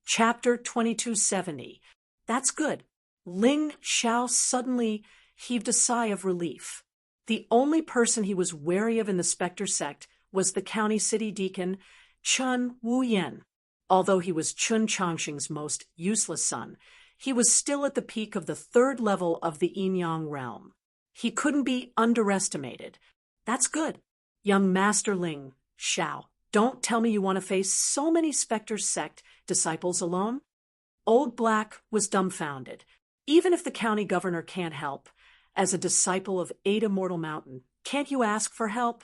Chapter 2270. That's good. Ling Xiao suddenly heaved a sigh of relief. The only person he was wary of in the Spectre sect was the county city deacon, Chun Wuyan. Although he was Chun Chongqing's most useless son, he was still at the peak of the third level of the Yin-Yang realm. He couldn't be underestimated. That's good. Young Master Ling Xiao, don't tell me you want to face so many Spectre sect disciples alone? Old Black was dumbfounded. Even if the county governor can't help, as a disciple of 8 Immortal Mountain, can't you ask for help?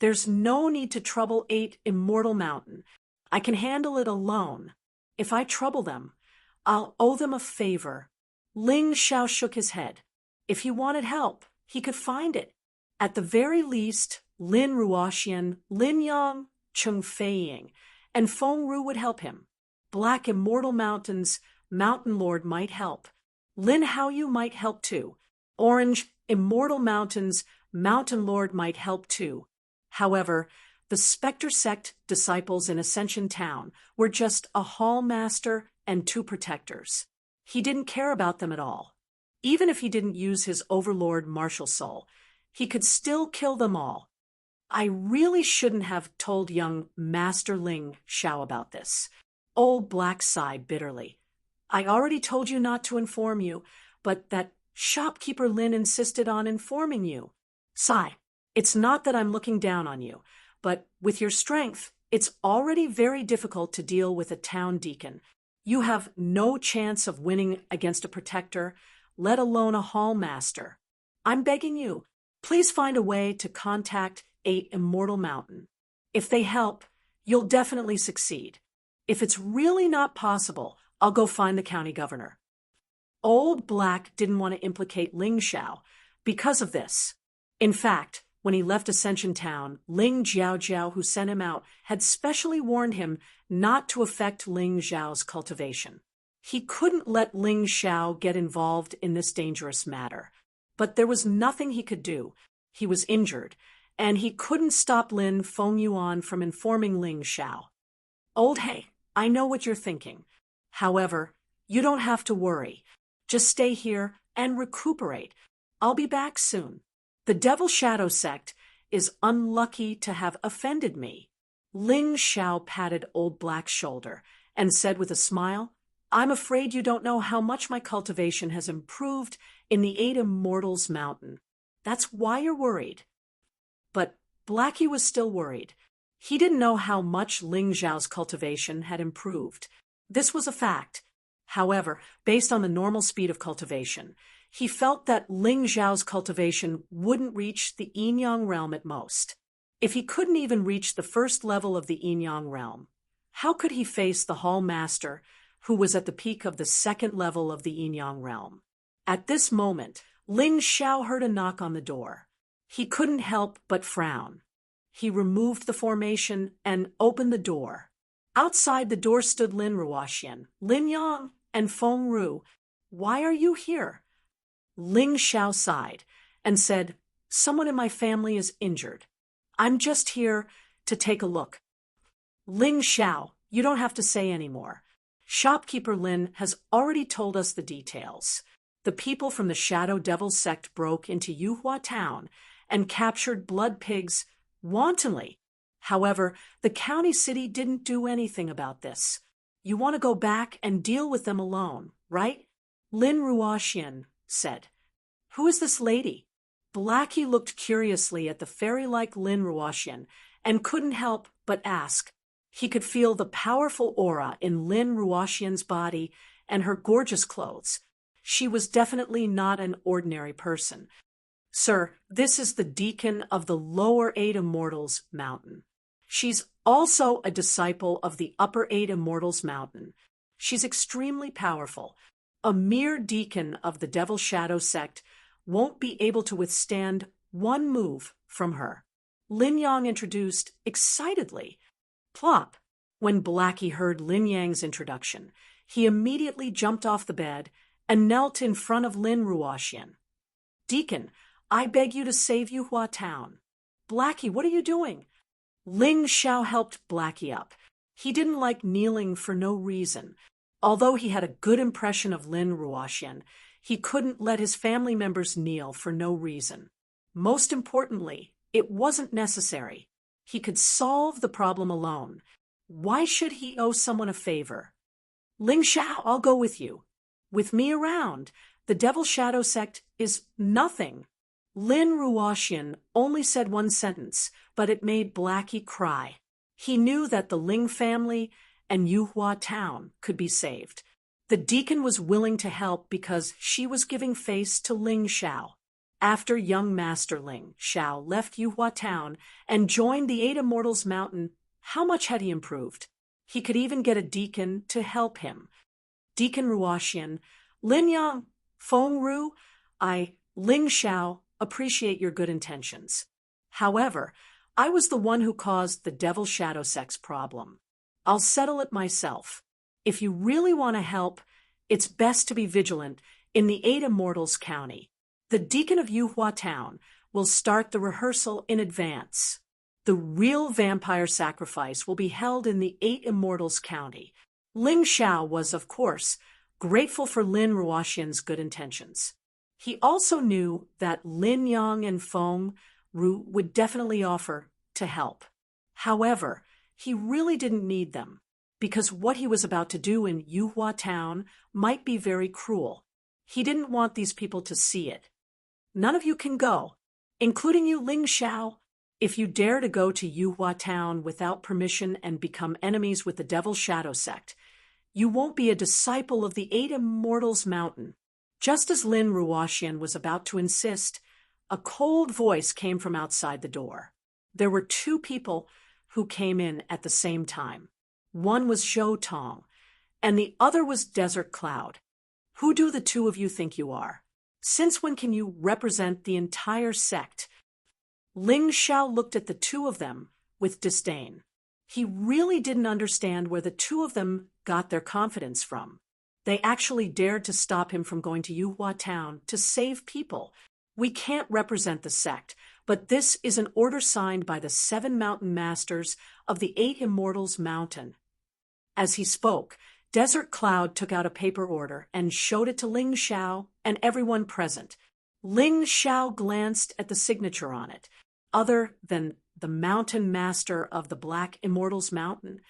There's no need to trouble 8 Immortal Mountain. I can handle it alone. If I trouble them, I'll owe them a favor. Ling Xiao shook his head. If he wanted help, he could find it. At the very least, Lin Ruoxian, Lin Yang, Chung Feiying, and Feng Ru would help him. Black Immortal Mountain's Mountain Lord might help. Lin Haoyu might help too. Orange Immortal Mountain's Mountain Lord might help too. However, the Spectre sect disciples in Ascension Town were just a hall master and 2 protectors. He didn't care about them at all. Even if he didn't use his overlord martial soul, he could still kill them all. I really shouldn't have told young Master Ling Xiao about this. Old Black sighed bitterly. I already told you not to inform you, but that shopkeeper Lin insisted on informing you. Sigh, it's not that I'm looking down on you, but with your strength, it's already very difficult to deal with a town deacon. You have no chance of winning against a protector, let alone a hall master. I'm begging you, please find a way to contact 8 Immortal Mountain. If they help, you'll definitely succeed. If it's really not possible, I'll go find the county governor. Old Black didn't want to implicate Ling Xiao because of this. In fact, when he left Ascension Town, Ling Jiaojiao, who sent him out, had specially warned him not to affect Ling Xiao's cultivation. He couldn't let Ling Xiao get involved in this dangerous matter. But there was nothing he could do. He was injured, and he couldn't stop Lin Fengyuan from informing Ling Xiao. Old Hey, I know what you're thinking. However, you don't have to worry. Just stay here and recuperate. I'll be back soon. The Devil Shadow sect is unlucky to have offended me. Ling Xiao patted Old Black's shoulder and said with a smile, I'm afraid you don't know how much my cultivation has improved in the 8 Immortals Mountain. That's why you're worried. But Blackie was still worried. He didn't know how much Ling Xiao's cultivation had improved. This was a fact. However, based on the normal speed of cultivation, he felt that Ling Xiao's cultivation wouldn't reach the Yin-Yang realm at most. If he couldn't even reach the first level of the Yin-Yang realm, how could he face the hall master who was at the peak of the second level of the Yin-Yang realm? At this moment, Ling Xiao heard a knock on the door. He couldn't help but frown. He removed the formation and opened the door. Outside the door stood Lin Ruoxian, Lin Yang, and Feng Ru. Why are you here? Ling Xiao sighed and said, Someone in my family is injured. I'm just here to take a look. Ling Xiao, you don't have to say any more. Shopkeeper Lin has already told us the details. The people from the Shadow Devil sect broke into Yuhua Town and captured blood pigs wantonly. However, the county city didn't do anything about this. You want to go back and deal with them alone, right? Lin Ruoxian said. Who is this lady? Blackie looked curiously at the fairy-like Lin Ruoxian and couldn't help but ask. He could feel the powerful aura in Lin Ruoxian's body and her gorgeous clothes. She was definitely not an ordinary person. Sir, this is the deacon of the lower 8 Immortals Mountain. She's also a disciple of the upper 8 Immortals Mountain. She's extremely powerful. A mere deacon of the Devil Shadow sect won't be able to withstand one move from her. Lin Yang introduced excitedly. Plop! When Blackie heard Lin Yang's introduction, he immediately jumped off the bed and knelt in front of Lin Ruoxian. Deacon, I beg you to save Yuhua Town. Blackie, what are you doing? Ling Xiao helped Blackie up. He didn't like kneeling for no reason. Although he had a good impression of Lin Ruoxian, he couldn't let his family members kneel for no reason. Most importantly, it wasn't necessary. He could solve the problem alone. Why should he owe someone a favor? Ling Xiao, I'll go with you. With me around, the Devil Shadow Sect is nothing. Lin Ruoxian only said one sentence, but it made Blackie cry. He knew that the Ling family and Yuhua town could be saved. The deacon was willing to help because she was giving face to Ling Xiao. After young Master Ling Xiao left Yuhua town and joined the Eight Immortals Mountain, how much had he improved? He could even get a deacon to help him. Deacon Ruoxian, Lin Yang, Feng Ru, Ling Xiao, appreciate your good intentions. However, I was the one who caused the Devil Shadow Sect's problem. I'll settle it myself. If you really want to help, it's best to be vigilant in the Eight Immortals County. The deacon of Yuhua Town will start the rehearsal in advance. The real vampire sacrifice will be held in the Eight Immortals County. Ling Xiao was, of course, grateful for Lin Ruoxian's good intentions. He also knew that Lin Yang and Feng Ru would definitely offer to help. However, he really didn't need them, because what he was about to do in Yuhua Town might be very cruel. He didn't want these people to see it. None of you can go, including you, Ling Xiao. If you dare to go to Yuhua Town without permission and become enemies with the Devil Shadow Sect, you won't be a disciple of the Eight Immortals Mountain. Just as Lin Ruoxian was about to insist, a cold voice came from outside the door. There were two people who came in at the same time. One was Zhou Tong, and the other was Desert Cloud. Who do the two of you think you are? Since when can you represent the entire sect? Ling Xiao looked at the two of them with disdain. He really didn't understand where the two of them got their confidence from. They actually dared to stop him from going to Yuhua Town to save people. We can't represent the sect, but this is an order signed by the 7 mountain masters of the 8 Immortals Mountain. As he spoke, Desert Cloud took out a paper order and showed it to Ling Xiao and everyone present. Ling Xiao glanced at the signature on it. Other than the mountain master of the Black Immortals Mountain,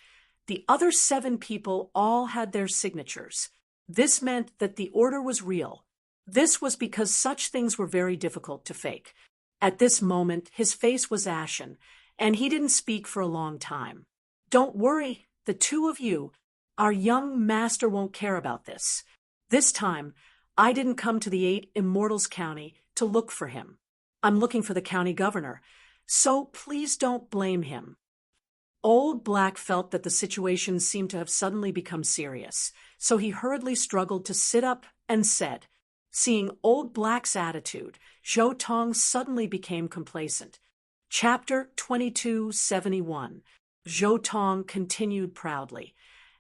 the other 7 people all had their signatures. This meant that the order was real. This was because such things were very difficult to fake. At this moment, his face was ashen, and he didn't speak for a long time. Don't worry, the two of you, our young master won't care about this. This time, I didn't come to the 8 Immortals County to look for him. I'm looking for the county governor, so please don't blame him. Old Black felt that the situation seemed to have suddenly become serious, so he hurriedly struggled to sit up and said, seeing Old Black's attitude, Zhou Tong suddenly became complacent. Chapter 2271. Zhou Tong continued proudly.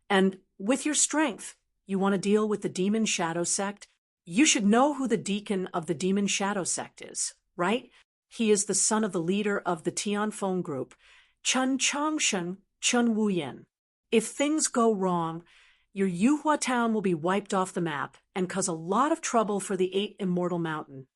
And with your strength, you want to deal with the Demon Shadow Sect? You should know who the deacon of the Demon Shadow Sect is, right? He is the son of the leader of the Tianfeng group, Chen Changshen Chen Wuyan. If things go wrong, your Yuhua town will be wiped off the map and cause a lot of trouble for the 8 Immortal Mountain.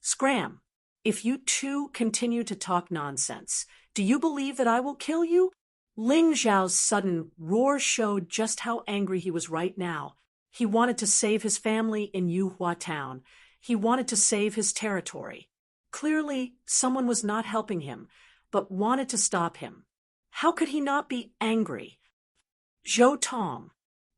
Scram, if you two continue to talk nonsense, do you believe that I will kill you? Ling Zhao's sudden roar showed just how angry he was right now. He wanted to save his family in Yuhua town. He wanted to save his territory. Clearly, someone was not helping him, but wanted to stop him. How could he not be angry? Zhou Tong,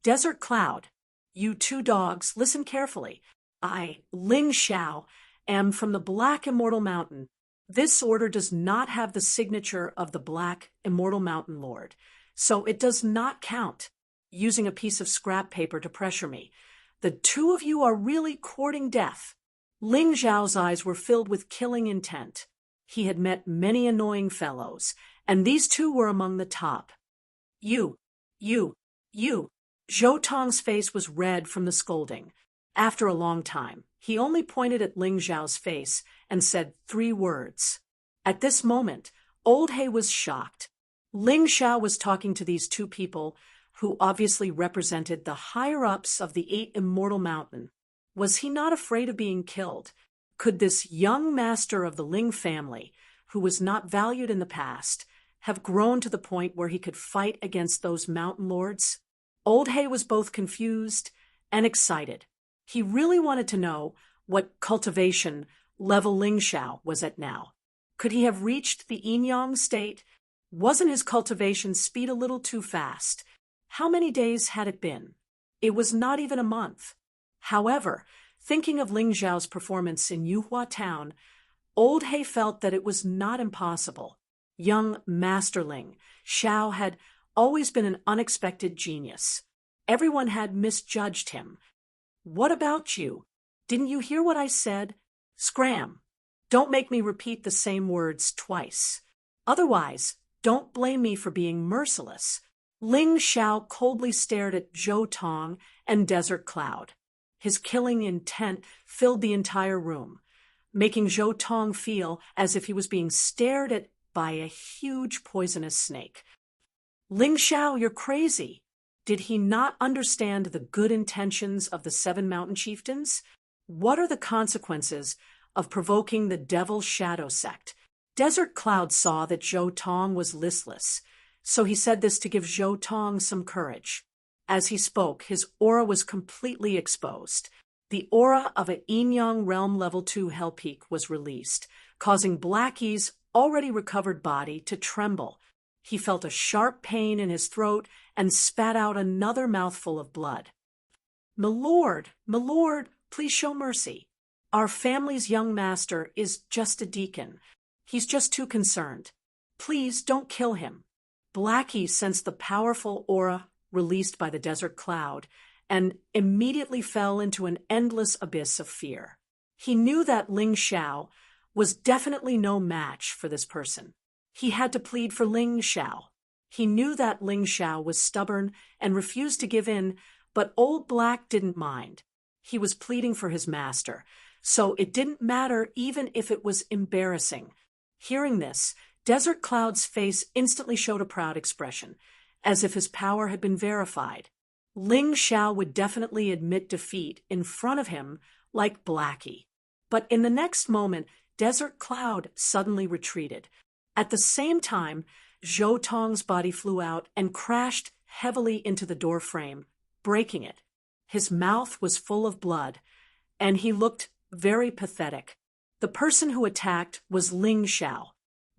Desert Cloud, you two dogs, listen carefully. I, Ling Xiao, am from the Black Immortal Mountain. This order does not have the signature of the Black Immortal Mountain Lord, so it does not count. Using a piece of scrap paper to pressure me. The two of you are really courting death. Ling Zhao's eyes were filled with killing intent. He had met many annoying fellows, and these two were among the top. You. Zhou Tong's face was red from the scolding. After a long time, he only pointed at Ling Zhao's face and said 3 words. At this moment, Old Hay was shocked. Ling Xiao was talking to these two people who obviously represented the higher-ups of the 8 Immortal Mountain. Was he not afraid of being killed? Could this young master of the Ling family, who was not valued in the past, have grown to the point where he could fight against those mountain lords? Old Hay was both confused and excited. He really wanted to know what cultivation level Ling Xiao was at now. Could he have reached the yin-yang state? Wasn't his cultivation speed a little too fast? How many days had it been? It was not even a month. However, thinking of Ling Xiao's performance in Yuhua Town, Old Hay felt that it was not impossible. Young Master Ling Xiao had always been an unexpected genius. Everyone had misjudged him. What about you? Didn't you hear what I said? Scram! Don't make me repeat the same words twice. Otherwise, don't blame me for being merciless. Ling Xiao coldly stared at Zhou Tong and Desert Cloud. His killing intent filled the entire room, making Zhou Tong feel as if he was being stared at by a huge poisonous snake. Ling Xiao, you're crazy. Did he not understand the good intentions of the 7 mountain chieftains? What are the consequences of provoking the Devil Shadow sect? Desert Cloud saw that Zhou Tong was listless, so he said this to give Zhou Tong some courage. As he spoke, his aura was completely exposed. The aura of a Yin-Yang Realm Level 2 Hell Peak was released, causing Blackie's already recovered body to tremble. He felt a sharp pain in his throat and spat out another mouthful of blood. My lord, please show mercy. Our family's young master is just a deacon. He's just too concerned. Please don't kill him. Blackie sensed the powerful aura released by the Desert Cloud and immediately fell into an endless abyss of fear. He knew that Ling Xiao was definitely no match for this person. He had to plead for Ling Xiao. He knew that Ling Xiao was stubborn and refused to give in, but Old Black didn't mind. He was pleading for his master, so it didn't matter even if it was embarrassing. Hearing this, Desert Cloud's face instantly showed a proud expression, as if his power had been verified. Ling Xiao would definitely admit defeat in front of him like Blackie. But in the next moment, Desert Cloud suddenly retreated. At the same time, Zhou Tong's body flew out and crashed heavily into the door frame, breaking it. His mouth was full of blood, and he looked very pathetic. The person who attacked was Ling Xiao.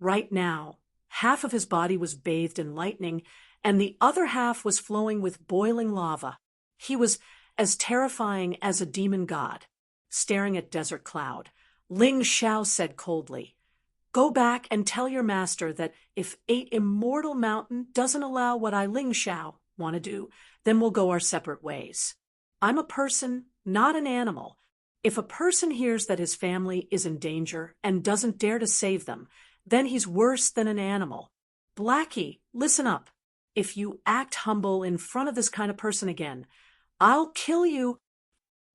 Right now, half of his body was bathed in lightning, and the other half was flowing with boiling lava. He was as terrifying as a demon god. Staring at Desert Cloud, Ling Xiao said coldly, "Go back and tell your master that if 8 Immortal Mountain doesn't allow what I, Ling Xiao, want to do, then we'll go our separate ways. I'm a person, not an animal. If a person hears that his family is in danger and doesn't dare to save them, then he's worse than an animal. Blackie, listen up. If you act humble in front of this kind of person again, I'll kill you."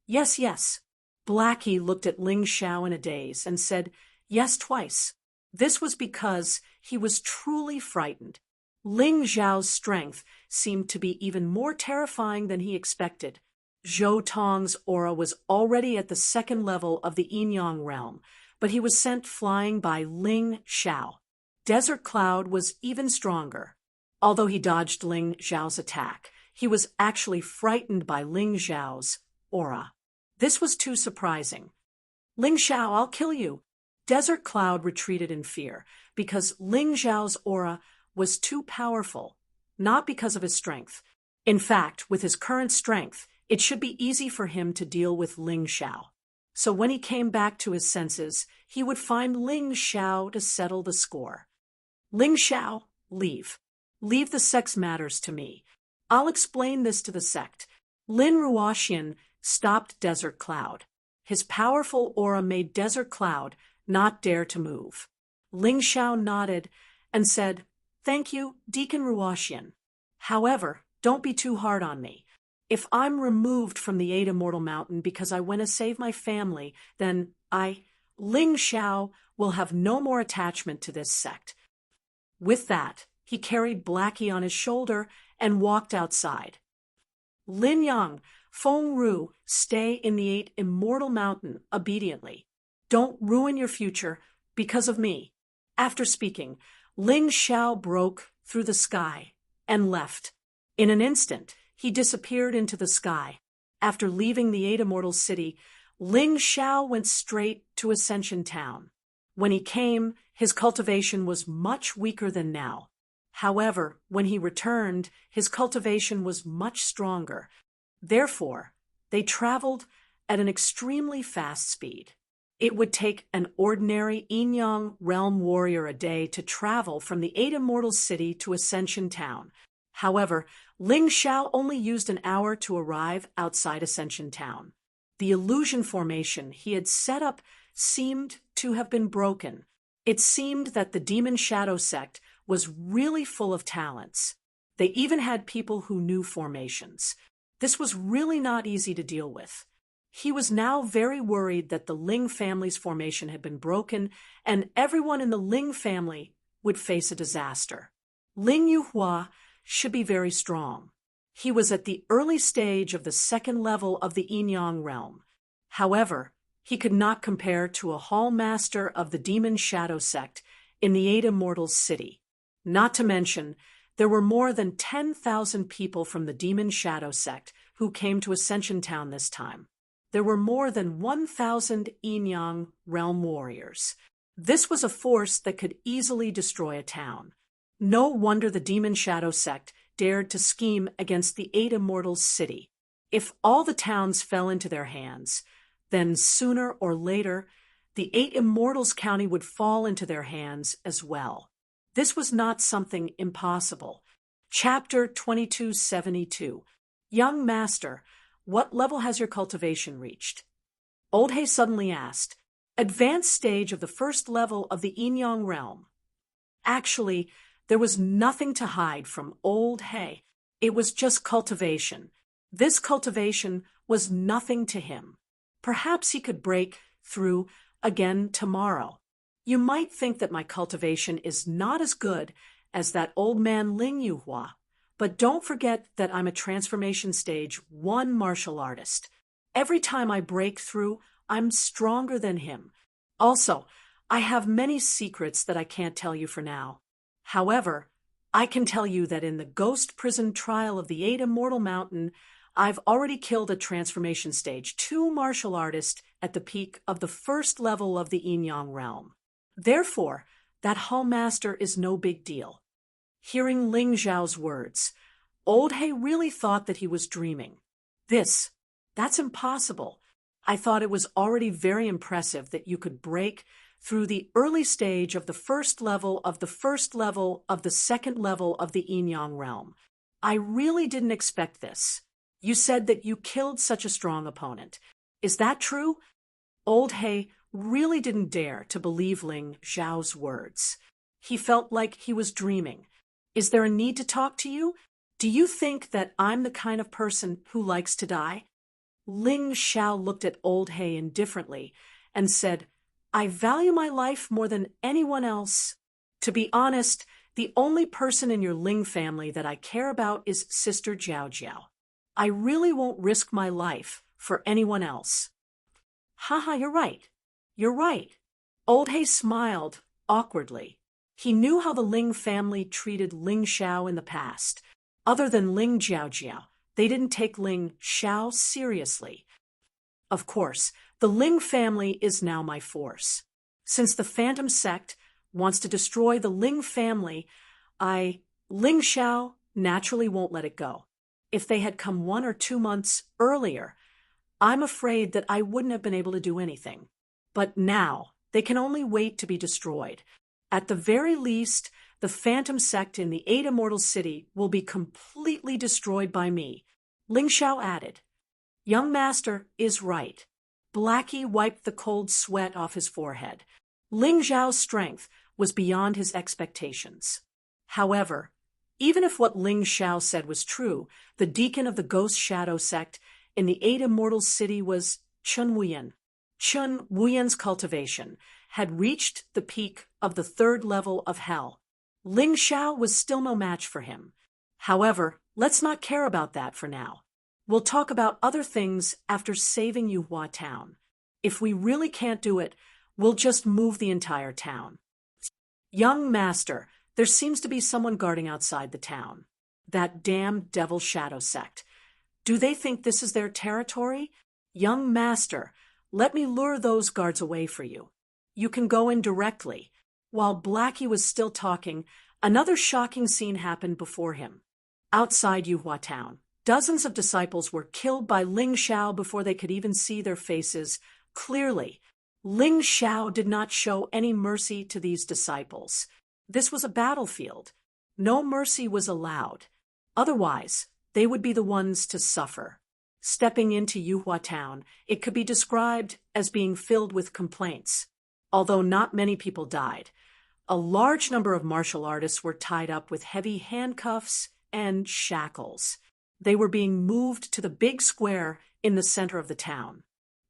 Yes. Blackie looked at Ling Xiao in a daze and said yes twice. This was because he was truly frightened. Ling Xiao's strength seemed to be even more terrifying than he expected. Zhou Tong's aura was already at the 2nd level of the Yin-Yang realm, but he was sent flying by Ling Xiao. Desert Cloud was even stronger. Although he dodged Ling Xiao's attack, he was actually frightened by Ling Xiao's aura. This was too surprising. "Ling Xiao, I'll kill you." Desert Cloud retreated in fear because Ling Xiao's aura was too powerful, not because of his strength. In fact, with his current strength, it should be easy for him to deal with Ling Xiao. So when he came back to his senses, he would find Ling Xiao to settle the score. "Ling Xiao, leave. Leave the sex matters to me. I'll explain this to the sect." Lin Ruoxian stopped Desert Cloud. His powerful aura made Desert Cloud not dare to move. Ling Xiao nodded and said, "Thank you, Deacon Ruoxian. However, don't be too hard on me. If I'm removed from the 8 Immortal Mountain because I went to save my family, then Ling Xiao, will have no more attachment to this sect." With that, he carried Blackie on his shoulder and walked outside. Lin Yang, Feng Ru, stay in the 8 Immortal Mountain obediently. Don't ruin your future because of me. After speaking, Ling Xiao broke through the sky and left. In an instant, he disappeared into the sky. After leaving the 8 Immortal City, Ling Xiao went straight to Ascension Town. When he came, his cultivation was much weaker than now. However, when he returned, his cultivation was much stronger. Therefore, they traveled at an extremely fast speed. It would take an ordinary Yin-Yang realm warrior a day to travel from the 8 Immortal City to Ascension Town. However, Ling Xiao only used an hour to arrive outside Ascension Town. The illusion formation he had set up seemed to have been broken. It seemed that the Demon Shadow Sect was really full of talents. They even had people who knew formations. This was really not easy to deal with. He was now very worried that the Ling family's formation had been broken, and everyone in the Ling family would face a disaster. Ling Yuhua should be very strong. He was at the early stage of the 2nd level of the Yin-Yang realm. However, he could not compare to a hall master of the Demon Shadow Sect in the 8 Immortal City. Not to mention, there were more than 10,000 people from the Demon Shadow Sect who came to Ascension Town this time. There were more than 1,000 Yin-Yang realm warriors. This was a force that could easily destroy a town. No wonder the Demon Shadow Sect dared to scheme against the 8 Immortal City. If all the towns fell into their hands, then sooner or later, the 8 Immortals County would fall into their hands as well. This was not something impossible. Chapter 2272. Young Master, what level has your cultivation reached? Old He suddenly asked. Advanced stage of the 1st level of the Yin-Yang realm. Actually, there was nothing to hide from Old He. It was just cultivation. This cultivation was nothing to him. Perhaps he could break through again tomorrow. You might think that my cultivation is not as good as that old man Ling Yuhua, but don't forget that I'm a transformation stage 1 martial artist. Every time I break through, I'm stronger than him. Also, I have many secrets that I can't tell you for now. However, I can tell you that in the ghost prison trial of the 8 Immortal Mountain, I've already killed a transformation stage 2 martial artist at the peak of the 1st level of the Yin-Yang realm. Therefore, that hall master is no big deal. Hearing Ling Zhao's words, Old He really thought that he was dreaming. That's impossible. I thought it was already very impressive that you could break through the early stage of the 1st level of the 1st level of the 2nd level of the Yin-Yang realm. I really didn't expect this. You said that you killed such a strong opponent. Is that true? Old He really didn't dare to believe Ling Zhao's words. He felt like he was dreaming. Is there a need to talk to you? Do you think that I'm the kind of person who likes to die? Ling Xiao looked at Old He indifferently and said, I value my life more than anyone else. To be honest, the only person in your Ling family that I care about is Sister Jiao Jiao. I really won't risk my life for anyone else. Haha, you're right. You're right. Old He smiled awkwardly. He knew how the Ling family treated Ling Xiao in the past. Other than Ling Jiao Jiao, they didn't take Ling Xiao seriously. Of course, the Ling family is now my force. Since the Phantom Sect wants to destroy the Ling family, Ling Xiao naturally won't let it go. If they had come 1 or 2 months earlier, I'm afraid that I wouldn't have been able to do anything. But now, they can only wait to be destroyed. At the very least, the Phantom Sect in the 8 Immortal City will be completely destroyed by me. Ling Xiao added. Young Master is right. Blackie wiped the cold sweat off his forehead. Ling Zhao's strength was beyond his expectations. However, even if what Ling Xiao said was true, the deacon of the Ghost Shadow Sect in the 8 Immortal City was Chun Wuyan. Chun Wuyan's cultivation had reached the peak of the 3rd level of hell. Ling Xiao was still no match for him. However, let's not care about that for now. We'll talk about other things after saving Yuhua Town. If we really can't do it, we'll just move the entire town. Young master, there seems to be someone guarding outside the town. That damn devil shadow sect. Do they think this is their territory? Young master, let me lure those guards away for you. You can go in directly. While Blackie was still talking, another shocking scene happened before him. Outside Yuhua Town, dozens of disciples were killed by Ling Xiao before they could even see their faces clearly. Ling Xiao did not show any mercy to these disciples. This was a battlefield. No mercy was allowed. Otherwise, they would be the ones to suffer. Stepping into Yuhua Town, it could be described as being filled with complaints. Although not many people died, a large number of martial artists were tied up with heavy handcuffs and shackles. They were being moved to the big square in the center of the town.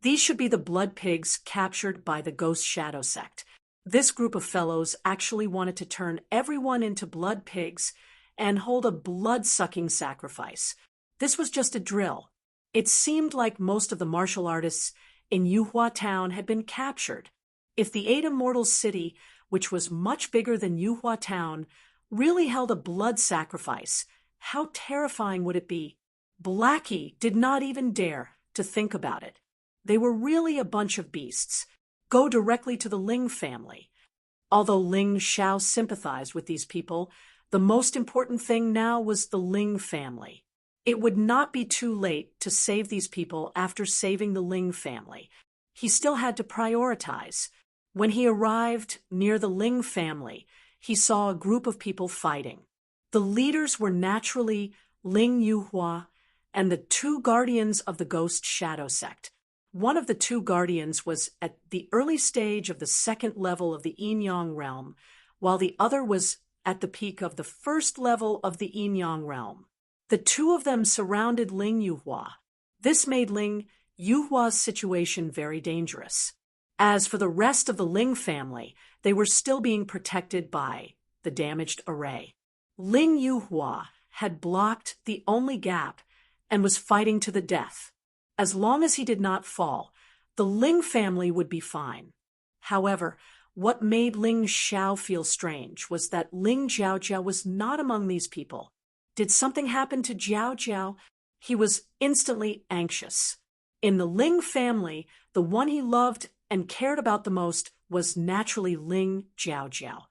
These should be the blood pigs captured by the Ghost Shadow Sect. This group of fellows actually wanted to turn everyone into blood pigs and hold a blood-sucking sacrifice. This was just a drill. It seemed like most of the martial artists in Yuhua Town had been captured. If the Eight Immortals City, which was much bigger than Yuhua Town, really held a blood sacrifice, how terrifying would it be? Blackie did not even dare to think about it. They were really a bunch of beasts. Go directly to the Ling family. Although Ling Xiao sympathized with these people, the most important thing now was the Ling family. It would not be too late to save these people after saving the Ling family. He still had to prioritize. When he arrived near the Ling family, he saw a group of people fighting. The leaders were naturally Ling Yuhua and the two guardians of the Ghost Shadow Sect. One of the two guardians was at the early stage of the second level of the Yin-Yang realm, while the other was at the peak of the first level of the Yin-Yang realm. The two of them surrounded Ling Yuhua. This made Ling Yuhua's situation very dangerous. As for the rest of the Ling family, they were still being protected by the damaged array. Ling Yuhua had blocked the only gap and was fighting to the death. As long as he did not fall, the Ling family would be fine. However, what made Ling Xiao feel strange was that Ling Jiaojiao was not among these people. Did something happen to Jiaojiao? He was instantly anxious. In the Ling family, the one he loved and cared about the most was naturally Ling Jiaojiao.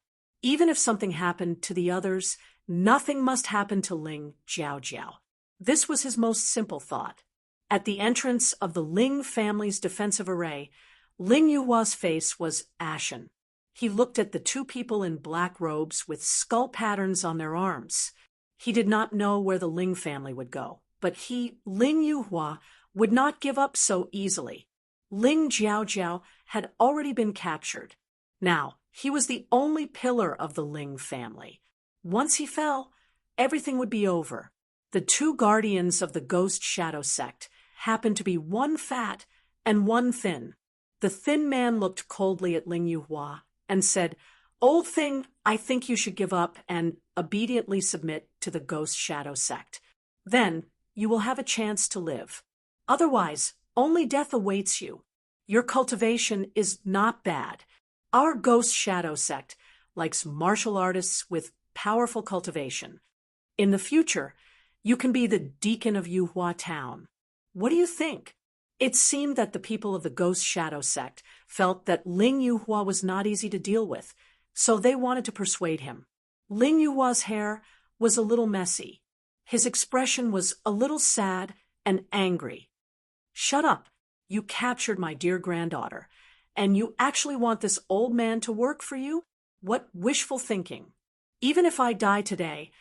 Even if something happened to the others, nothing must happen to Ling Jiaojiao. This was his most simple thought. At the entrance of the Ling family's defensive array, Ling Yuhua's face was ashen. He looked at the two people in black robes with skull patterns on their arms. He did not know where the Ling family would go, but he, Ling Yuhua, would not give up so easily. Ling Jiaojiao had already been captured. Now, he was the only pillar of the Ling family. Once he fell, everything would be over. The two guardians of the Ghost Shadow Sect happened to be one fat and one thin. The thin man looked coldly at Ling Yuhua and said, "Old thing, I think you should give up and obediently submit to the Ghost Shadow Sect. Then you will have a chance to live. Otherwise, only death awaits you. Your cultivation is not bad. Our Ghost Shadow Sect likes martial artists with powerful cultivation. In the future, you can be the deacon of Yuhua Town. What do you think?" It seemed that the people of the Ghost Shadow Sect felt that Ling Yuhua was not easy to deal with, so they wanted to persuade him. Ling Yuhua's hair was a little messy. His expression was a little sad and angry. "Shut up. You captured my dear granddaughter, and you actually want this old man to work for you? What wishful thinking. Even if I die today,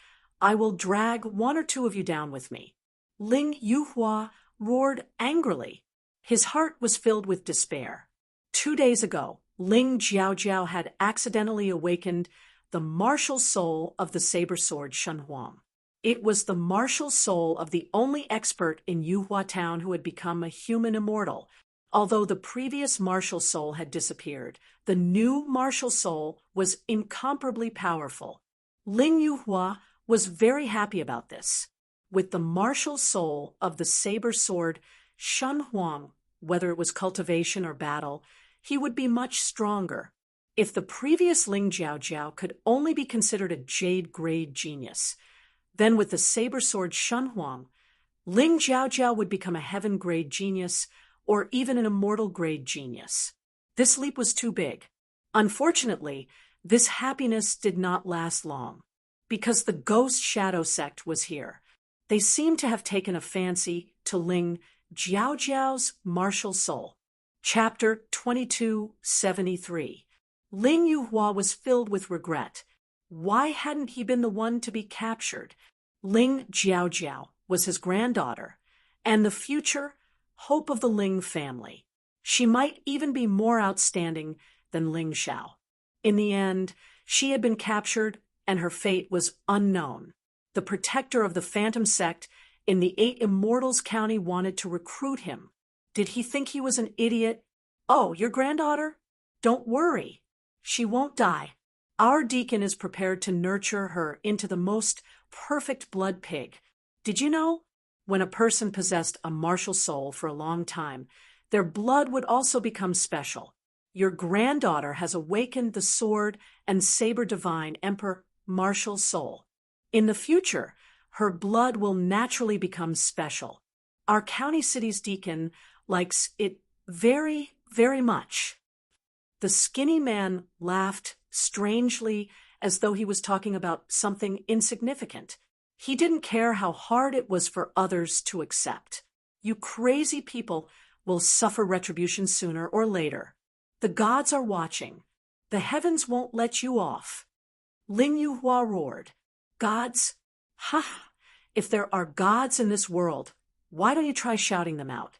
I will drag one or two of you down with me." Ling Yuhua roared angrily. His heart was filled with despair. 2 days ago, Ling Jiaojiao had accidentally awakened the martial soul of the saber sword Shen Huang. It was the martial soul of the only expert in Yuhua Town who had become a human immortal. Although the previous martial soul had disappeared, the new martial soul was incomparably powerful. Ling Yuhua was very happy about this. With the martial soul of the saber sword Shen Huang, whether it was cultivation or battle, he would be much stronger. If the previous Ling Jiaojiao could only be considered a jade-grade genius, then with the saber sword Shen Huang, Ling Jiaojiao would become a heaven-grade genius or even an immortal-grade genius. This leap was too big. Unfortunately, this happiness did not last long, because the Ghost Shadow sect was here. They seemed to have taken a fancy to Ling Jiaojiao's martial soul. Chapter 2273. Ling Yuhua was filled with regret. Why hadn't he been the one to be captured? Ling Jiaojiao was his granddaughter, and the future hope of the Ling family. She might even be more outstanding than Ling Xiao. In the end, she had been captured, and her fate was unknown. The protector of the Phantom Sect in the 8 Immortals County wanted to recruit him. Did he think he was an idiot? Oh, your granddaughter? Don't worry. She won't die. Our deacon is prepared to nurture her into the most perfect blood pig. Did you know? When a person possessed a martial soul for a long time, their blood would also become special. Your granddaughter has awakened the sword and saber divine Emperor martial soul. In the future, her blood will naturally become special. Our county city's deacon likes it very, very much. The skinny man laughed strangely, as though he was talking about something insignificant. He didn't care how hard it was for others to accept. You crazy people will suffer retribution sooner or later. The gods are watching. The heavens won't let you off. Ling Yuhua roared. Gods? Ha! If there are gods in this world, why don't you try shouting them out?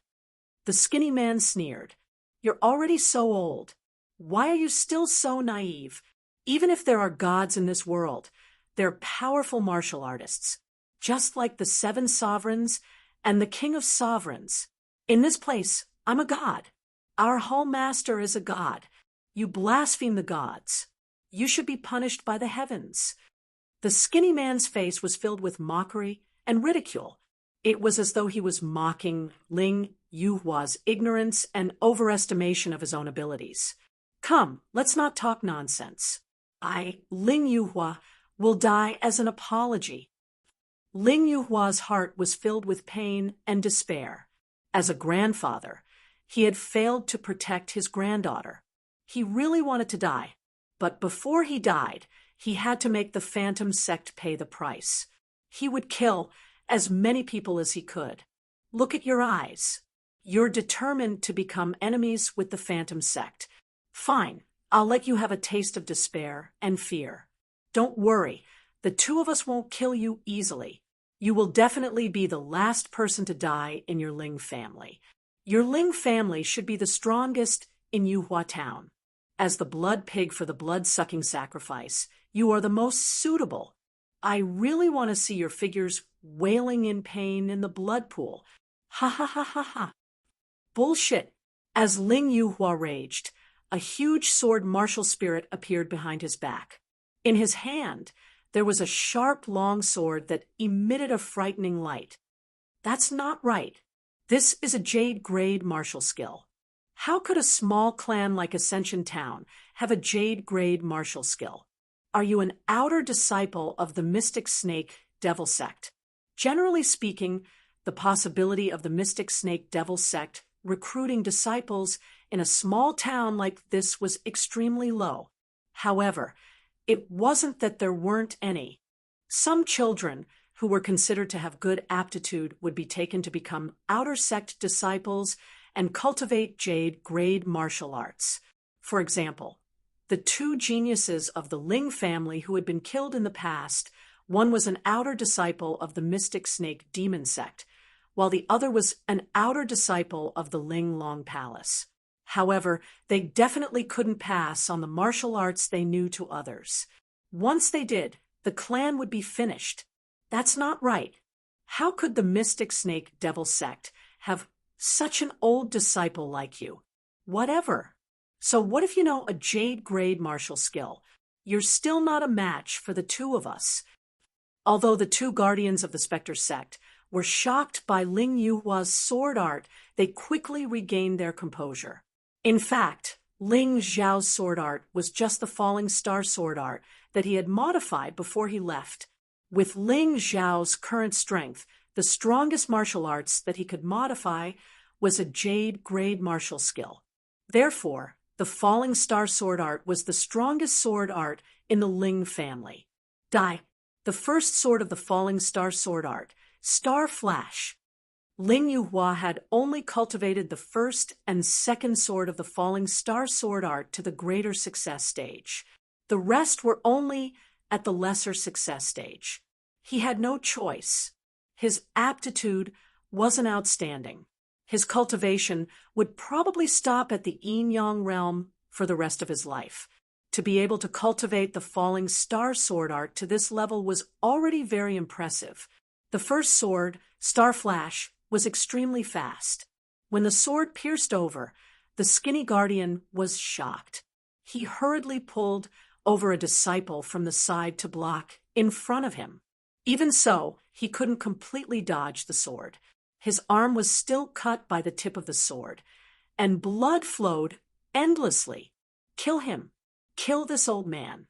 The skinny man sneered. You're already so old. Why are you still so naive? Even if there are gods in this world, they're powerful martial artists, just like the 7 sovereigns and the king of sovereigns. In this place, I'm a god. Our hall master is a god. You blaspheme the gods. You should be punished by the heavens. The skinny man's face was filled with mockery and ridicule. It was as though he was mocking Ling Yuhua's ignorance and overestimation of his own abilities. Come, let's not talk nonsense. Ling Yuhua, will die as an apology. Ling Yuhua's heart was filled with pain and despair. As a grandfather, he had failed to protect his granddaughter. He really wanted to die, but before he died, he had to make the Phantom Sect pay the price. He would kill as many people as he could. Look at your eyes. You're determined to become enemies with the Phantom Sect. Fine, I'll let you have a taste of despair and fear. Don't worry, the 2 of us won't kill you easily. You will definitely be the last person to die in your Ling family. Your Ling family should be the strongest in Yuhua Town. As the blood pig for the blood-sucking sacrifice, you are the most suitable. I really want to see your figures wailing in pain in the blood pool. Ha ha ha ha ha. Bullshit. As Ling Yuhua raged, a huge sword martial spirit appeared behind his back. In his hand, there was a sharp long sword that emitted a frightening light. That's not right. This is a jade-grade martial skill. How could a small clan like Ascension Town have a jade-grade martial skill? Are you an outer disciple of the Mystic Snake Devil Sect? Generally speaking, the possibility of the Mystic Snake Devil Sect recruiting disciples in a small town like this was extremely low. However, it wasn't that there weren't any. Some children who were considered to have good aptitude would be taken to become outer sect disciples and cultivate jade-grade martial arts. For example, the 2 geniuses of the Ling family who had been killed in the past, one was an outer disciple of the Mystic Snake Demon Sect, while the other was an outer disciple of the Ling Long Palace. However, they definitely couldn't pass on the martial arts they knew to others. Once they did, the clan would be finished. That's not right. How could the Mystic Snake Devil Sect have such an old disciple like you? Whatever. So what if you know a jade-grade martial skill? you're still not a match for the two of us." Although the two guardians of the Spectre sect were shocked by Ling Yuhua's sword art, they quickly regained their composure. In fact, Ling Zhao's sword art was just the falling star sword art that he had modified before he left. With Ling Zhao's current strength, the strongest martial arts that he could modify was a jade grade martial skill. Therefore, the falling star sword art was the strongest sword art in the Ling family. The first sword of the falling star sword art, Star Flash. Ling Yuhua had only cultivated the first and second sword of the falling star sword art to the greater success stage. The rest were only at the lesser success stage. He had no choice. His aptitude wasn't outstanding. His cultivation would probably stop at the yin-yang realm for the rest of his life. To be able to cultivate the falling star sword art to this level was already very impressive. The first sword, Star Flash, was extremely fast. When the sword pierced over, the skinny guardian was shocked. He hurriedly pulled over a disciple from the side to block in front of him. Even so, he couldn't completely dodge the sword. His arm was still cut by the tip of the sword, and blood flowed endlessly. "Kill him. Kill this old man."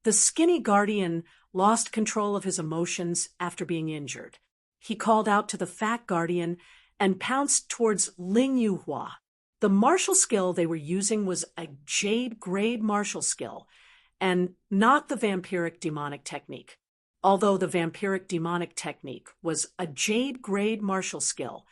The skinny guardian lost control of his emotions after being injured. He called out to the fat guardian and pounced towards Ling Yuhua. The martial skill they were using was a jade grade martial skill, and not the vampiric demonic technique. Although the vampiric demonic technique was a jade grade martial skill,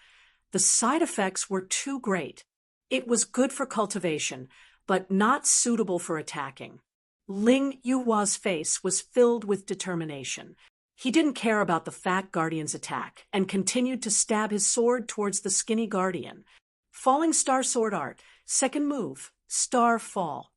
the side effects were too great. It was good for cultivation, but not suitable for attacking. Ling Yuhua's face was filled with determination. He didn't care about the fat guardian's attack and continued to stab his sword towards the skinny guardian. Falling star sword art, second move, Star Fall.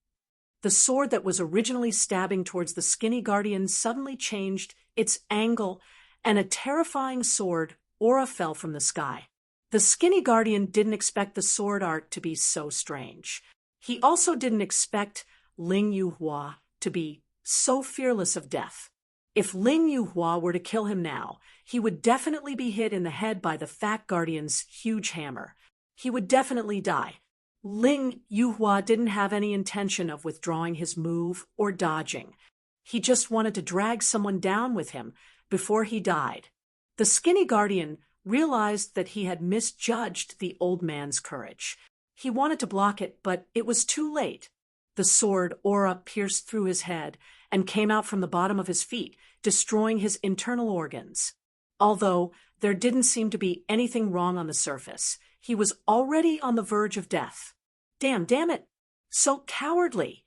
The sword that was originally stabbing towards the skinny guardian suddenly changed its angle, and a terrifying sword aura fell from the sky. The skinny guardian didn't expect the sword art to be so strange. He also didn't expect Ling Yuhua to be so fearless of death. If Ling Yuhua were to kill him now, he would definitely be hit in the head by the fat guardian's huge hammer. He would definitely die. Ling Yuhua didn't have any intention of withdrawing his move or dodging. He just wanted to drag someone down with him before he died. The skinny guardian realized that he had misjudged the old man's courage. He wanted to block it, but it was too late. The sword aura pierced through his head and came out from the bottom of his feet, destroying his internal organs. Although there didn't seem to be anything wrong on the surface, he was already on the verge of death. Damn it! So cowardly!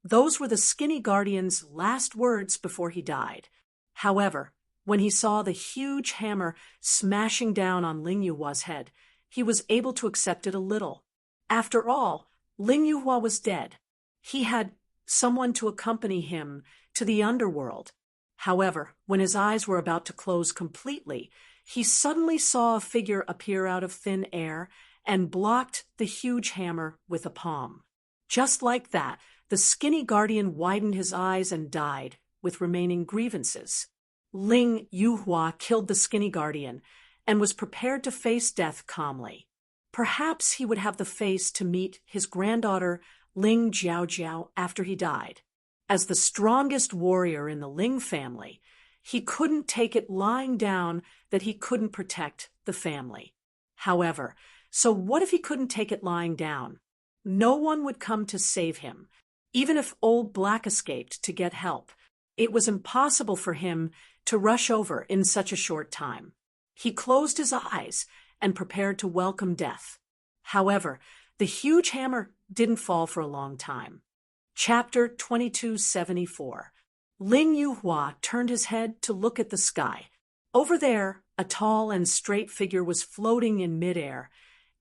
Those were the skinny guardian's last words before he died. However, when he saw the huge hammer smashing down on Ling Yuhua's head, he was able to accept it a little. After all, Ling Yuhua was dead. He had someone to accompany him to the underworld. However, when his eyes were about to close completely, he suddenly saw a figure appear out of thin air and blocked the huge hammer with a palm. Just like that, the skinny guardian widened his eyes and died, with remaining grievances. Ling Yuhua killed the skinny guardian and was prepared to face death calmly. Perhaps he would have the face to meet his granddaughter Ling Jiaojiao after he died. As the strongest warrior in the Ling family, he couldn't take it lying down that he couldn't protect the family. However, so what if he couldn't take it lying down? No one would come to save him. Even if Old Black escaped to get help, it was impossible for him to rush over in such a short time. He closed his eyes and prepared to welcome death. However, the huge hammer didn't fall for a long time. Chapter 2274. Ling Yuhua turned his head to look at the sky. Over there, a tall and straight figure was floating in midair,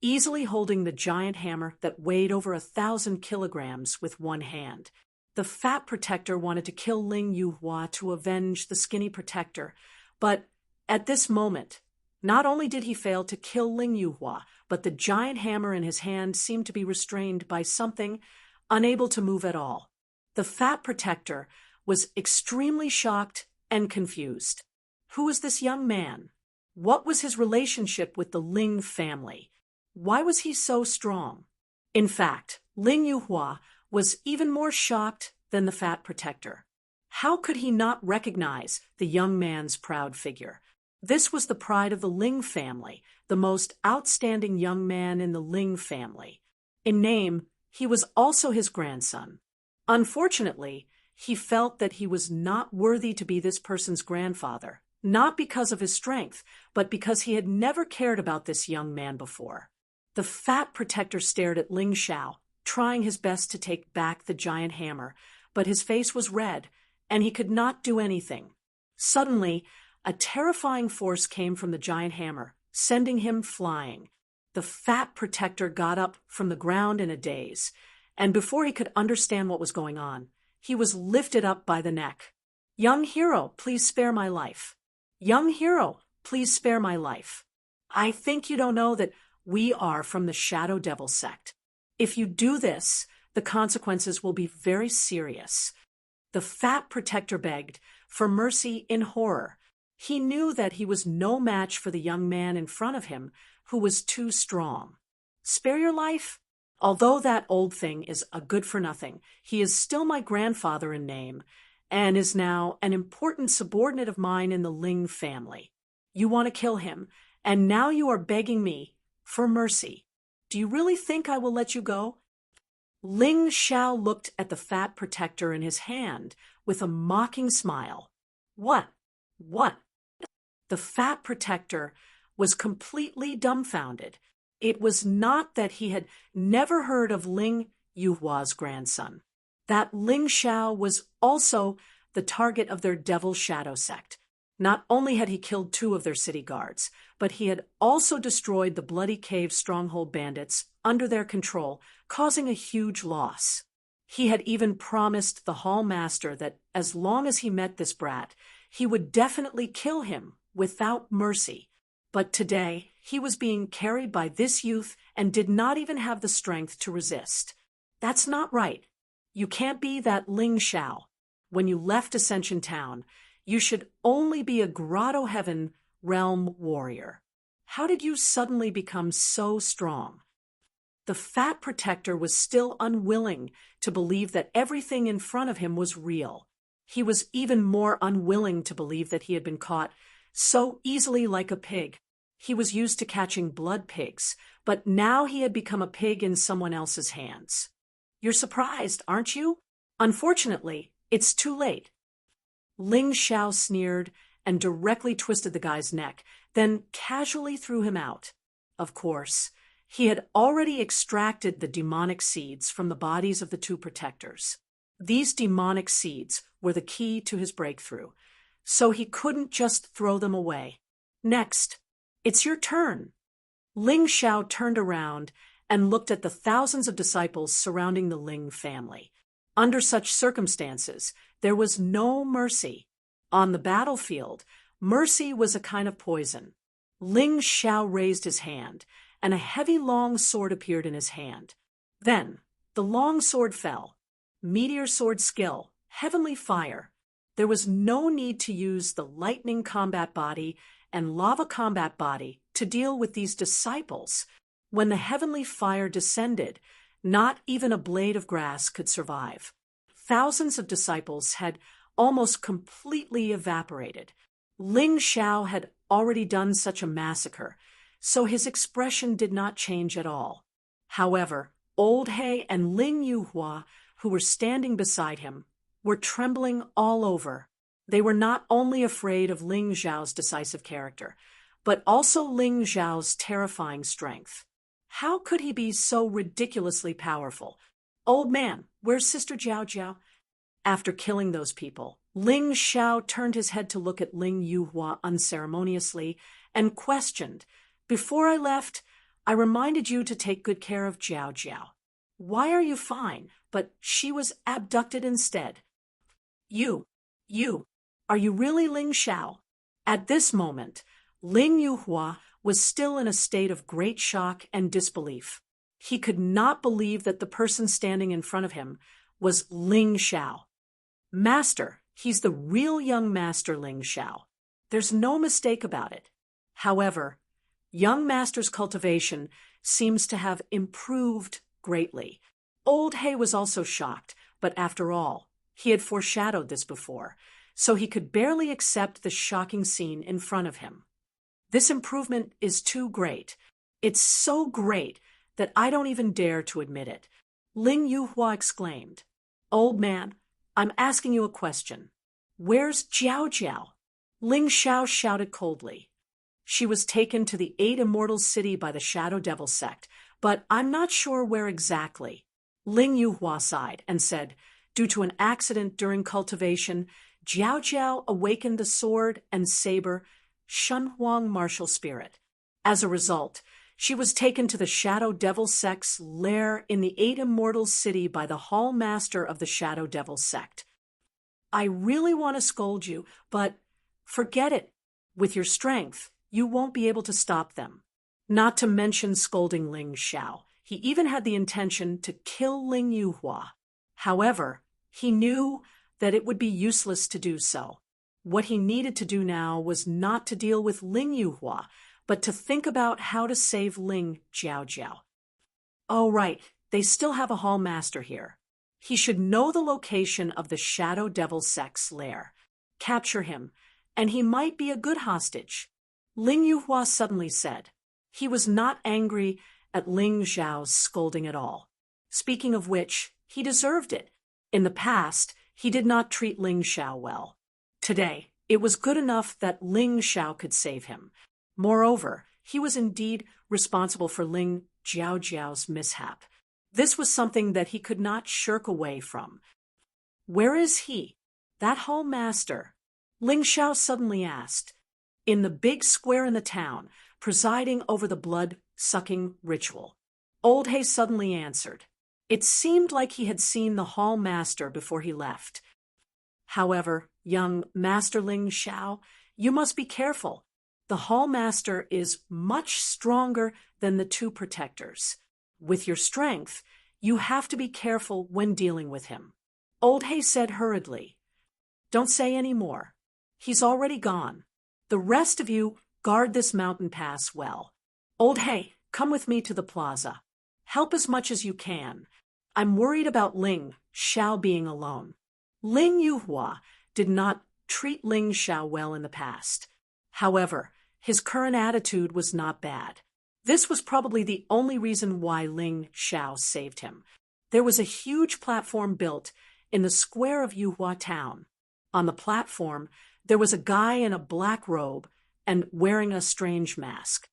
easily holding the giant hammer that weighed over 1,000 kilograms with one hand. The fat protector wanted to kill Ling Yuhua to avenge the skinny protector, but at this moment, not only did he fail to kill Ling Yuhua, but the giant hammer in his hand seemed to be restrained by something, unable to move at all. The fat protector was extremely shocked and confused. Who was this young man? What was his relationship with the Ling family? Why was he so strong? In fact, Ling Yuhua was even more shocked than the fat protector. How could he not recognize the young man's proud figure? This was the pride of the Ling family, the most outstanding young man in the Ling family. In name, he was also his grandson. Unfortunately, he felt that he was not worthy to be this person's grandfather, not because of his strength, but because he had never cared about this young man before. The fat protector stared at Ling Xiao, trying his best to take back the giant hammer, but his face was red, and he could not do anything. Suddenly, a terrifying force came from the giant hammer, sending him flying. The fat protector got up from the ground in a daze, and before he could understand what was going on, he was lifted up by the neck. "Young hero, please spare my life. Young hero, please spare my life. I think you don't know that we are from the Shadow Devil sect. If you do this, the consequences will be very serious." The fat protector begged for mercy in horror. He knew that he was no match for the young man in front of him, who was too strong. "Spare your life? Although that old thing is a good-for-nothing, he is still my grandfather in name, and is now an important subordinate of mine in the Ling family. You want to kill him, and now you are begging me for mercy. Do you really think I will let you go?" Ling Xiao looked at the fat protector in his hand with a mocking smile. What? The fat protector was completely dumbfounded. It was not that he had never heard of Ling Yuhua's grandson. That Ling Xiao was also the target of their devil shadow sect. Not only had he killed 2 of their city guards, but he had also destroyed the Bloody Cave stronghold bandits under their control, causing a huge loss. He had even promised the hall master that as long as he met this brat, he would definitely kill him without mercy. But today, he was being carried by this youth and did not even have the strength to resist. That's not right. You can't be that Ling Xiao. When you left Ascension Town, you should only be a Grotto Heaven realm warrior. How did you suddenly become so strong? The fat protector was still unwilling to believe that everything in front of him was real. He was even more unwilling to believe that he had been caught so easily like a pig. He was used to catching blood pigs, but now he had become a pig in someone else's hands. You're surprised, aren't you? Unfortunately, it's too late. Ling Xiao sneered and directly twisted the guy's neck, then casually threw him out. Of course, he had already extracted the demonic seeds from the bodies of the 2 protectors. These demonic seeds were the key to his breakthrough, so he couldn't just throw them away. Next, it's your turn. Ling Xiao turned around and looked at the thousands of disciples surrounding the Ling family. Under such circumstances, there was no mercy. On the battlefield, mercy was a kind of poison. Ling Xiao raised his hand, and a heavy long sword appeared in his hand. Then, the long sword fell. Meteor sword skill, heavenly fire. There was no need to use the lightning combat body and lava combat body to deal with these disciples. When the heavenly fire descended, not even a blade of grass could survive. Thousands of disciples had almost completely evaporated. Ling Xiao had already done such a massacre, so his expression did not change at all. However, Old He and Ling Yuhua, who were standing beside him, were trembling all over. They were not only afraid of Ling Xiao's decisive character, but also Ling Xiao's terrifying strength. How could he be so ridiculously powerful? Old man, where's Sister Jiao Jiao? After killing those people, Ling Xiao turned his head to look at Ling Yuhua unceremoniously and questioned, "Before I left, I reminded you to take good care of Jiao Jiao. Why are you fine, but she was abducted instead? You, are you really Ling Xiao?" At this moment, Ling Yuhua was still in a state of great shock and disbelief. He could not believe that the person standing in front of him was Ling Xiao. Master, he's the real young master Ling Xiao. There's no mistake about it. However, young master's cultivation seems to have improved greatly. Old Hay was also shocked, but after all, he had foreshadowed this before, so he could barely accept the shocking scene in front of him. This improvement is too great. It's so great that I don't even dare to admit it. Ling Yuhua exclaimed. Old man, I'm asking you a question. Where's Jiao Jiao? Ling Xiao shouted coldly. She was taken to the 8 Immortals City by the Shadow Devil sect, but I'm not sure where exactly. Ling Yuhua sighed and said, due to an accident during cultivation, Jiao Jiao awakened the sword and saber Shunhuang martial spirit. As a result, she was taken to the Shadow Devil sect's lair in the 8 Immortals City by the Hall Master of the Shadow Devil sect. I really want to scold you, but forget it. With your strength, you won't be able to stop them. Not to mention scolding Ling Xiao. He even had the intention to kill Ling Yuhua. However, he knew that it would be useless to do so. What he needed to do now was not to deal with Ling Yuhua, but to think about how to save Ling Jiao Jiao. Oh, right, they still have a hall master here. He should know the location of the Shadow Devil sect's lair. Capture him, and he might be a good hostage. Ling Yuhua suddenly said. He was not angry at Ling Xiao's scolding at all. Speaking of which, he deserved it. In the past, he did not treat Ling Xiao well. Today, it was good enough that Ling Xiao could save him. Moreover, he was indeed responsible for Ling Jiao Jiao's mishap. This was something that he could not shirk away from. Where is he? That hall master? Ling Xiao suddenly asked. In the big square in the town, presiding over the blood-sucking ritual. Old Hay suddenly answered. It seemed like he had seen the hall master before he left. However, young Master Ling Xiao, you must be careful. The hall master is much stronger than the 2 protectors. With your strength, you have to be careful when dealing with him. Old Hay said hurriedly. Don't say any more. He's already gone. The rest of you guard this mountain pass well. Old Hay, come with me to the plaza. Help as much as you can. I'm worried about Ling Xiao being alone. Ling Yuhua did not treat Ling Xiao well in the past. However, his current attitude was not bad. This was probably the only reason why Ling Xiao saved him. There was a huge platform built in the square of Yuhua town. On the platform, there was a guy in a black robe and wearing a strange mask.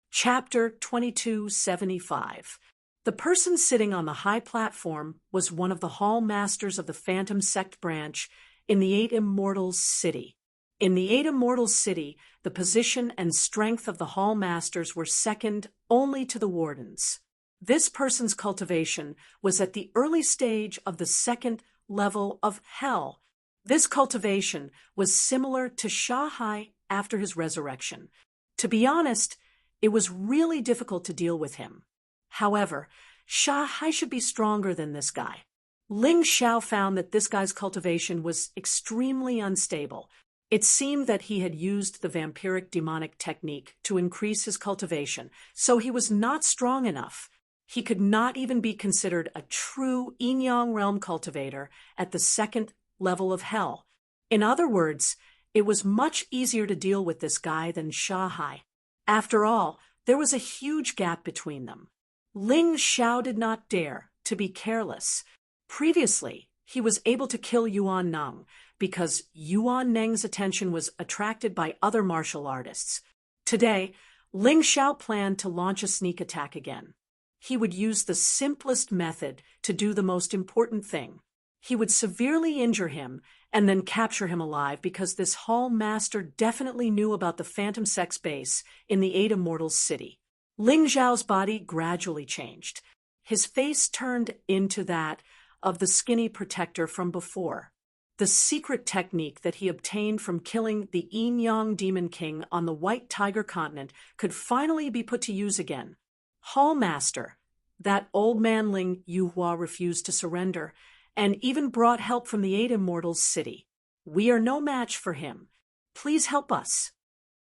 Chapter 2275. The person sitting on the high platform was one of the hall masters of the Phantom Sect branch in the 8 Immortals City. In the 8 Immortals City, the position and strength of the hall masters were second only to the wardens. This person's cultivation was at the early stage of the 2nd level of hell. This cultivation was similar to Shahai after his resurrection. To be honest, it was really difficult to deal with him. However, Shahai should be stronger than this guy. Ling Xiao found that this guy's cultivation was extremely unstable. It seemed that he had used the vampiric demonic technique to increase his cultivation, so he was not strong enough. He could not even be considered a true Yin-Yang realm cultivator at the 2nd level of hell. In other words, it was much easier to deal with this guy than Shahai. After all, there was a huge gap between them. Ling Xiao did not dare to be careless. Previously, he was able to kill Yuan Neng because Yuan Neng's attention was attracted by other martial artists. Today, Ling Xiao planned to launch a sneak attack again. He would use the simplest method to do the most important thing. He would severely injure him and then capture him alive because this hall master definitely knew about the Phantom Sect's base in the 8 Immortals City. Ling Xiao's body gradually changed. His face turned into that of the skinny protector from before. The secret technique that he obtained from killing the Yin-Yang Demon King on the White Tiger continent could finally be put to use again. Hall Master, that old man Ling Yuhua refused to surrender, and even brought help from the Eight Immortals city. We are no match for him. Please help us.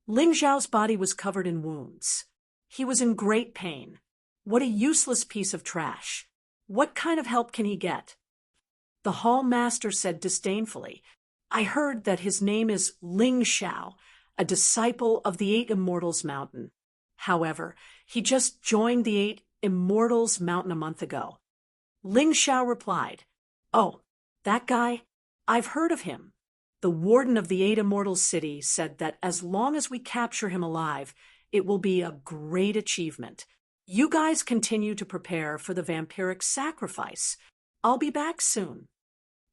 Ling Zhao's body was covered in wounds. He was in great pain. What a useless piece of trash. What kind of help can he get? The hall master said disdainfully, I heard that his name is Ling Zhao, a disciple of the Eight Immortals Mountain. However, he just joined the Eight Immortals Mountain a month ago. Ling Zhao replied, Oh, that guy? I've heard of him. The warden of the Eight Immortals city said that as long as we capture him alive, it will be a great achievement. You guys continue to prepare for the vampiric sacrifice. I'll be back soon.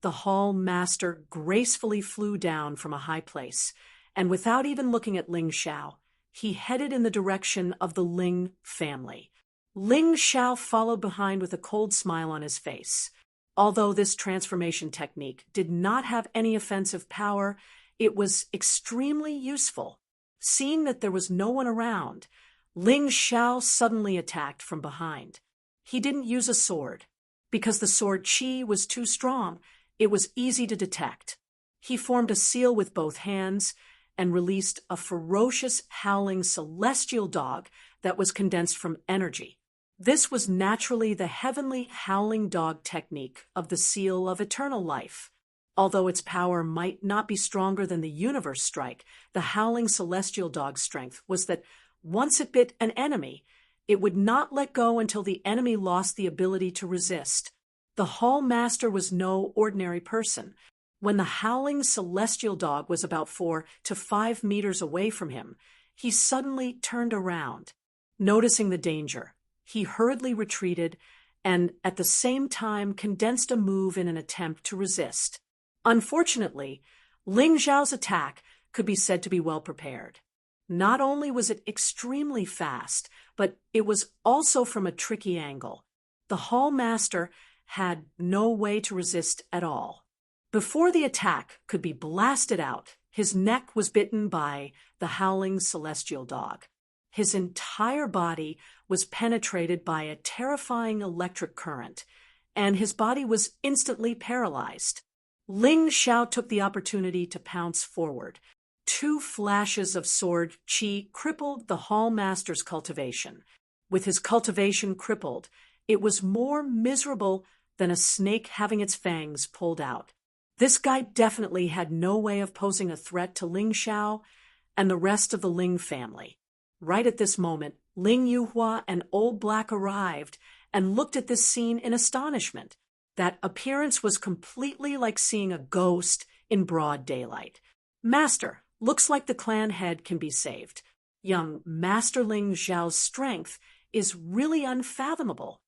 The hall master gracefully flew down from a high place, and without even looking at Ling Zhao, he headed in the direction of the Ling family. Ling Zhao followed behind with a cold smile on his face. Although this transformation technique did not have any offensive power, it was extremely useful. Seeing that there was no one around, Ling Zhao suddenly attacked from behind. He didn't use a sword. Because the sword qi was too strong, it was easy to detect. He formed a seal with both hands and released a ferocious, howling celestial dog that was condensed from energy. This was naturally the heavenly howling dog technique of the seal of eternal life. Although its power might not be stronger than the universe strike, the howling celestial dog's strength was that once it bit an enemy, it would not let go until the enemy lost the ability to resist. The hall master was no ordinary person. When the howling celestial dog was about 4 to 5 meters away from him, he suddenly turned around. Noticing the danger, he hurriedly retreated and at the same time condensed a move in an attempt to resist. Unfortunately, Ling Zhao's attack could be said to be well prepared. Not only was it extremely fast, but it was also from a tricky angle. The hall master had no way to resist at all. Before the attack could be blasted out, his neck was bitten by the howling celestial dog. His entire body was penetrated by a terrifying electric current, and his body was instantly paralyzed. Ling Zhao took the opportunity to pounce forward. 2 flashes of sword qi crippled the hall master's cultivation. With his cultivation crippled, it was more miserable than a snake having its fangs pulled out. This guy definitely had no way of posing a threat to Ling Zhao and the rest of the Ling family. Right at this moment, Ling Yuhua and Old Black arrived and looked at this scene in astonishment. That appearance was completely like seeing a ghost in broad daylight. Master, looks like the clan head can be saved. Young Master Ling Zhao's strength is really unfathomable.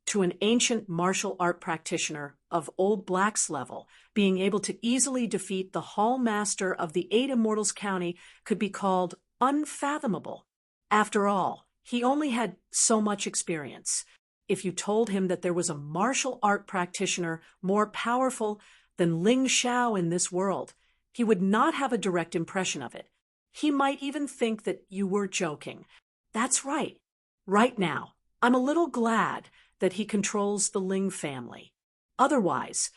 To an ancient martial art practitioner of Old Black's level, being able to easily defeat the hall master of the Eight Immortals County could be called unfathomable. After all, he only had so much experience. If you told him that there was a martial art practitioner more powerful than Ling Zhao in this world, he would not have a direct impression of it. He might even think that you were joking. That's right. Right now, I'm a little glad that he controls the Ling family. Otherwise,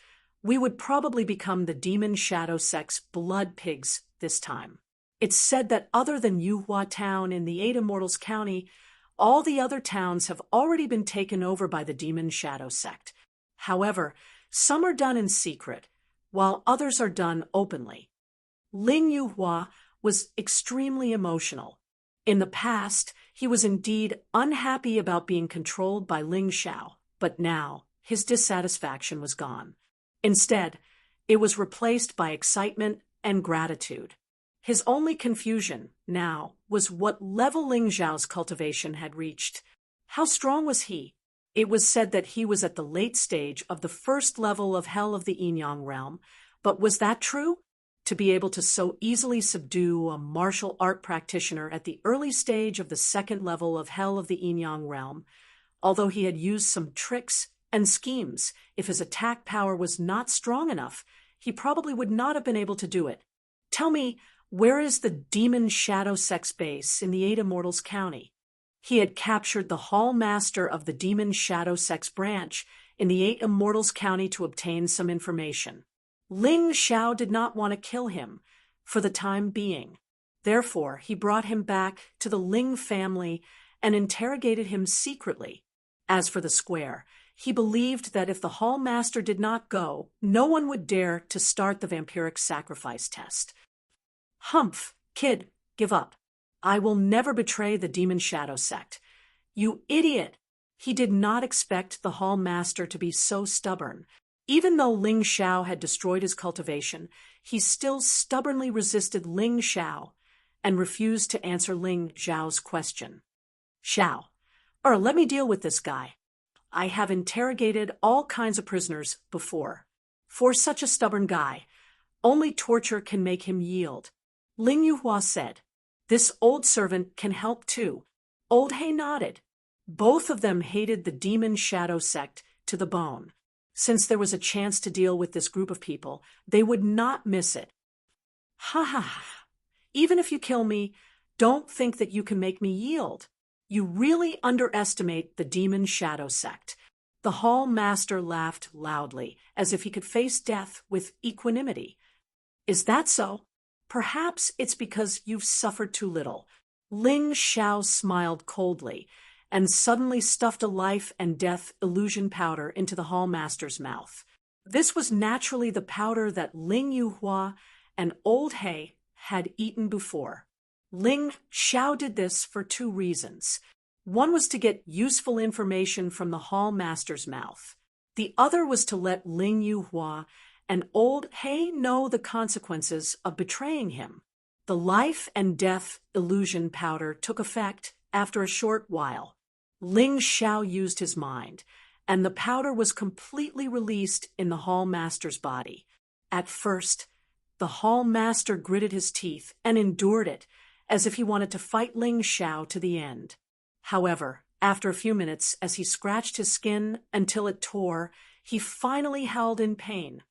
we would probably become the demon shadow sect's blood pigs this time. It's said that other than Yuhua Town in the Eight Immortals County, all the other towns have already been taken over by the demon shadow sect. However, some are done in secret, while others are done openly. Ling Yuhua was extremely emotional. In the past, he was indeed unhappy about being controlled by Ling Zhao, but now his dissatisfaction was gone. Instead, it was replaced by excitement and gratitude. His only confusion now was what level Ling Zhao's cultivation had reached. How strong was he? It was said that he was at the late stage of the first level of Hell of the Yin-Yang realm, but was that true? To be able to so easily subdue a martial art practitioner at the early stage of the second level of Hell of the Yin-Yang realm, although he had used some tricks and schemes, if his attack power was not strong enough, he probably would not have been able to do it. Tell me, where is the Demon Shadow Sect's base in the Eight Immortals County? He had captured the hall master of the Demon Shadow Sect's branch in the 8 Immortals County to obtain some information. Ling Xiao did not want to kill him for the time being. Therefore, he brought him back to the Ling family and interrogated him secretly. As for the square, he believed that if the Hall Master did not go, no one would dare to start the vampiric sacrifice test. Humph, kid, give up. I will never betray the Demon Shadow Sect. You idiot! He did not expect the Hall Master to be so stubborn. Even though Ling Xiao had destroyed his cultivation, he still stubbornly resisted Ling Xiao and refused to answer Ling Xiao's question. Xiao, let me deal with this guy. I have interrogated all kinds of prisoners before. For such a stubborn guy, only torture can make him yield. Ling Yuhua said. This old servant can help too. Old He nodded. Both of them hated the Demon Shadow Sect to the bone. Since there was a chance to deal with this group of people, they would not miss it. Ha ha ha. Even if you kill me, don't think that you can make me yield. You really underestimate the Demon Shadow Sect. The Hall Master laughed loudly, as if he could face death with equanimity. Is that so? Perhaps it's because you've suffered too little. Ling Xiao smiled coldly, and suddenly stuffed a life and death illusion powder into the Hall Master's mouth. This was naturally the powder that Ling Yuhua and Old He had eaten before. Ling Xiao did this for 2 reasons. One was to get useful information from the Hall Master's mouth. The other was to let Ling Yuhua and Old He know the consequences of betraying him. The life and death illusion powder took effect after a short while. Ling Xiao used his mind, and the powder was completely released in the Hall Master's body. At first, the Hall Master gritted his teeth and endured it, as if he wanted to fight Ling Xiao to the end. However, after a few minutes, as he scratched his skin until it tore, he finally howled in pain.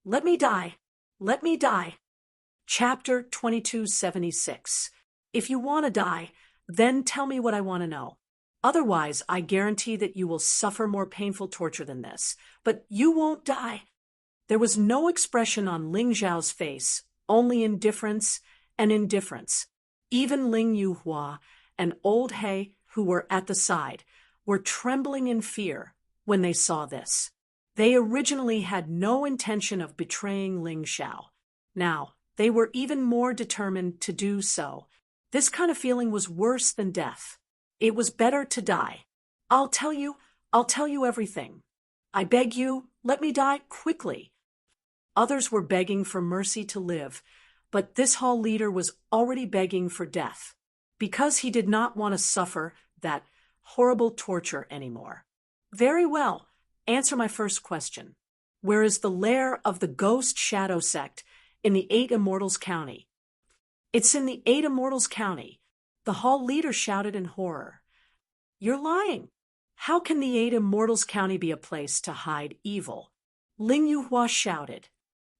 Let me die! Let me die! Chapter 2276. If you want to die, then tell me what I want to know. Otherwise, I guarantee that you will suffer more painful torture than this. But you won't die. There was no expression on Ling Xiao's face, only indifference and indifference. Even Ling Yuhua and Old He, who were at the side, were trembling in fear when they saw this. They originally had no intention of betraying Ling Xiao. Now, they were even more determined to do so. This kind of feeling was worse than death. It was better to die. I'll tell you everything. I beg you, let me die quickly. Others were begging for mercy to live, but this hall leader was already begging for death, because he did not want to suffer that horrible torture anymore. Very well, answer my first question. Where is the lair of the Ghost Shadow Sect in the 8 Immortals County? It's in the 8 Immortals County. The hall leader shouted in horror. You're lying. How can the 8 Immortals County be a place to hide evil? Ling Yuhua shouted.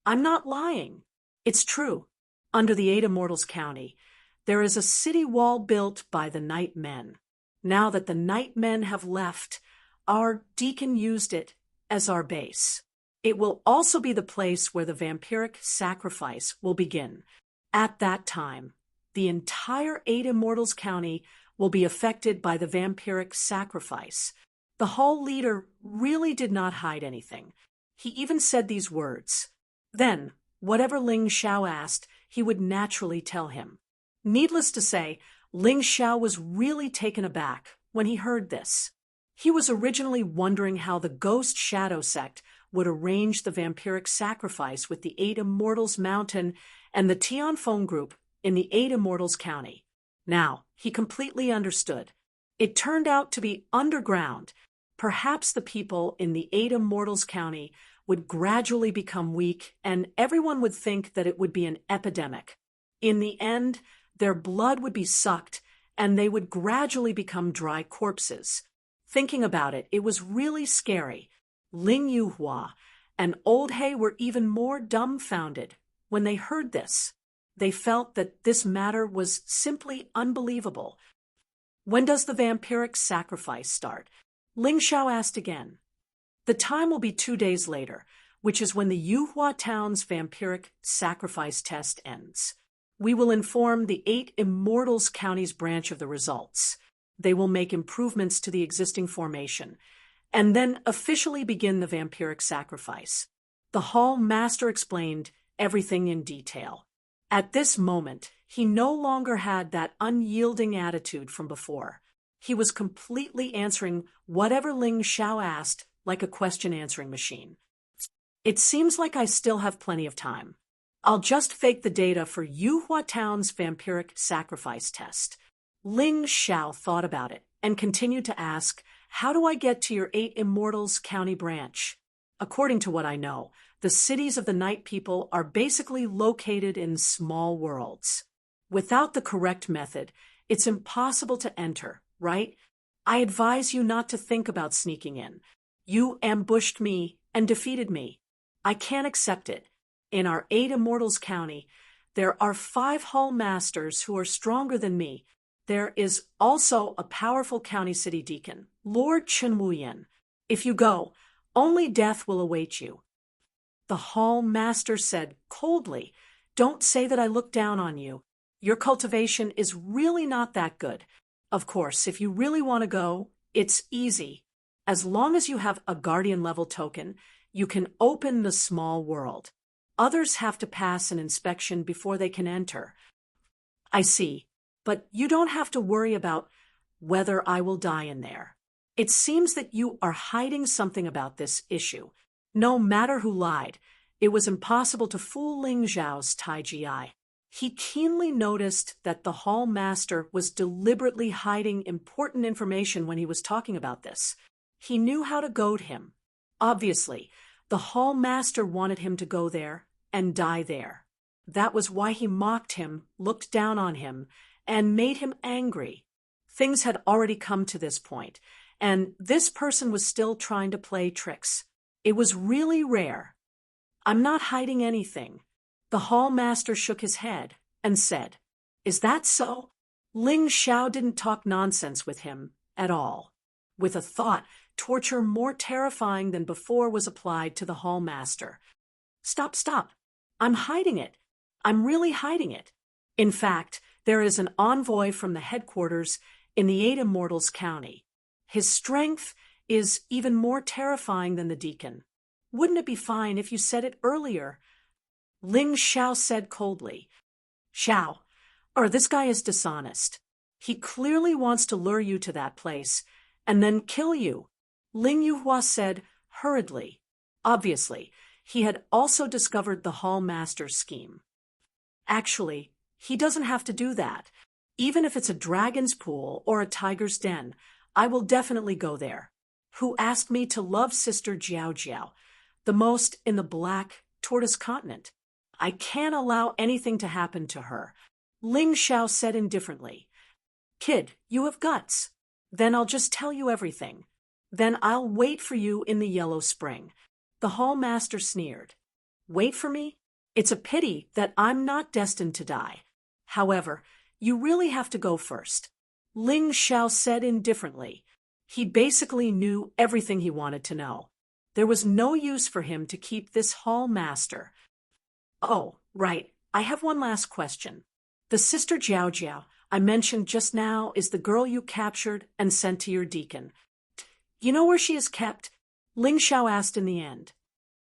I'm not lying. It's true. Under the 8 Immortals County, there is a city wall built by the Night Men. Now that the Night Men have left, our deacon used it as our base. It will also be the place where the vampiric sacrifice will begin. At that time, the entire 8 Immortals County will be affected by the vampiric sacrifice. The hall leader really did not hide anything. He even said these words. Then, whatever Ling Xiao asked, he would naturally tell him. Needless to say, Ling Xiao was really taken aback when he heard this. He was originally wondering how the Ghost Shadow Sect would arrange the vampiric sacrifice with the 8 Immortals Mountain and the Tianfeng Group in the 8 Immortals County. Now, he completely understood. It turned out to be underground. Perhaps the people in the 8 Immortals County would gradually become weak, and everyone would think that it would be an epidemic. In the end, their blood would be sucked, and they would gradually become dry corpses. Thinking about it, it was really scary. Ling Yuhua and Old He were even more dumbfounded when they heard this. They felt that this matter was simply unbelievable. When does the vampiric sacrifice start? Ling Xiao asked again. The time will be 2 days later, which is when the Yuhua town's vampiric sacrifice test ends. We will inform the 8 Immortals County's branch of the results. They will make improvements to the existing formation, and then officially begin the vampiric sacrifice. The Hall Master explained everything in detail. At this moment, he no longer had that unyielding attitude from before. He was completely answering whatever Ling Xiao asked like a question-answering machine. It seems like I still have plenty of time. I'll just fake the data for Yuhua Town's vampiric sacrifice test. Ling Xiao thought about it and continued to ask, how do I get to your 8 Immortals County branch? According to what I know, the cities of the Night People are basically located in small worlds. Without the correct method, it's impossible to enter, right? I advise you not to think about sneaking in. You ambushed me and defeated me. I can't accept it. In our 8 Immortals County, there are 5 Hall Masters who are stronger than me. There is also a powerful county city deacon, Lord Chen Wuyan. If you go, only death will await you. The Hall Master said coldly, don't say that I look down on you. Your cultivation is really not that good. Of course, if you really want to go, it's easy. As long as you have a Guardian-level token, you can open the small world. Others have to pass an inspection before they can enter. I see, but you don't have to worry about whether I will die in there. It seems that you are hiding something about this issue. No matter who lied, it was impossible to fool Ling Zhao's Taiji. He keenly noticed that the Hall Master was deliberately hiding important information when he was talking about this. He knew how to goad him. Obviously, the Hall Master wanted him to go there and die there. That was why he mocked him, looked down on him, and made him angry. Things had already come to this point, and this person was still trying to play tricks. It was really rare. I'm not hiding anything. The Hall Master shook his head and said, Is that so? Ling Xiao didn't talk nonsense with him at all. With a thought, torture more terrifying than before was applied to the Hall Master. Stop. I'm hiding it. I'm really hiding it. In fact, there is an envoy from the headquarters in the 8 Immortals County. His strength is even more terrifying than the deacon. Wouldn't it be fine if you said it earlier? Ling Xiao said coldly. This guy is dishonest. He clearly wants to lure you to that place and then kill you. Ling Yuhua said hurriedly. Obviously, he had also discovered the Hall Master's scheme. Actually, he doesn't have to do that. Even if it's a dragon's pool or a tiger's den, I will definitely go there. Who asked me to love Sister Jiao, the most in the Black Tortoise Continent? I can't allow anything to happen to her. Ling Xiao said indifferently. Kid, you have guts. Then I'll just tell you everything. Then I'll wait for you in the Yellow Spring. The Hall Master sneered. Wait for me? It's a pity that I'm not destined to die. However, you really have to go first. Ling Xiao said indifferently. He basically knew everything he wanted to know. There was no use for him to keep this Hall Master. Oh, right. I have one last question. The Sister Jiao I mentioned just now is the girl you captured and sent to your deacon. You know where she is kept? Ling Xiao asked in the end.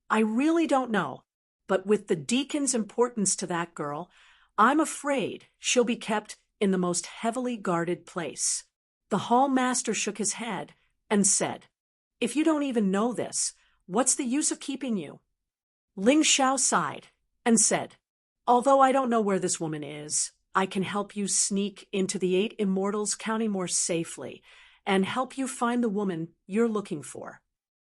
I really don't know, but with the deacon's importance to that girl, I'm afraid she'll be kept in the most heavily guarded place. The Hall Master shook his head and said, If you don't even know this, what's the use of keeping you? Ling Xiao sighed and said, Although I don't know where this woman is, I can help you sneak into the 8 Immortals County more safely and help you find the woman you're looking for.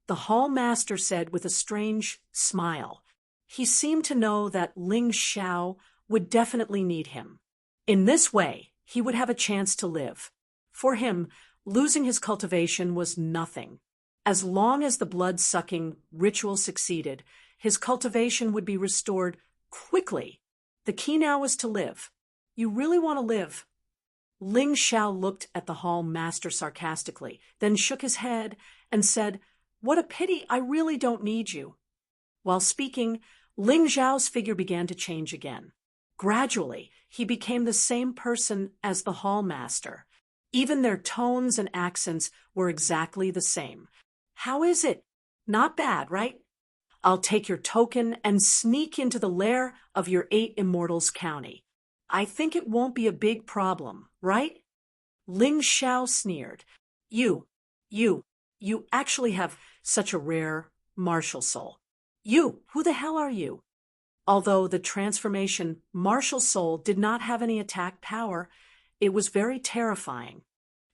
The Hall Master said with a strange smile. He seemed to know that Ling Xiao would definitely need him. In this way, he would have a chance to live. For him, losing his cultivation was nothing. As long as the blood-sucking ritual succeeded, his cultivation would be restored quickly. The key now was to live. You really want to live? Ling Xiao looked at the Hall Master sarcastically, then shook his head and said, What a pity, I really don't need you. While speaking, Ling Zhao's figure began to change again. Gradually, he became the same person as the hall master. Even their tones and accents were exactly the same. How is it? Not bad, right? I'll take your token and sneak into the lair of your 8 immortals county. I think it won't be a big problem, right? Ling Xiao sneered. You, you actually have such a rare martial soul. You, who the hell are you? Although the transformation martial soul did not have any attack power, it was very terrifying.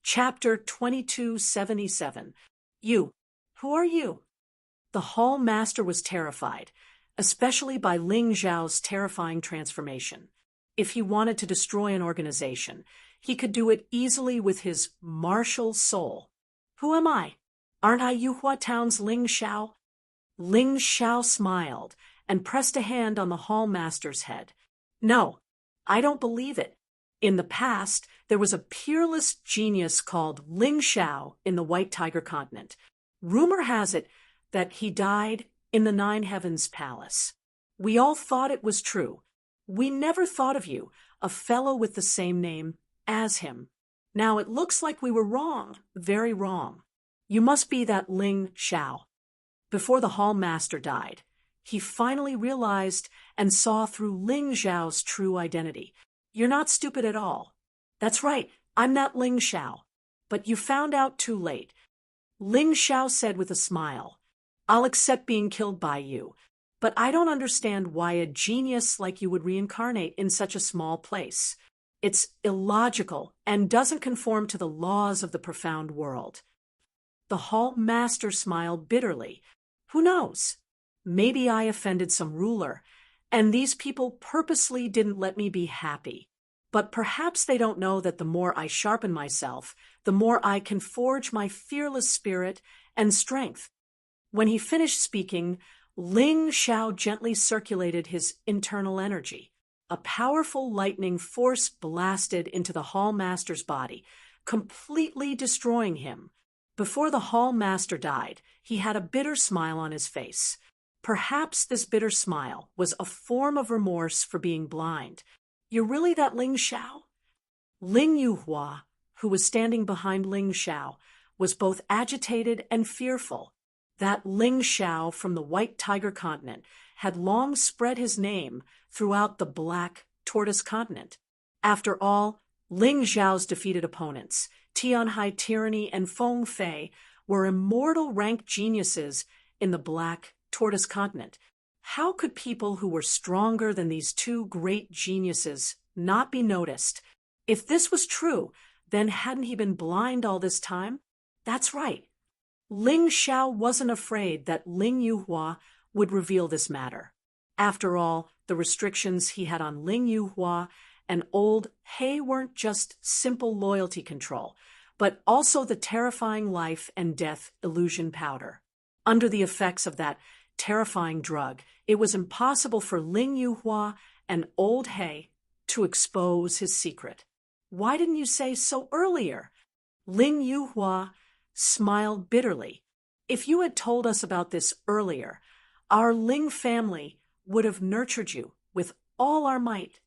Chapter 2277. You, who are you? The hall master was terrified, especially by Ling Zhao's terrifying transformation. If he wanted to destroy an organization, he could do it easily with his martial soul. Who am I? Aren't I Yuhua Town's Ling Xiao? Ling Xiao smiled and pressed a hand on the hall master's head. No, I don't believe it. In the past, there was a peerless genius called Ling Xiao in the White Tiger Continent. Rumor has it that he died in the Nine Heavens Palace. We all thought it was true. We never thought of you, a fellow with the same name as him. Now it looks like we were wrong, very wrong. You must be that Ling Xiao. Before the hall master died, he finally realized and saw through Ling Zhao's true identity. You're not stupid at all. That's right, I'm that Ling Xiao. But you found out too late. Ling Xiao said with a smile, I'll accept being killed by you, but I don't understand why a genius like you would reincarnate in such a small place. It's illogical and doesn't conform to the laws of the profound world. The hall master smiled bitterly. Who knows? Maybe I offended some ruler, and these people purposely didn't let me be happy. But perhaps they don't know that the more I sharpen myself, the more I can forge my fearless spirit and strength. When he finished speaking, Ling Xiao gently circulated his internal energy. A powerful lightning force blasted into the hall master's body, completely destroying him. Before the hall master died, he had a bitter smile on his face. Perhaps this bitter smile was a form of remorse for being blind. You're really that Ling Xiao? Ling Yuhua, who was standing behind Ling Xiao, was both agitated and fearful. That Ling Xiao from the White Tiger Continent had long spread his name throughout the Black Tortoise Continent. After all, Ling Zhao's defeated opponents, Tianhai Tyranny and Feng Fei, were immortal ranked geniuses in the Black Tortoise Continent. How could people who were stronger than these two great geniuses not be noticed? If this was true, then hadn't he been blind all this time? That's right. Ling Xiao wasn't afraid that Ling Yuhua would reveal this matter. After all, the restrictions he had on Ling Yuhua and old He weren't just simple loyalty control, but also the terrifying life and death illusion powder. Under the effects of that terrifying drug, it was impossible for Ling Yuhua and old He to expose his secret. Why didn't you say so earlier? Ling Yuhua smiled bitterly. If you had told us about this earlier, our Ling family would have nurtured you with all our might.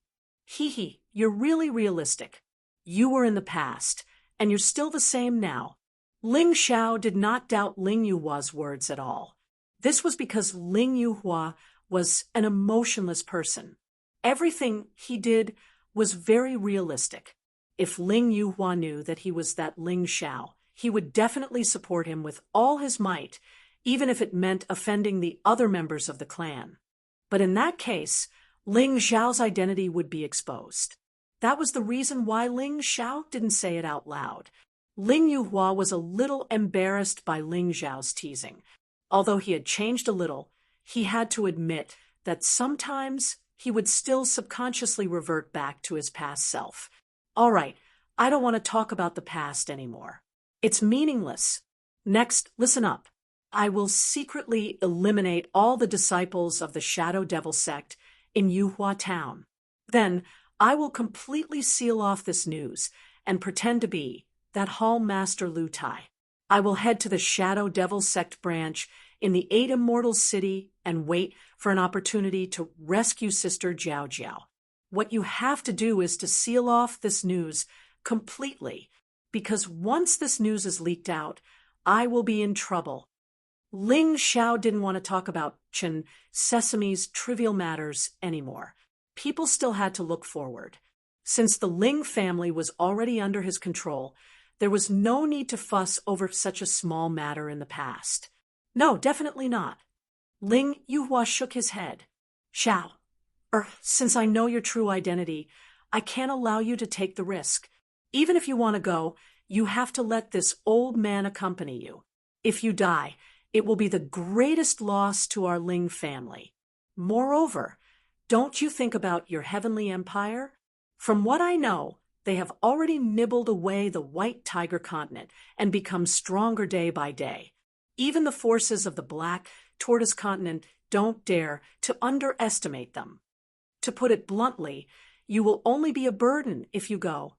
Hee, you're really realistic. You were in the past, and you're still the same now. Ling Xiao did not doubt Ling Yuhua's words at all. This was because Ling Yuhua was an emotionless person. Everything he did was very realistic. If Ling Yuhua knew that he was that Ling Xiao, he would definitely support him with all his might, even if it meant offending the other members of the clan. But in that case, Ling Xiao's identity would be exposed. That was the reason why Ling Xiao didn't say it out loud. Ling Yuhua was a little embarrassed by Ling Xiao's teasing. Although he had changed a little, he had to admit that sometimes he would still subconsciously revert back to his past self. All right, I don't want to talk about the past anymore. It's meaningless. Next, listen up. I will secretly eliminate all the disciples of the Shadow Devil sect in Yuhua Town. Then I will completely seal off this news and pretend to be that Hall Master Lu Tai. I will head to the Shadow Devil Sect branch in the 8 Immortals City and wait for an opportunity to rescue Sister Jiao Jiao. What you have to do is to seal off this news completely, because once this news is leaked out, I will be in trouble. Ling Xiao didn't want to talk about Chen Sesame's trivial matters anymore. People still had to look forward. Since the Ling family was already under his control, there was no need to fuss over such a small matter in the past. No, definitely not. Ling Yuhua shook his head. Xiao, since I know your true identity, I can't allow you to take the risk. Even if you want to go, you have to let this old man accompany you. If you die, it will be the greatest loss to our Ling family. Moreover, don't you think about your heavenly empire? From what I know, they have already nibbled away the White Tiger continent and become stronger day by day. Even the forces of the Black Tortoise continent don't dare to underestimate them. To put it bluntly, you will only be a burden if you go.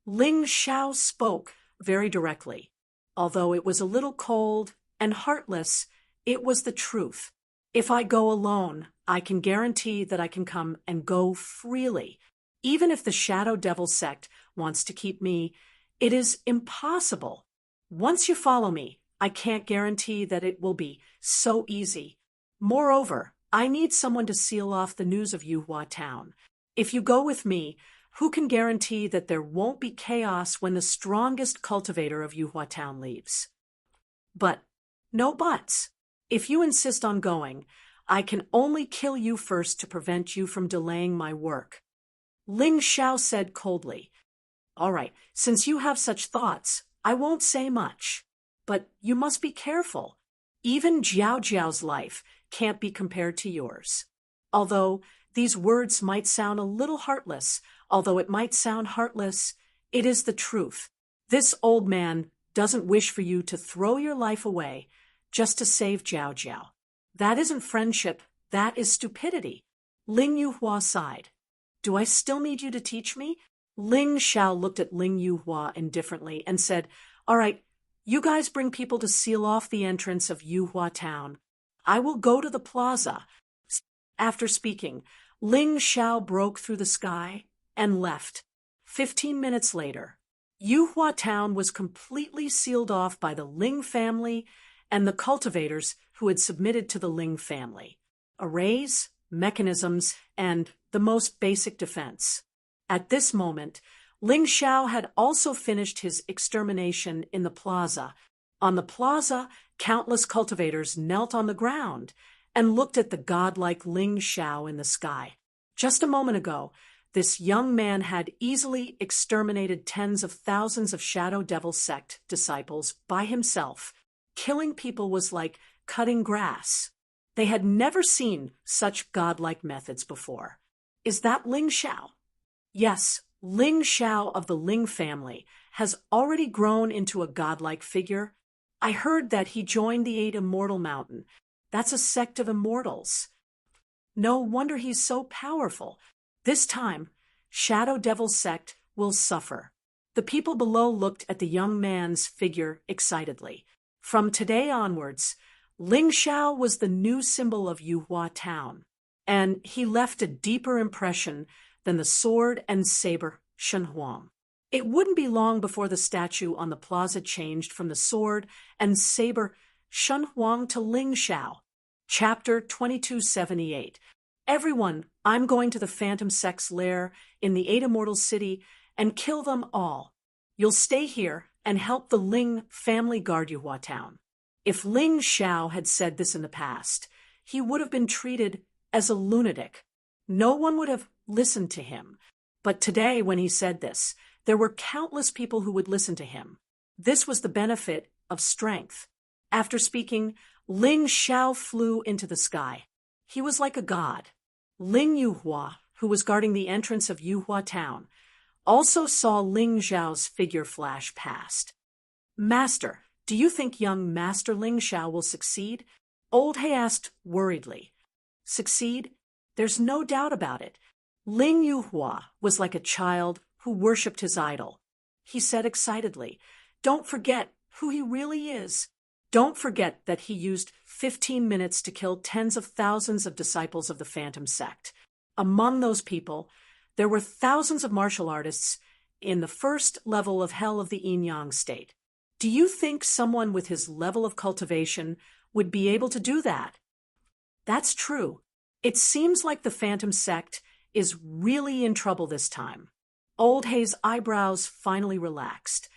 Ling Xiao spoke very directly. Although it was a little cold and heartless, it was the truth. If I go alone, I can guarantee that I can come and go freely. Even if the Shadow Devil Sect wants to keep me, it is impossible. Once you follow me, I can't guarantee that it will be so easy. Moreover, I need someone to seal off the news of Yuhua Town. If you go with me, who can guarantee that there won't be chaos when the strongest cultivator of Yuhua Town leaves? But no buts. If you insist on going, I can only kill you first to prevent you from delaying my work. Ling Xiao said coldly. All right, since you have such thoughts, I won't say much. But you must be careful. Even Jiao Jiao's life can't be compared to yours. Although these words might sound a little heartless, it is the truth. This old man doesn't wish for you to throw your life away just to save Jiao Jiao. That isn't friendship, that is stupidity. Ling Yuhua sighed. Do I still need you to teach me? Ling Xiao looked at Ling Yuhua indifferently and said, All right, you guys bring people to seal off the entrance of Yuhua Town. I will go to the plaza. After speaking, Ling Xiao broke through the sky and left. 15 minutes later, Yuhua Town was completely sealed off by the Ling family and the cultivators who had submitted to the Ling family. Arrays, mechanisms, and the most basic defense. At this moment, Ling Xiao had also finished his extermination in the plaza. On the plaza, countless cultivators knelt on the ground and looked at the godlike Ling Xiao in the sky. Just a moment ago, this young man had easily exterminated tens of thousands of Shadow Devil Sect disciples by himself. Killing people was like cutting grass. They had never seen such godlike methods before. Is that Ling Xiao? Yes, Ling Xiao of the Ling family has already grown into a godlike figure. I heard that he joined the 8 Immortal Mountain. That's a sect of immortals. No wonder he's so powerful. This time, Shadow Devil Sect will suffer. The people below looked at the young man's figure excitedly. From today onwards, Ling Xiao was the new symbol of Yuhua Town, and he left a deeper impression than the sword and saber Shen Huang. It wouldn't be long before the statue on the plaza changed from the sword and saber Shen Huang to Ling Xiao. Chapter 2278. Everyone, I'm going to the Phantom Sect's lair in the 8 Immortal City and kill them all. You'll stay here and help the Ling family guard Yuhua Town. If Ling Xiao had said this in the past, he would have been treated as a lunatic. No one would have listened to him. But today, when he said this, there were countless people who would listen to him. This was the benefit of strength. After speaking, Ling Xiao flew into the sky. He was like a god. Ling Yuhua, who was guarding the entrance of Yuhua Town, also saw Ling Xiao's figure flash past. Master, do you think young Master Ling Xiao will succeed? Old He asked worriedly. Succeed? There's no doubt about it. Ling Yuhua was like a child who worshipped his idol. He said excitedly, Don't forget who he really is. Don't forget that he used 15 minutes to kill tens of thousands of disciples of the Phantom Sect. Among those people, there were thousands of martial artists in the first level of hell of the Yin-Yang state. Do you think someone with his level of cultivation would be able to do that? That's true. It seems like the Phantom Sect is really in trouble this time. Old Hay's eyebrows finally relaxed.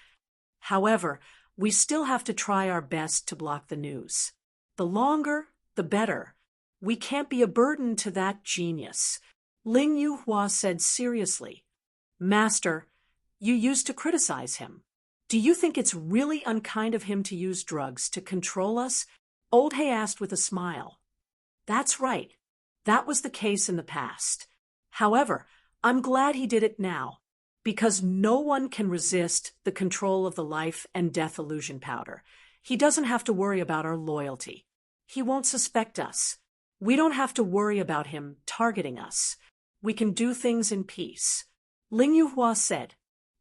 However, we still have to try our best to block the news. The longer, the better. We can't be a burden to that genius. Ling Yuhua said seriously. Master, you used to criticize him. Do you think it's really unkind of him to use drugs to control us? Old Hay asked with a smile. That's right. That was the case in the past. However, I'm glad he did it now, because no one can resist the control of the life and death illusion powder. He doesn't have to worry about our loyalty. He won't suspect us. We don't have to worry about him targeting us. We can do things in peace. Ling Yuhua said.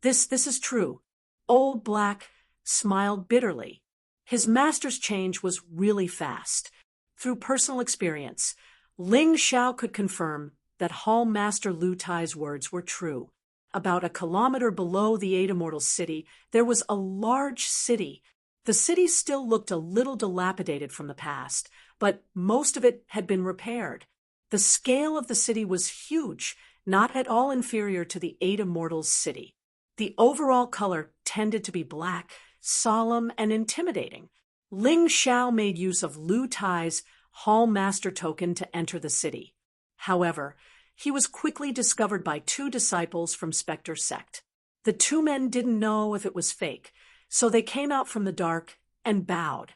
This is true. Old Black smiled bitterly. His master's change was really fast. Through personal experience, Ling Xiao could confirm that Hall Master Lu Tai's words were true. About a kilometer below the Eight Immortals city, there was a large city. The city still looked a little dilapidated from the past, but most of it had been repaired. The scale of the city was huge, not at all inferior to the Eight Immortals city. The overall color tended to be black, solemn, and intimidating. Ling Xiao made use of Lu Tai's Hall Master token to enter the city. However, he was quickly discovered by two disciples from Spectre Sect. The two men didn't know if it was fake, so they came out from the dark and bowed.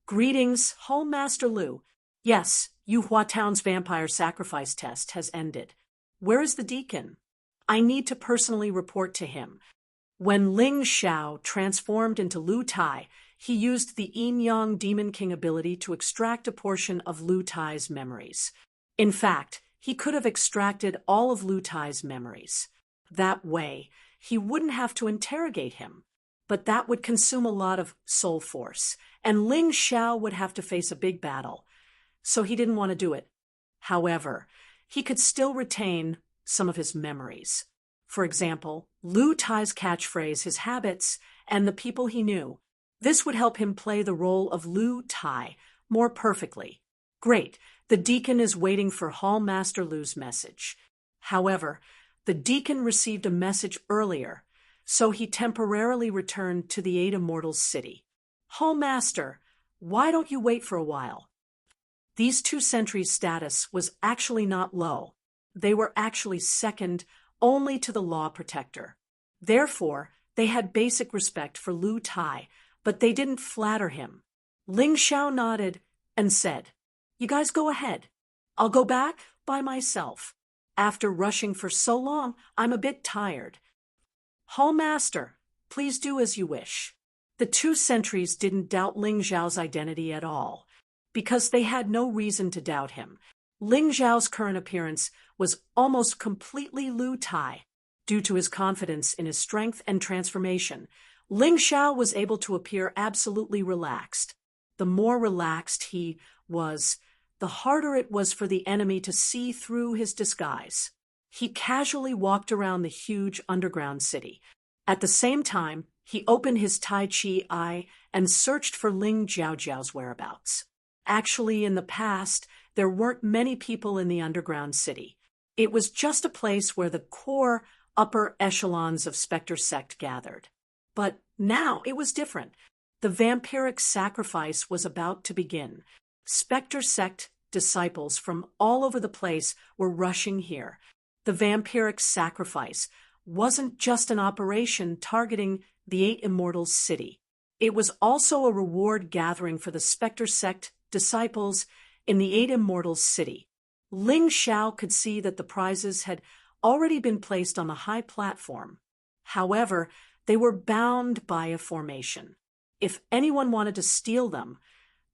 Greetings, Hall Master Lu. Yes, Yuhua Town's vampire sacrifice test has ended. Where is the deacon? I need to personally report to him. When Ling Xiao transformed into Lu Tai, he used the Yin-Yang Demon King ability to extract a portion of Lu Tai's memories. In fact, he could have extracted all of Lu Tai's memories. That way, he wouldn't have to interrogate him. But that would consume a lot of soul force, and Ling Xiao would have to face a big battle. So he didn't want to do it. However, he could still retain some of his memories. For example, Lu Tai's catchphrase, his habits, and the people he knew. This would help him play the role of Lu Tai more perfectly. Great, the deacon is waiting for Hall Master Lu's message. However, the deacon received a message earlier, so he temporarily returned to the Eight Immortals city. Hall Master, why don't you wait for a while? These two sentries' status was actually not low. They were actually second only to the Law Protector. Therefore, they had basic respect for Lu Tai, but they didn't flatter him. Ling Xiao nodded and said, You guys go ahead. I'll go back by myself. After rushing for so long, I'm a bit tired. Hall Master, please do as you wish. The two sentries didn't doubt Ling Xiao's identity at all, because they had no reason to doubt him. Ling Xiao's current appearance was almost completely Lu Tai. Due to his confidence in his strength and transformation, Ling Xiao was able to appear absolutely relaxed. The more relaxed he was, the harder it was for the enemy to see through his disguise. He casually walked around the huge underground city. At the same time, he opened his Tai Chi eye and searched for Ling Jiaojiao's whereabouts. Actually, in the past, there weren't many people in the underground city. It was just a place where the core upper echelons of Spectre Sect gathered. But now it was different. The vampiric sacrifice was about to begin. Spectre Sect disciples from all over the place were rushing here. The vampiric sacrifice wasn't just an operation targeting the Eight Immortals city. It was also a reward gathering for the Spectre Sect disciples in the Eight Immortals city. Ling Xiao could see that the prizes had already been placed on the high platform. However, they were bound by a formation. If anyone wanted to steal them,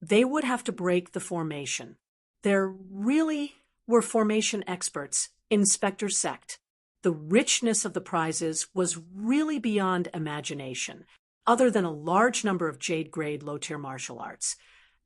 they would have to break the formation. There really were formation experts in Spectre Sect. The richness of the prizes was really beyond imagination. other than a large number of jade-grade low-tier martial arts.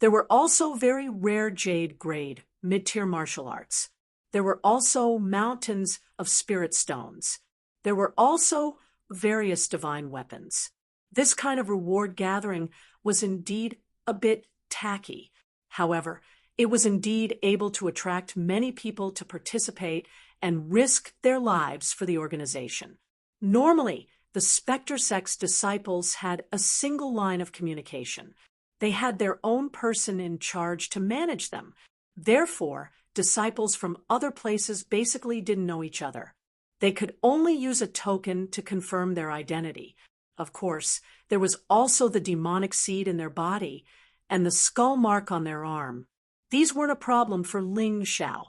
There were also very rare jade-grade mid-tier martial arts. There were also mountains of spirit stones. There were also various divine weapons. This kind of reward gathering was indeed a bit tacky. However, it was indeed able to attract many people to participate and risk their lives for the organization. Normally, the Spectre Sect's disciples had a single line of communication. They had their own person in charge to manage them. Therefore, disciples from other places basically didn't know each other. They could only use a token to confirm their identity. Of course, there was also the demonic seed in their body and the skull mark on their arm. These weren't a problem for Ling Xiao.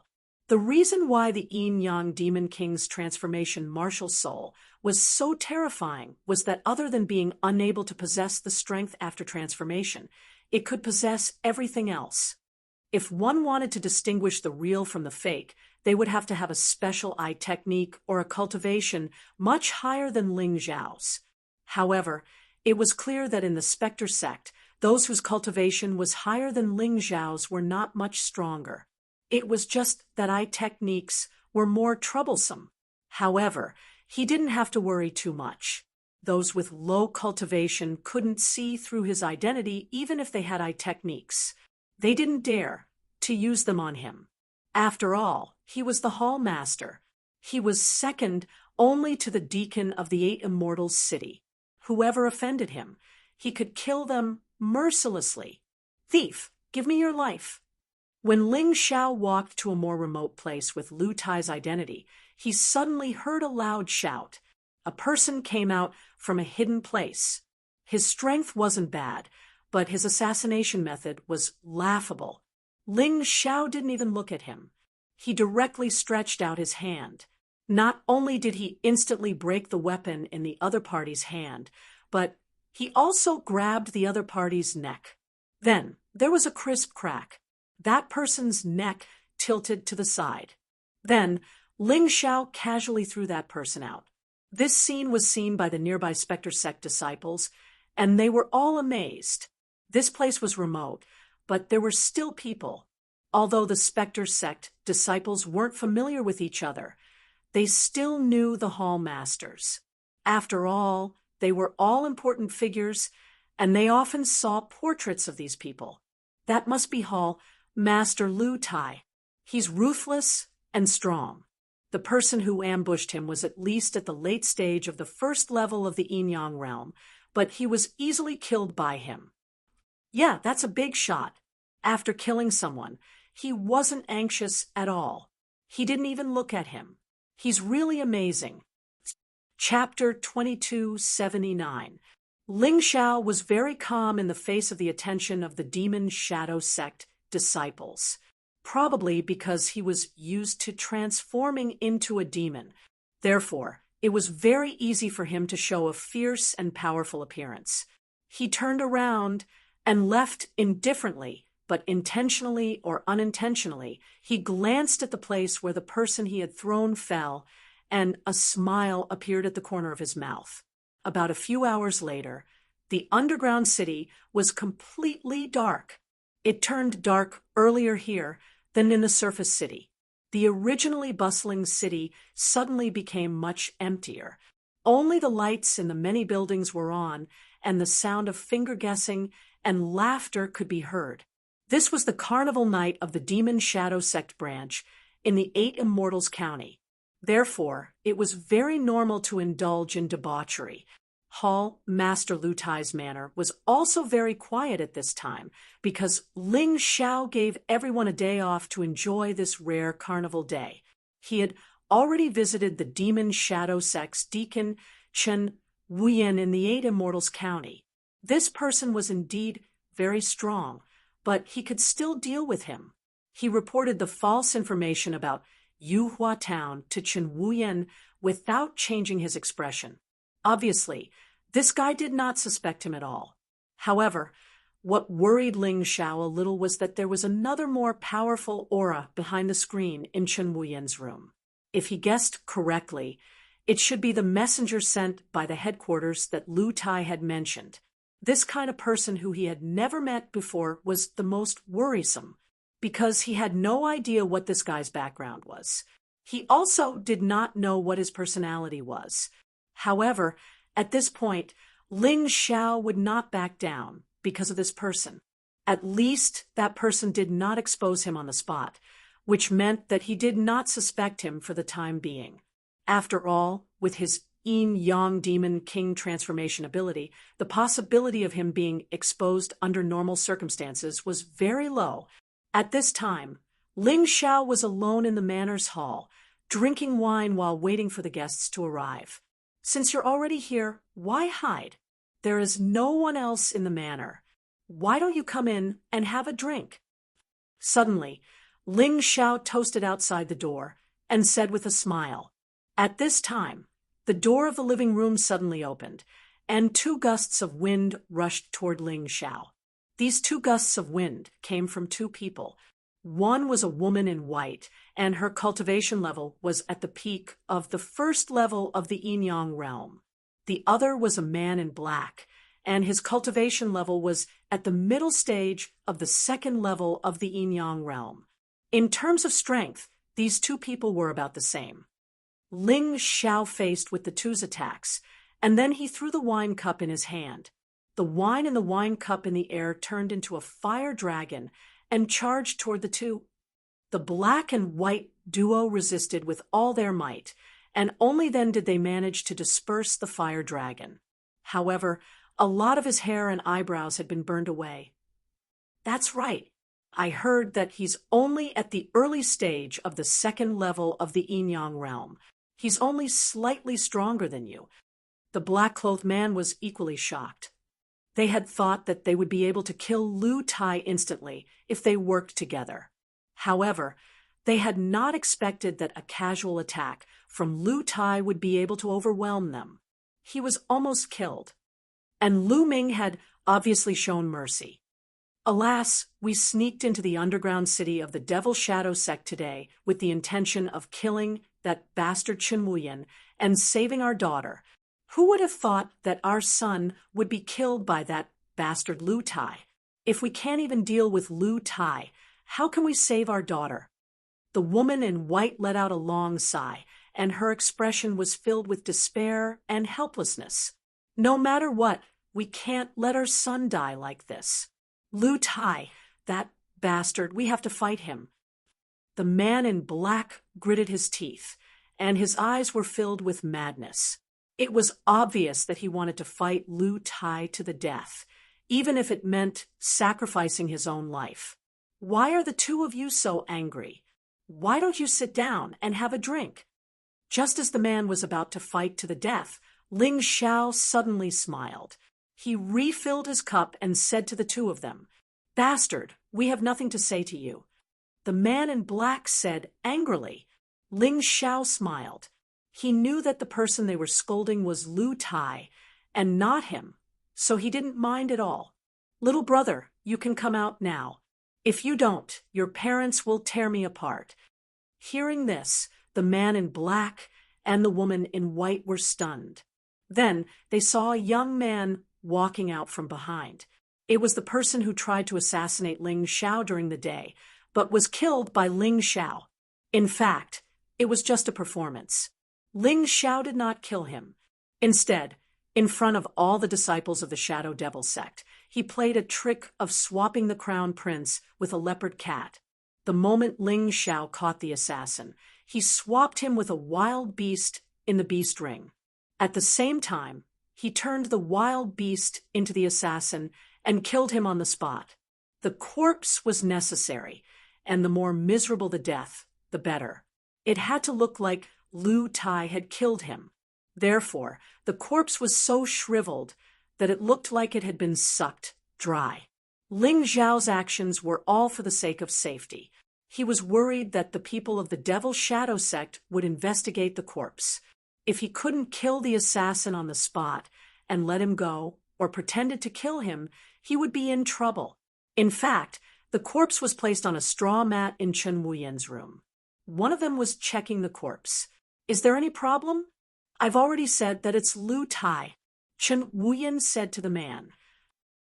The reason why the Yin-Yang Demon King's transformation martial soul was so terrifying was that other than being unable to possess the strength after transformation, it could possess everything else. If one wanted to distinguish the real from the fake, they would have to have a special eye technique or a cultivation much higher than Ling Xiao's. However, it was clear that in the Spectre sect, those whose cultivation was higher than Ling Xiao's were not much stronger. It was just that eye techniques were more troublesome. However, he didn't have to worry too much. Those with low cultivation couldn't see through his identity even if they had eye techniques. They didn't dare to use them on him. After all, he was the Hall Master. He was second only to the Deacon of the Eight Immortals City. Whoever offended him, he could kill them mercilessly. Thief, give me your life. When Ling Xiao walked to a more remote place with Lu Tai's identity, he suddenly heard a loud shout. A person came out from a hidden place. His strength wasn't bad, but his assassination method was laughable. Ling Xiao didn't even look at him. He directly stretched out his hand. Not only did he instantly break the weapon in the other party's hand, but he also grabbed the other party's neck. Then there was a crisp crack. That person's neck tilted to the side. Then Ling Xiao casually threw that person out. This scene was seen by the nearby Spectre Sect disciples, and they were all amazed. This place was remote, but there were still people. Although the Spectre Sect disciples weren't familiar with each other, they still knew the Hall Masters. After all, they were all important figures, and they often saw portraits of these people. That must be Hall Master Lu Tai. He's ruthless and strong. The person who ambushed him was at least at the late stage of the first level of the Yin-Yang realm, but he was easily killed by him. Yeah, that's a big shot. After killing someone, he wasn't anxious at all. He didn't even look at him. He's really amazing. Chapter 2279. Ling Xiao was very calm in the face of the attention of the Demon Shadow Sect disciples, probably because he was used to transforming into a demon. Therefore, it was very easy for him to show a fierce and powerful appearance. He turned around and left indifferently, but intentionally or unintentionally, he glanced at the place where the person he had thrown fell, and a smile appeared at the corner of his mouth. About a few hours later, the underground city was completely dark. It turned dark earlier here than in the surface city. The originally bustling city suddenly became much emptier. Only the lights in the many buildings were on, and the sound of finger-guessing and laughter could be heard. This was the carnival night of the Demon Shadow Sect branch in the Eight Immortals County. Therefore, it was very normal to indulge in debauchery. Hall Master Lu Tai's manor was also very quiet at this time because Ling Xiao gave everyone a day off to enjoy this rare carnival day. He had already visited the Demon Shadow Sect's Deacon Chen Wuyan in the Eight Immortals County. This person was indeed very strong, but he could still deal with him. He reported the false information about Yuhua Town to Chen Wuyan without changing his expression. Obviously, this guy did not suspect him at all. However, what worried Ling Xiao a little was that there was another more powerful aura behind the screen in Chen Wuyan's room. If he guessed correctly, It should be the messenger sent by the headquarters that Lu Tai had mentioned. This kind of person who he had never met before was the most worrisome, because he had no idea what this guy's background was. He also did not know what his personality was. However, at this point, Ling Xiao would not back down because of this person. At least that person did not expose him on the spot, which meant that he did not suspect him for the time being. After all, with his Yin-Yang Demon King transformation ability, the possibility of him being exposed under normal circumstances was very low. At this time, Ling Xiao was alone in the manor's hall, drinking wine while waiting for the guests to arrive. Since you're already here, why hide? There is no one else in the manor. Why don't you come in and have a drink? Suddenly, Ling Xiao toasted outside the door and said with a smile. At this time, the door of the living room suddenly opened, and 2 gusts of wind rushed toward Ling Xiao. These 2 gusts of wind came from 2 people. One was a woman in white, and her cultivation level was at the peak of the first level of the Yin-Yang realm. The other was a man in black, and his cultivation level was at the middle stage of the second level of the Yin-Yang realm. In terms of strength, these 2 people were about the same. Ling Xiao faced with the 2's attacks, and then he threw the wine cup in his hand. The wine in the wine cup in the air turned into a fire dragon and charged toward the 2. The black and white duo resisted with all their might, and only then did they manage to disperse the fire dragon. However, a lot of his hair and eyebrows had been burned away. That's right. I heard that he's only at the early stage of the second level of the Yin-Yang realm. He's only slightly stronger than you. The black-clothed man was equally shocked. They had thought that they would be able to kill Lu Tai instantly if they worked together. However, they had not expected that a casual attack from Lu Tai would be able to overwhelm them. He was almost killed. And Lu Ming had obviously shown mercy. Alas, we sneaked into the underground city of the Devil Shadow sect today with the intention of killing that bastard Chen Wuyan and saving our daughter. Who would have thought that our son would be killed by that bastard Lu Tai? If we can't even deal with Lu Tai, how can we save our daughter? The woman in white let out a long sigh, and her expression was filled with despair and helplessness. No matter what, we can't let our son die like this. Lu Tai, that bastard, we have to fight him. The man in black gritted his teeth, and his eyes were filled with madness. It was obvious that he wanted to fight Lu Tai to the death, even if it meant sacrificing his own life. Why are the 2 of you so angry? Why don't you sit down and have a drink? Just as the man was about to fight to the death, Ling Xiao suddenly smiled. He refilled his cup and said to the 2 of them, "Bastard, we have nothing to say to you." The man in black said angrily. Ling Xiao smiled. He knew that the person they were scolding was Lu Tai, and not him, so he didn't mind at all. "Little brother, you can come out now. If you don't, your parents will tear me apart." Hearing this, the man in black and the woman in white were stunned. Then they saw a young man walking out from behind. It was the person who tried to assassinate Ling Xiao during the day, but was killed by Ling Xiao. In fact, it was just a performance. Ling Xiao did not kill him. Instead, in front of all the disciples of the Shadow Devil sect, he played a trick of swapping the crown prince with a leopard cat. The moment Ling Xiao caught the assassin, he swapped him with a wild beast in the beast ring. At the same time, he turned the wild beast into the assassin and killed him on the spot. The corpse was necessary, and the more miserable the death, the better. It had to look like Lu Tai had killed him. Therefore, the corpse was so shriveled that it looked like it had been sucked dry. Ling Xiao's actions were all for the sake of safety. He was worried that the people of the Devil Shadow sect would investigate the corpse. If he couldn't kill the assassin on the spot and let him go, or pretended to kill him, he would be in trouble. In fact, the corpse was placed on a straw mat in Chen Wuyan's room. One of them was checking the corpse. "Is there any problem?" I've already said that it's Lu Tai, Chen Wuyan said to the man.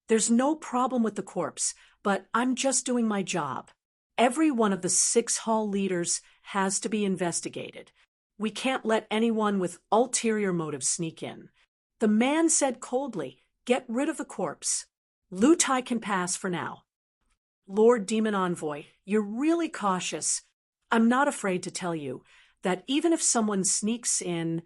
There's no problem with the corpse, but I'm just doing my job. Every one of the 6 hall leaders has to be investigated. We can't let anyone with ulterior motives sneak in. The man said coldly, get rid of the corpse. Lu Tai can pass for now. Lord Demon Envoy, you're really cautious. I'm not afraid to tell you that even if someone sneaks in,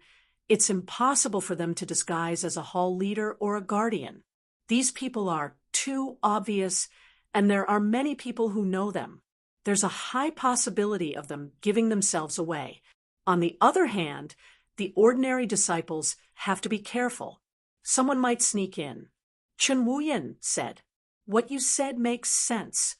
it's impossible for them to disguise as a hall leader or a guardian. These people are too obvious, and there are many people who know them. There's a high possibility of them giving themselves away. On the other hand, the ordinary disciples have to be careful. Someone might sneak in. Chen Wuyan said, what you said makes sense.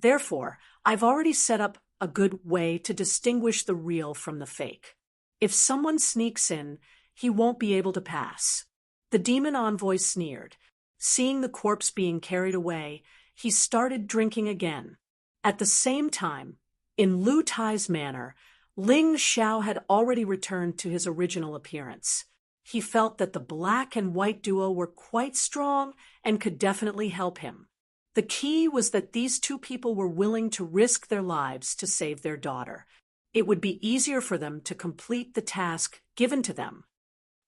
Therefore, I've already set up a good way to distinguish the real from the fake. If someone sneaks in, he won't be able to pass. The demon envoy sneered. Seeing the corpse being carried away, he started drinking again. At the same time, in Lu Tai's manner, Ling Xiao had already returned to his original appearance. He felt that the black and white duo were quite strong and could definitely help him. The key was that these 2 people were willing to risk their lives to save their daughter. It would be easier for them to complete the task given to them.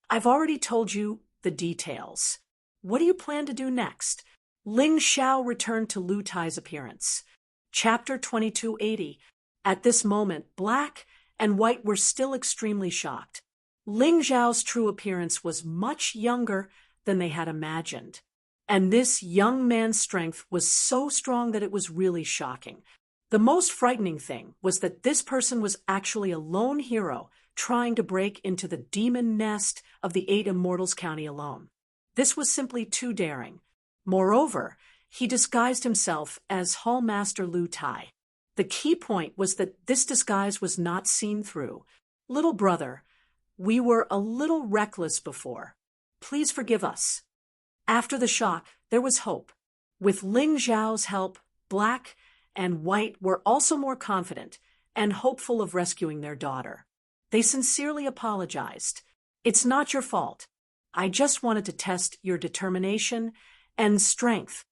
I've already told you the details. What do you plan to do next? Ling Xiao returned to Lu Tai's appearance. Chapter 2280. At this moment, black and white were still extremely shocked. Ling Xiao's true appearance was much younger than they had imagined. And this young man's strength was so strong that it was really shocking. The most frightening thing was that this person was actually a lone hero trying to break into the demon nest of the 8 Immortals County alone. This was simply too daring. Moreover, he disguised himself as Hall Master Lu Tai. The key point was that this disguise was not seen through. Little brother, we were a little reckless before. Please forgive us. After the shock, there was hope. With Ling Xiao's help, black and white were also more confident and hopeful of rescuing their daughter. They sincerely apologized. It's not your fault. I just wanted to test your determination and strength.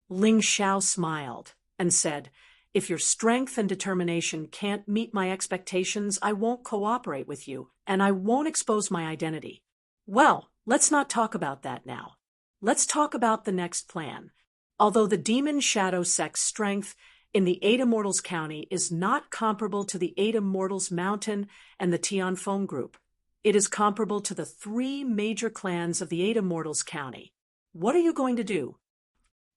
Ling Xiao smiled and said, if your strength and determination can't meet my expectations, I won't cooperate with you, and I won't expose my identity. Well, let's not talk about that now. Let's talk about the next plan. Although the Demon Shadow Sect's strength in the 8 Immortals County is not comparable to the 8 Immortals Mountain and the Tianfeng Group, it is comparable to the 3 major clans of the 8 Immortals County. What are you going to do?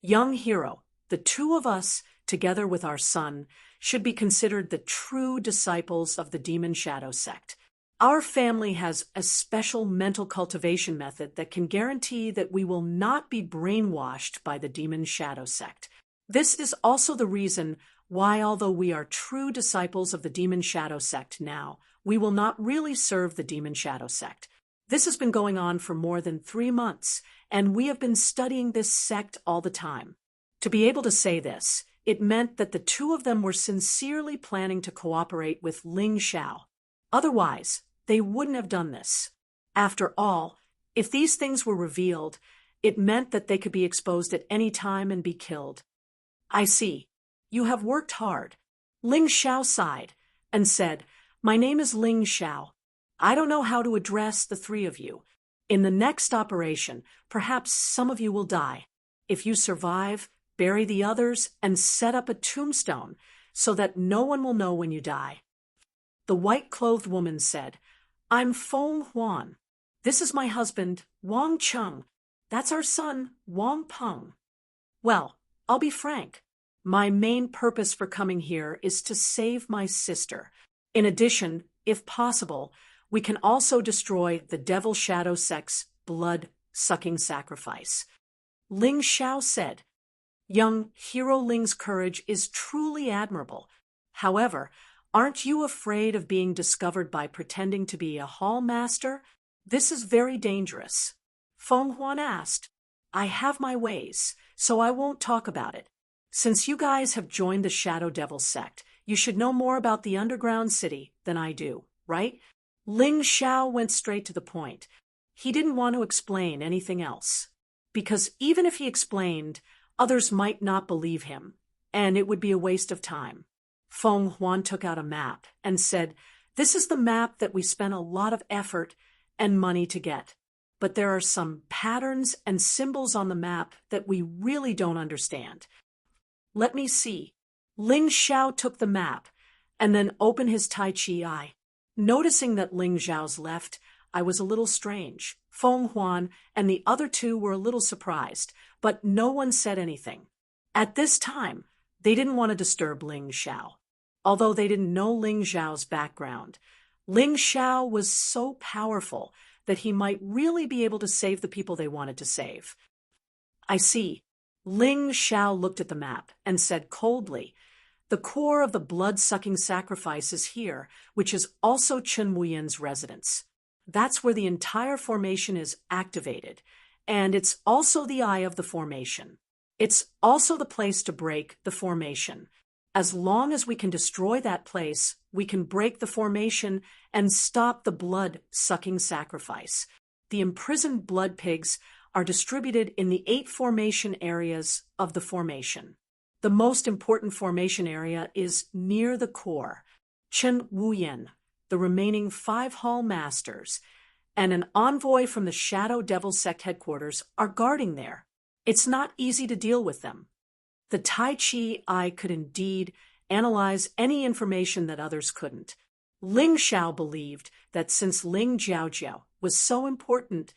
Young hero, the 2 of us, together with our son, should be considered the true disciples of the Demon Shadow Sect. Our family has a special mental cultivation method that can guarantee that we will not be brainwashed by the Demon Shadow Sect. This is also the reason why, although we are true disciples of the Demon Shadow Sect now, we will not really serve the Demon Shadow Sect. This has been going on for more than 3 months, and we have been studying this sect all the time. To be able to say this, it meant that the 2 of them were sincerely planning to cooperate with Ling Xiao. Otherwise, they wouldn't have done this. After all, if these things were revealed, it meant that they could be exposed at any time and be killed. I see. You have worked hard. Ling Xiao sighed and said, my name is Ling Xiao. I don't know how to address the 3 of you. In the next operation, perhaps some of you will die. If you survive, bury the others and set up a tombstone so that no one will know when you die. The white-clothed woman said, I'm Feng Huan. This is my husband, Wang Cheng. That's our son, Wang Peng. Well, I'll be frank. My main purpose for coming here is to save my sister. In addition, if possible, we can also destroy the Devil Shadow Sect's blood-sucking sacrifice. Ling Xiao said, young hero Ling's courage is truly admirable. However, aren't you afraid of being discovered by pretending to be a hall master? This is very dangerous. Feng Huan asked. I have my ways, so I won't talk about it. Since you guys have joined the Shadow Devil sect, you should know more about the underground city than I do, right? Ling Xiao went straight to the point. He didn't want to explain anything else, because even if he explained, others might not believe him, and it would be a waste of time. Feng Huan took out a map and said, "This is the map that we spent a lot of effort and money to get. But there are some patterns and symbols on the map that we really don't understand. Let me see." Ling Xiao took the map and then opened his Tai Chi eye. Noticing that Ling Xiao's left eye was a little strange, Feng Huan and the other two were a little surprised, but no one said anything. At this time, they didn't want to disturb Ling Xiao. Although they didn't know Ling Xiao's background, Ling Xiao was so powerful that he might really be able to save the people they wanted to save. "I see." Ling Xiao looked at the map and said coldly, "The core of the blood-sucking sacrifice is here, which is also Chen Wuyan's residence. That's where the entire formation is activated, and it's also the eye of the formation. It's also the place to break the formation. As long as we can destroy that place, we can break the formation and stop the blood-sucking sacrifice. The imprisoned blood pigs are distributed in the 8 formation areas of the formation. The most important formation area is near the core. Chen Wuyan, the remaining 5 Hall Masters, and an envoy from the Shadow Devil Sect headquarters are guarding there. It's not easy to deal with them." The Tai Chi eye could indeed analyze any information that others couldn't. Ling Xiao believed that since Ling Jiaojiao was so important,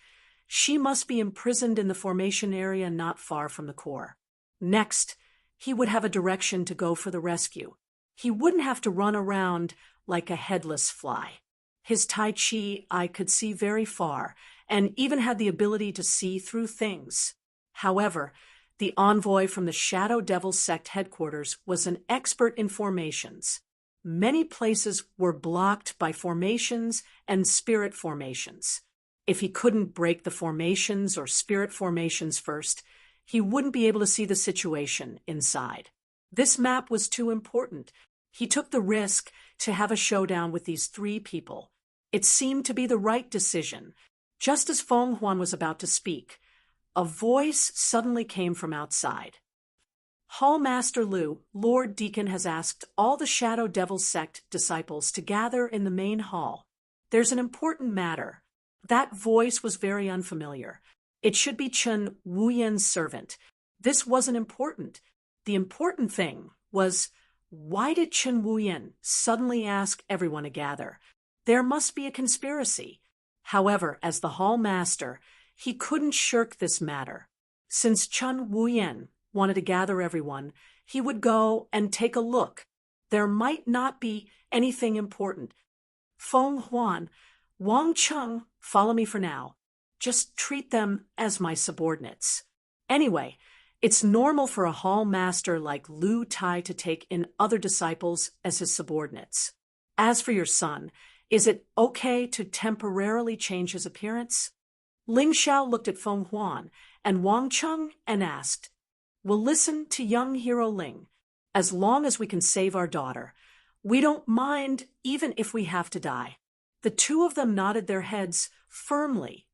she must be imprisoned in the formation area not far from the core. Next, he would have a direction to go for the rescue. He wouldn't have to run around like a headless fly. His Tai Chi eye could see very far and even had the ability to see through things. However, the envoy from the Shadow Devil Sect headquarters was an expert in formations. Many places were blocked by formations and spirit formations. If he couldn't break the formations or spirit formations first, he wouldn't be able to see the situation inside. This map was too important. He took the risk to have a showdown with these 3 people. It seemed to be the right decision. Just as Feng Huan was about to speak, a voice suddenly came from outside. "Hall Master Lu, Lord Deacon has asked all the Shadow Devil Sect disciples to gather in the main hall. There's an important matter." That voice was very unfamiliar. It should be Chen Wuyan's servant. This wasn't important. The important thing was, why did Chen Wuyan suddenly ask everyone to gather? There must be a conspiracy. However, as the Hall Master, he couldn't shirk this matter. Since Chen Wuyan wanted to gather everyone, he would go and take a look. There might not be anything important. "Feng Huan, Wang Cheng, follow me for now. Just treat them as my subordinates. Anyway, it's normal for a hall master like Lu Tai to take in other disciples as his subordinates. As for your son, is it okay to temporarily change his appearance?" Ling Xiao looked at Feng Huan and Wang Cheng and asked, "We'll listen to young hero Ling. As long as we can save our daughter, we don't mind even if we have to die." The 2 of them nodded their heads firmly.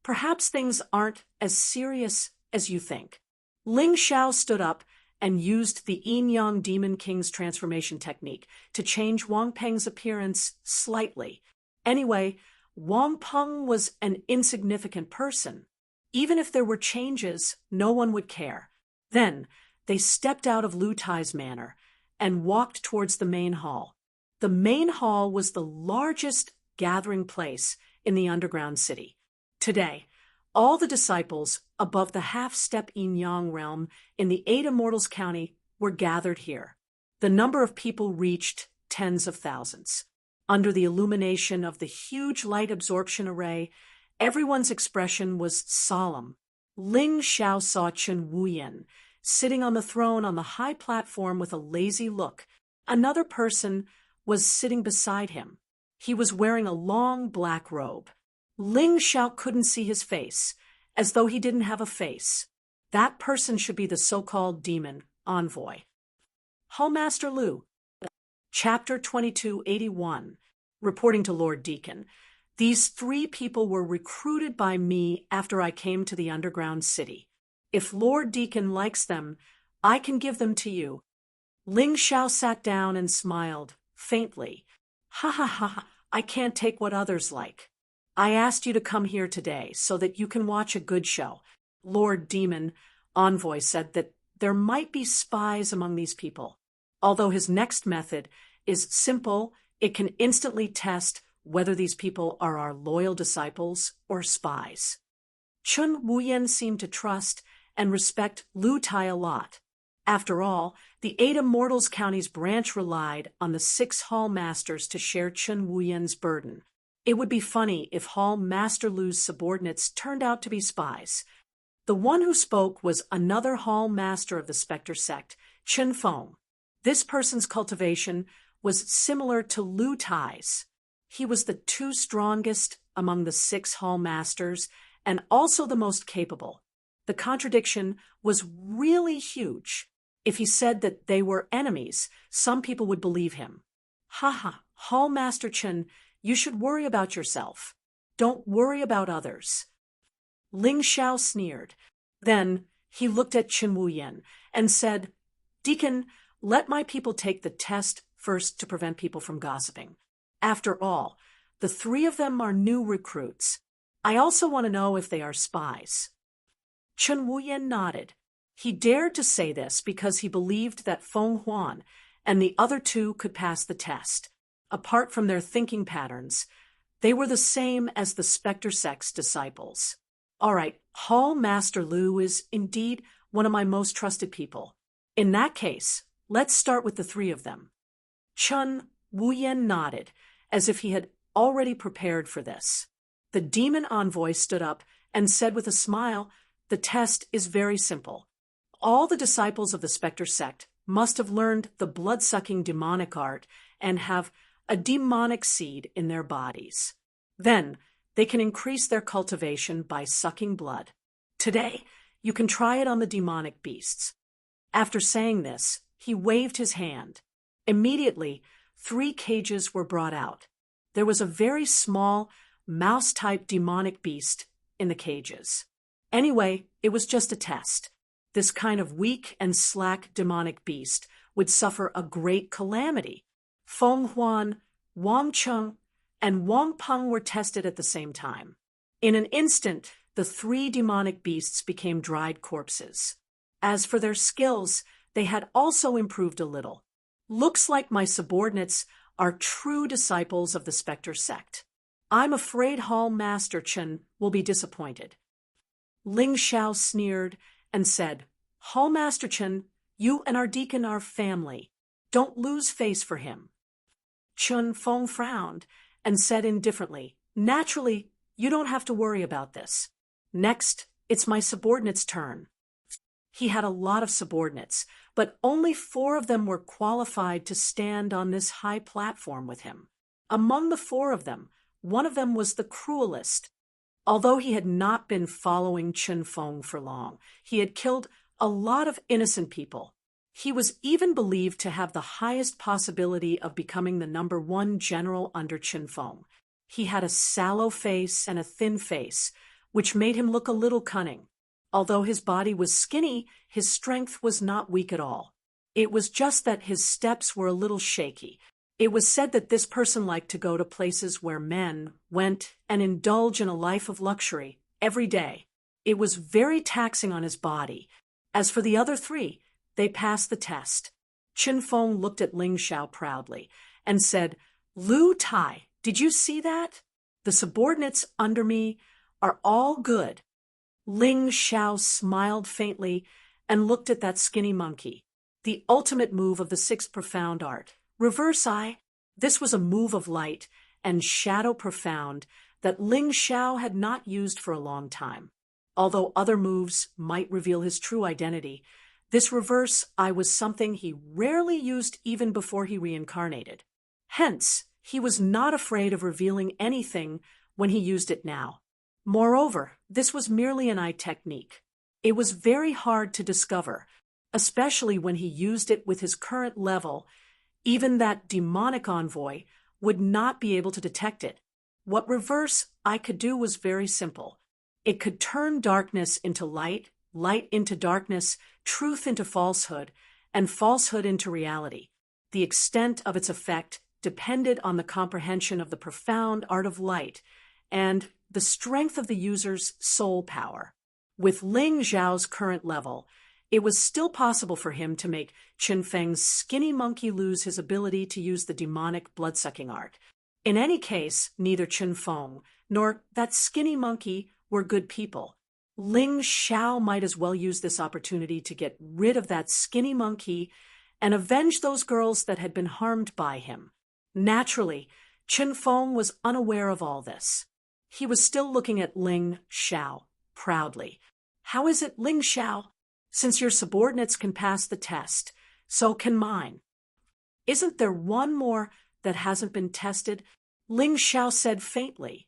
"Perhaps things aren't as serious as you think." Ling Xiao stood up and used the Yin-Yang Demon King's transformation technique to change Wang Peng's appearance slightly. Anyway, Wang Peng was an insignificant person. Even if there were changes, no one would care. Then, they stepped out of Lu Tai's manor and walked towards the main hall. The main hall was the largest gathering place in the underground city. Today, all the disciples above the half-step Yin-Yang realm in the 8 Immortals County were gathered here. The number of people reached tens of thousands. Under the illumination of the huge light absorption array, everyone's expression was solemn. Ling Xiao saw Chen Wuyan sitting on the throne on the high platform with a lazy look. Another person was sitting beside him. He was wearing a long black robe. Ling Xiao couldn't see his face, as though he didn't have a face. That person should be the so-called demon envoy. Hallmaster Lu. Chapter 2281. reporting to Lord Deacon. These 3 people were recruited by me after I came to the underground city. If Lord Deacon likes them, I can give them to you. Ling Xiao sat down and smiled, faintly. Ha ha ha, I can't take what others like. I asked you to come here today so that you can watch a good show. Lord Demon Envoy said that there might be spies among these people. Although his next method is simple, it can instantly test whether these people are our loyal disciples or spies. Chun Wuyen seemed to trust and respect Lu Tai a lot. After all, the 8 Immortals County's branch relied on the 6 Hall Masters to share Chun Wuyen's burden. It would be funny if Hall Master Lu's subordinates turned out to be spies. The one who spoke was another Hall Master of the Spectre sect, Chen Feng. This person's cultivation was similar to Lu Tai's. He was the 2 strongest among the 6 Hall Masters and also the most capable. The contradiction was really huge. If he said that they were enemies, some people would believe him. Haha, Hall Master Chen, you should worry about yourself. Don't worry about others. Ling Xiao sneered. Then he looked at Chen Wuyen and said, Deacon, let my people take the test first to prevent people from gossiping. After all, the 3 of them are new recruits. I also want to know if they are spies. Chen Wuyen nodded. He dared to say this because he believed that Feng Huan and the other 2 could pass the test. Apart from their thinking patterns, they were the same as the Spectre sect's disciples. All right, Hall Master Lu is indeed one of my most trusted people. In that case, let's start with the 3 of them. Chun Wuyen nodded, as if he had already prepared for this. The demon envoy stood up and said with a smile, the test is very simple. All the disciples of the Spectre sect must have learned the blood-sucking demonic art and have a demonic seed in their bodies. Then, they can increase their cultivation by sucking blood. Today, you can try it on the demonic beasts. After saying this, he waved his hand. Immediately, 3 cages were brought out. There was a very small, mouse-type demonic beast in the cages. Anyway, it was just a test. This kind of weak and slack demonic beast would suffer a great calamity. Feng Huan, Wang Cheng, and Wang Peng were tested at the same time. In an instant, the 3 demonic beasts became dried corpses. As for their skills, they had also improved a little. Looks like my subordinates are true disciples of the Spectre sect. I'm afraid Hall Master Chen will be disappointed. Ling Xiao sneered and said, Hall Master Chen, you and our deacon are family. Don't lose face for him. Chun Feng frowned and said indifferently, naturally, you don't have to worry about this. Next, it's my subordinate's turn. He had a lot of subordinates, but only 4 of them were qualified to stand on this high platform with him. Among the 4 of them, one of them was the cruelest. Although he had not been following Chen Feng for long, he had killed a lot of innocent people. He was even believed to have the highest possibility of becoming the #1 general under Chen Feng. He had a sallow face and a thin face, which made him look a little cunning. Although his body was skinny, his strength was not weak at all. It was just that his steps were a little shaky. It was said that this person liked to go to places where men went and indulge in a life of luxury every day. It was very taxing on his body. As for the other 3, they passed the test. Chen Feng looked at Ling Xiao proudly and said, Lu Tai, did you see that? The subordinates under me are all good. Ling Xiao smiled faintly and looked at that skinny monkey. The ultimate move of the 6th profound art, Reverse Eye. This was a move of light and shadow profound that Ling Xiao had not used for a long time. Although other moves might reveal his true identity, this Reverse Eye was something he rarely used even before he reincarnated. Hence, he was not afraid of revealing anything when he used it now. Moreover, this was merely an eye technique. It was very hard to discover, especially when he used it with his current level. Even that demonic envoy would not be able to detect it. What reverse I could do was very simple. It could turn darkness into light, light into darkness, truth into falsehood, and falsehood into reality. The extent of its effect depended on the comprehension of the profound art of light and the strength of the user's soul power. With Ling Xiao's current level, it was still possible for him to make Qin Feng's skinny monkey lose his ability to use the demonic blood-sucking art. In any case, neither Qin Feng nor that skinny monkey were good people. Ling Xiao might as well use this opportunity to get rid of that skinny monkey and avenge those girls that had been harmed by him. Naturally, Qin Feng was unaware of all this. He was still looking at Ling Xiao proudly. How is it, Ling Xiao? Since your subordinates can pass the test, so can mine. Isn't there one more that hasn't been tested? Ling Xiao said faintly.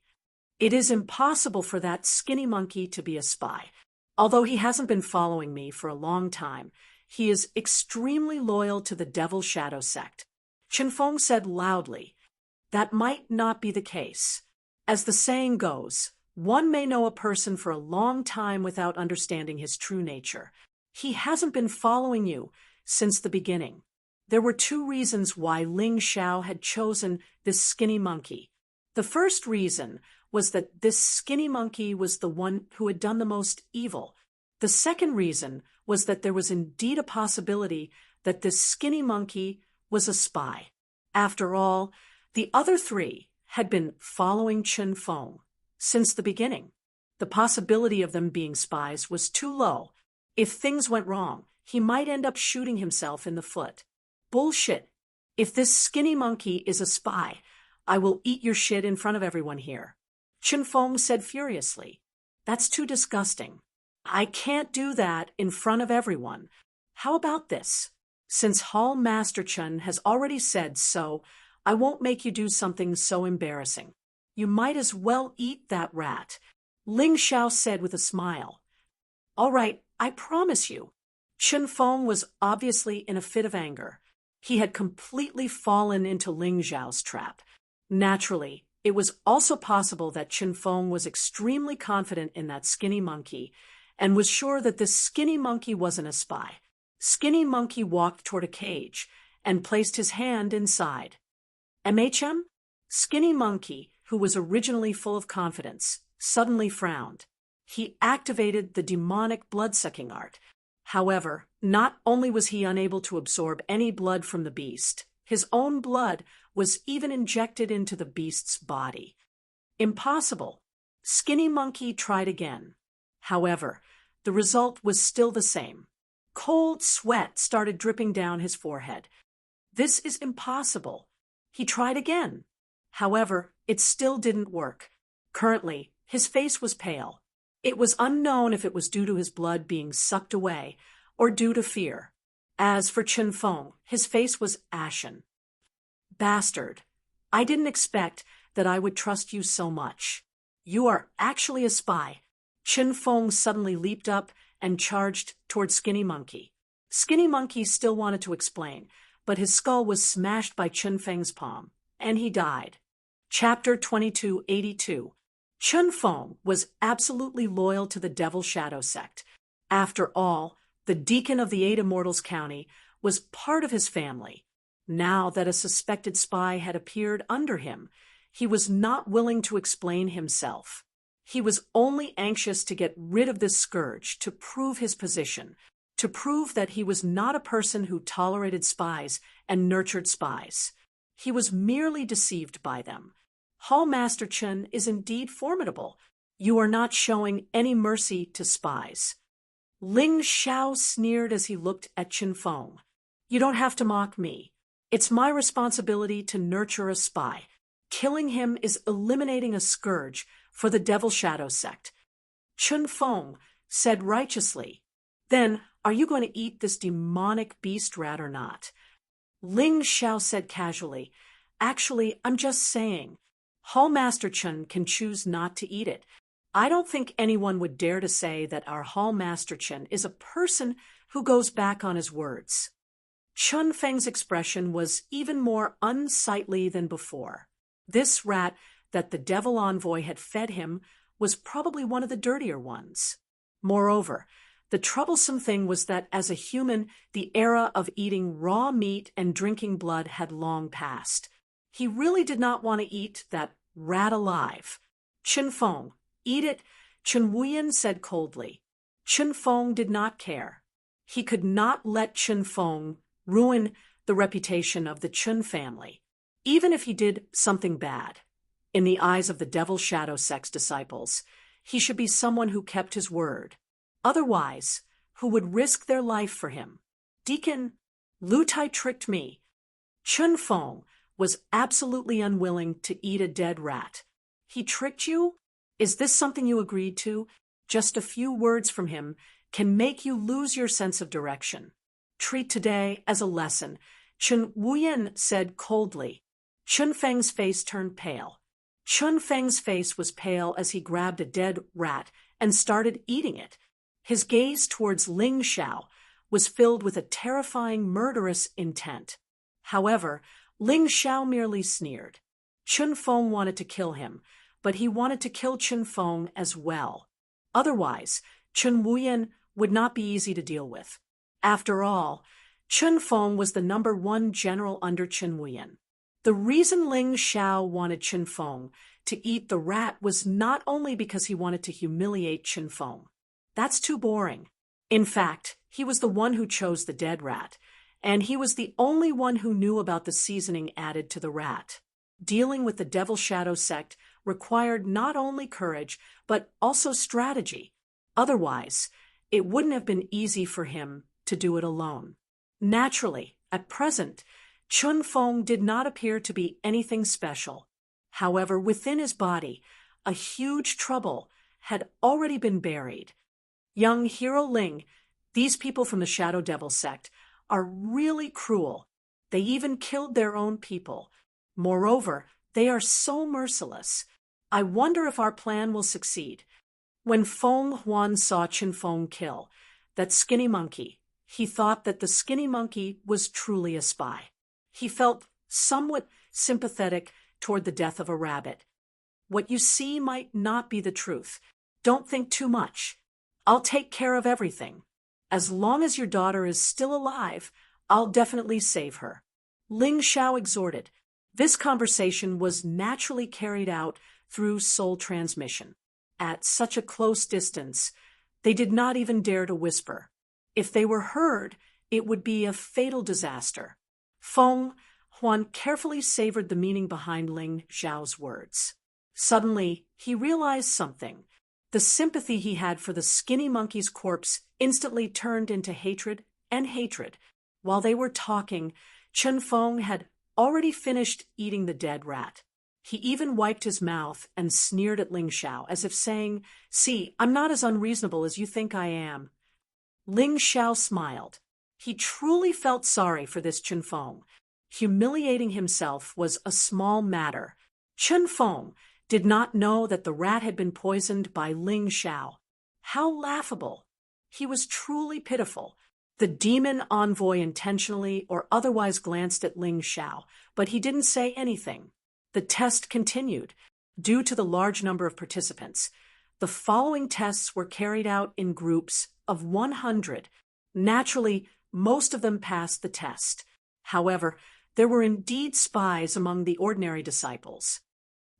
It is impossible for that skinny monkey to be a spy. Although he hasn't been following me for a long time, he is extremely loyal to the Devil Shadow sect. Qin Feng said loudly. That might not be the case. As the saying goes, one may know a person for a long time without understanding his true nature. He hasn't been following you since the beginning. There were two reasons why Ling Xiao had chosen this skinny monkey. The first reason was that this skinny monkey was the one who had done the most evil. The second reason was that there was indeed a possibility that this skinny monkey was a spy. After all, the other three had been following Qin Feng since the beginning. The possibility of them being spies was too low. If things went wrong, he might end up shooting himself in the foot. Bullshit. If this skinny monkey is a spy, I will eat your shit in front of everyone here. Qin Feng said furiously. That's too disgusting. I can't do that in front of everyone. How about this? Since Hall Master Chen has already said so, I won't make you do something so embarrassing. You might as well eat that rat. Ling Xiao said with a smile. All right, I promise you. Qin Feng was obviously in a fit of anger. He had completely fallen into Ling Xiao's trap. Naturally, it was also possible that Qin Feng was extremely confident in that skinny monkey and was sure that this skinny monkey wasn't a spy. Skinny monkey walked toward a cage and placed his hand inside. MHM? Skinny monkey, who was originally full of confidence, suddenly frowned. He activated the demonic blood-sucking art. However, not only was he unable to absorb any blood from the beast, his own blood was even injected into the beast's body. Impossible. Skinny monkey tried again. However, the result was still the same. Cold sweat started dripping down his forehead. This is impossible. He tried again. However, it still didn't work. Currently, his face was pale. It was unknown if it was due to his blood being sucked away or due to fear. As for Qin Feng, his face was ashen. Bastard. I didn't expect that I would trust you so much. You are actually a spy. Qin Feng suddenly leaped up and charged toward Skinny Monkey. Skinny Monkey still wanted to explain, but his skull was smashed by Qin Feng's palm, and he died. Chapter 2282. Qin Feng was absolutely loyal to the Devil Shadow sect. After all, the deacon of the 8 Immortals County was part of his family. Now that a suspected spy had appeared under him, he was not willing to explain himself. He was only anxious to get rid of this scourge, to prove his position, to prove that he was not a person who tolerated spies and nurtured spies. He was merely deceived by them. Hall Master Chen is indeed formidable. You are not showing any mercy to spies. Ling Xiao sneered as he looked at Qin Feng. You don't have to mock me. It's my responsibility to nurture a spy. Killing him is eliminating a scourge for the Devil Shadow sect. Qin Feng said righteously. Then, are you going to eat this demonic beast rat or not? Ling Xiao said casually. Actually, I'm just saying. Hall Master Chen can choose not to eat it. I don't think anyone would dare to say that our Hall Master Chen is a person who goes back on his words. Chun Feng's expression was even more unsightly than before. This rat that the devil envoy had fed him was probably one of the dirtier ones. Moreover, the troublesome thing was that as a human, the era of eating raw meat and drinking blood had long passed. He really did not want to eat that rat alive. Chun Feng, eat it, Chun Wuyen said coldly. Chun Feng did not care. He could not let Chun Feng ruin the reputation of the Chun family, even if he did something bad. In the eyes of the Devil Shadow Sect's disciples, he should be someone who kept his word. Otherwise, who would risk their life for him? Deacon, Lu Tai tricked me. Chun Feng was absolutely unwilling to eat a dead rat. He tricked you? Is this something you agreed to? Just a few words from him can make you lose your sense of direction. Treat today as a lesson, Chun Wuyen said coldly. Chun Feng's face turned pale. Chun Feng's face was pale as he grabbed a dead rat and started eating it. His gaze towards Ling Xiao was filled with a terrifying, murderous intent. However, Ling Xiao merely sneered. Chun Feng wanted to kill him, but he wanted to kill Chun Feng as well. Otherwise, Chun Wuyen would not be easy to deal with. After all, Chun Feng was the #1 general under Chun Wuyen. The reason Ling Xiao wanted Chun Feng to eat the rat was not only because he wanted to humiliate Chun Feng. That's too boring. In fact, he was the one who chose the dead rat, and he was the only one who knew about the seasoning added to the rat. Dealing with the Devil Shadow Sect required not only courage, but also strategy. Otherwise, it wouldn't have been easy for him to do it alone. Naturally, at present, Chun Feng did not appear to be anything special. However, within his body, a huge trouble had already been buried. Young Hero Ling, these people from the Shadow Devil sect, are really cruel. They even killed their own people. Moreover, they are so merciless. I wonder if our plan will succeed. When Feng Huan saw Chun Feng kill that skinny monkey, he thought that the skinny monkey was truly a spy. He felt somewhat sympathetic toward the death of a rabbit. What you see might not be the truth. Don't think too much. I'll take care of everything. As long as your daughter is still alive, I'll definitely save her. Ling Xiao exhorted. This conversation was naturally carried out through soul transmission. At such a close distance, they did not even dare to whisper. If they were heard, it would be a fatal disaster. Feng Huan carefully savored the meaning behind Ling Xiao's words. Suddenly, he realized something. The sympathy he had for the skinny monkey's corpse instantly turned into hatred and hatred. While they were talking, Chun Feng had already finished eating the dead rat. He even wiped his mouth and sneered at Ling Xiao, as if saying, "See, I'm not as unreasonable as you think I am." Ling Xiao smiled. He truly felt sorry for this Chun Feng. Humiliating himself was a small matter. Chun Feng did not know that the rat had been poisoned by Ling Xiao. How laughable! He was truly pitiful. The demon envoy intentionally or otherwise glanced at Ling Xiao, but he didn't say anything. The test continued. Due to the large number of participants, the following tests were carried out in groups of 100. Naturally, most of them passed the test. However, there were indeed spies among the ordinary disciples.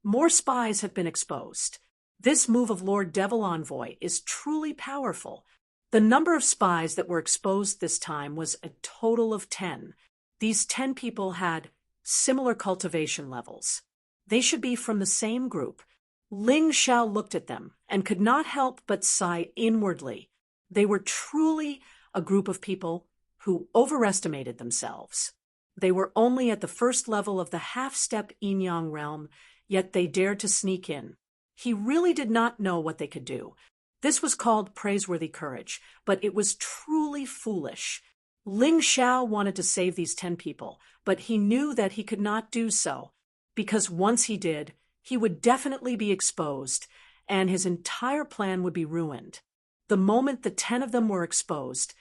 More spies have been exposed. This move of Lord Devil Envoy is truly powerful. The number of spies that were exposed this time was a total of 10. These 10 people had similar cultivation levels. They should be from the same group. Ling Xiao looked at them and could not help but sigh inwardly. They were truly a group of people who overestimated themselves. They were only at the first level of the half-step yin-yang realm, yet they dared to sneak in. He really did not know what they could do. This was called praiseworthy courage, but it was truly foolish. Ling Xiao wanted to save these 10 people, but he knew that he could not do so, because once he did, he would definitely be exposed, and his entire plan would be ruined. The moment the 10 of them were exposed,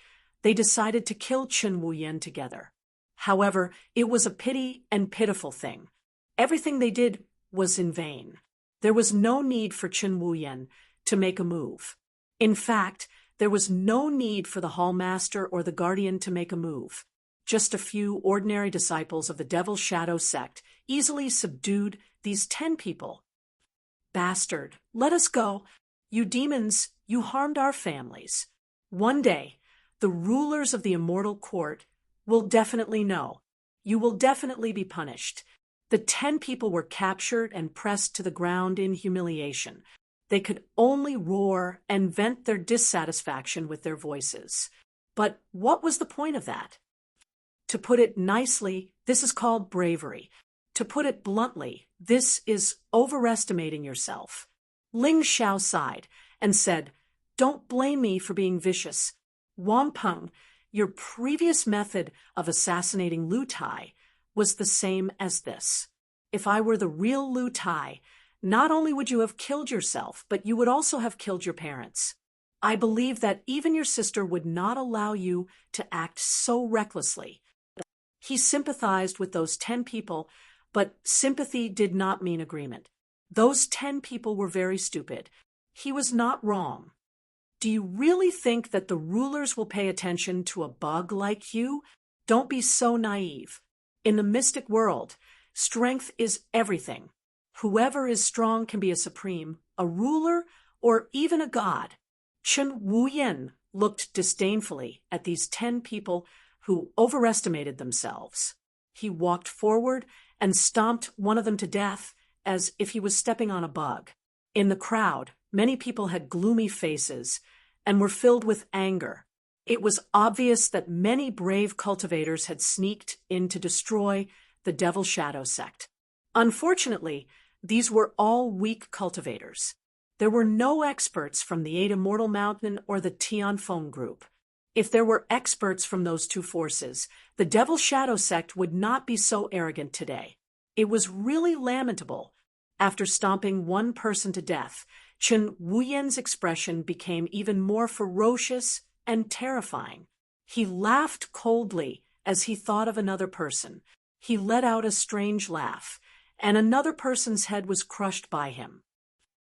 they decided to kill Chun Wuyen together. However, it was a pity and pitiful thing. Everything they did was in vain. There was no need for Chen Wuyan to make a move. In fact, there was no need for the hallmaster or the guardian to make a move. Just a few ordinary disciples of the Devil's Shadow sect easily subdued these 10 people. Bastard, let us go. You demons, you harmed our families. One day, the rulers of the immortal court will definitely know. You will definitely be punished. The 10 people were captured and pressed to the ground in humiliation. They could only roar and vent their dissatisfaction with their voices. But what was the point of that? To put it nicely, this is called bravery. To put it bluntly, this is overestimating yourself. Ling Xiao sighed and said, "Don't blame me for being vicious. Wang Peng, your previous method of assassinating Lu Tai was the same as this. If I were the real Lu Tai, not only would you have killed yourself, but you would also have killed your parents. I believe that even your sister would not allow you to act so recklessly." He sympathized with those 10 people, but sympathy did not mean agreement. Those 10 people were very stupid. He was not wrong. Do you really think that the rulers will pay attention to a bug like you? Don't be so naive. In the mystic world, strength is everything. Whoever is strong can be a supreme, a ruler, or even a god. Chen Wuyan looked disdainfully at these 10 people who overestimated themselves. He walked forward and stomped one of them to death as if he was stepping on a bug. In the crowd, many people had gloomy faces and were filled with anger. It was obvious that many brave cultivators had sneaked in to destroy the Devil's Shadow sect. Unfortunately, these were all weak cultivators. There were no experts from the 8 Immortal Mountain or the Tianfeng group. If there were experts from those two forces, the Devil's Shadow sect would not be so arrogant today. It was really lamentable. After stomping one person to death, Chen Wuyan's expression became even more ferocious and terrifying. He laughed coldly as he thought of another person. He let out a strange laugh, and another person's head was crushed by him.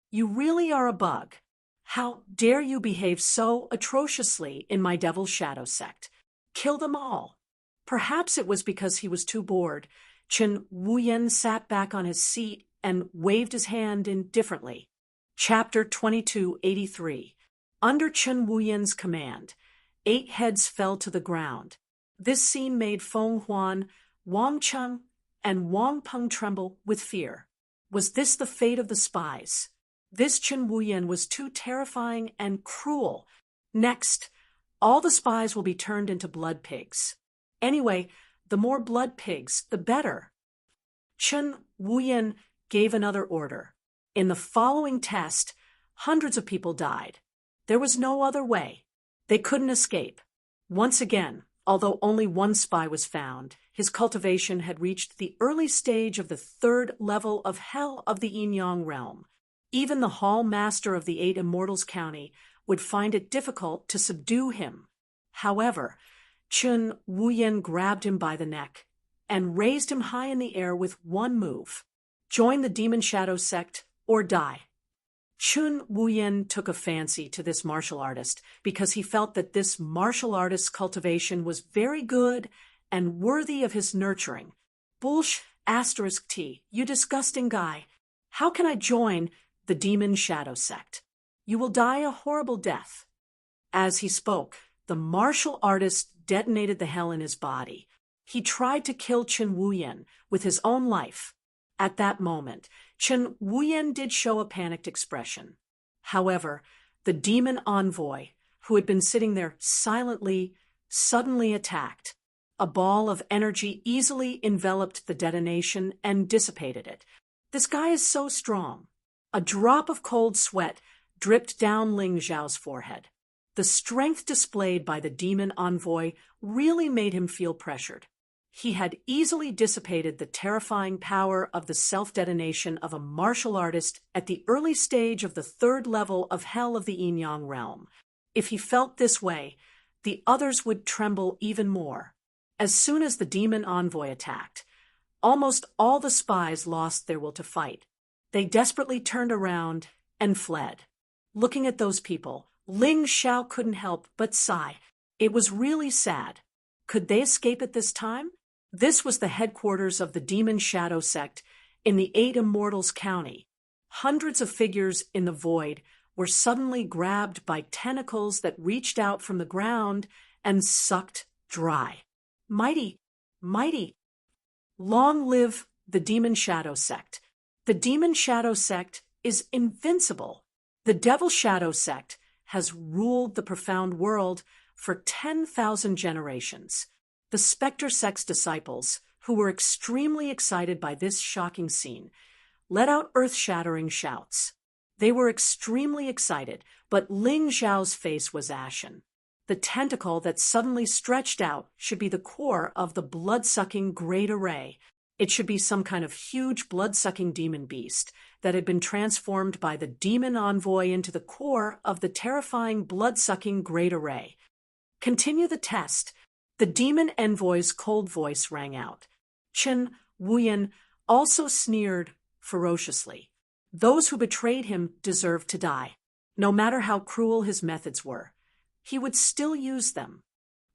"You really are a bug. How dare you behave so atrociously in my Devil's Shadow sect? Kill them all." Perhaps it was because he was too bored. Chen Wuyan sat back on his seat and waved his hand indifferently. Chapter 2283. Under Chen Wuyan's command, 8 heads fell to the ground. This scene made Feng Huan, Wang Cheng, and Wang Peng tremble with fear. Was this the fate of the spies? This Chen Wuyan was too terrifying and cruel. Next, all the spies will be turned into blood pigs. Anyway, the more blood pigs, the better. Chen Wuyan gave another order. In the following test, hundreds of people died. There was no other way. They couldn't escape. Once again, although only one spy was found, his cultivation had reached the early stage of the 3rd level of hell of the Yin-Yang realm. Even the hall master of the 8 Immortals County would find it difficult to subdue him. However, Chen Wuyan grabbed him by the neck and raised him high in the air with one move. Join the Demon Shadow sect or die. Chen Wuyan took a fancy to this martial artist because he felt that this martial artist's cultivation was very good and worthy of his nurturing. *T, you disgusting guy. How can I join the Demon Shadow sect? You will die a horrible death. As he spoke, the martial artist detonated the hell in his body. He tried to kill Chen Wuyan with his own life. At that moment, Chen Wuyan did show a panicked expression. However, the demon envoy, who had been sitting there silently, suddenly attacked. A ball of energy easily enveloped the detonation and dissipated it. This guy is so strong. A drop of cold sweat dripped down Ling Zhao's forehead. The strength displayed by the demon envoy really made him feel pressured. He had easily dissipated the terrifying power of the self-detonation of a martial artist at the early stage of the 3rd level of hell of the Yin-Yang realm. If he felt this way, the others would tremble even more. As soon as the demon envoy attacked, almost all the spies lost their will to fight. They desperately turned around and fled. Looking at those people, Ling Xiao couldn't help but sigh. It was really sad. Could they escape at this time? This was the headquarters of the Demon Shadow Sect in the Eight Immortals County. Hundreds of figures in the void were suddenly grabbed by tentacles that reached out from the ground and sucked dry. Mighty, mighty. Long live the Demon Shadow Sect. The Demon Shadow Sect is invincible. The Devil Shadow Sect has ruled the profound world for 10,000 generations. The Spectre Sect's disciples, who were extremely excited by this shocking scene, let out earth-shattering shouts. They were extremely excited, but Ling Xiao's face was ashen. The tentacle that suddenly stretched out should be the core of the blood-sucking Great Array. It should be some kind of huge blood-sucking demon beast that had been transformed by the demon envoy into the core of the terrifying blood-sucking Great Array. Continue the test. The demon envoy's cold voice rang out. Chen Wuyan also sneered ferociously. Those who betrayed him deserved to die. No matter how cruel his methods were, he would still use them.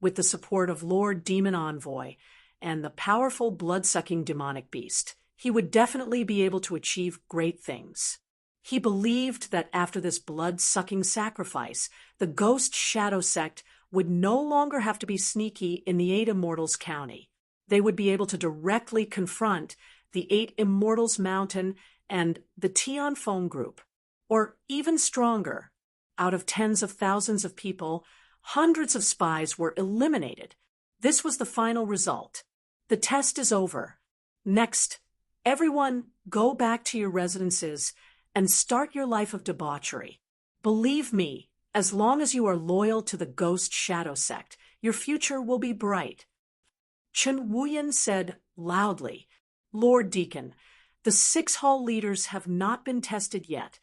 With the support of Lord Demon Envoy and the powerful blood-sucking demonic beast, he would definitely be able to achieve great things. He believed that after this blood-sucking sacrifice, the Ghost Shadow Sect would no longer have to be sneaky in the Eight Immortals County. They would be able to directly confront the Eight Immortals Mountain and the Tianfeng Group. Or even stronger, out of tens of thousands of people, hundreds of spies were eliminated. This was the final result. The test is over. Next, everyone go back to your residences and start your life of debauchery. Believe me, as long as you are loyal to the Ghost Shadow Sect, your future will be bright. Chen Wuyan said loudly, Lord Deacon, the 6 hall leaders have not been tested yet.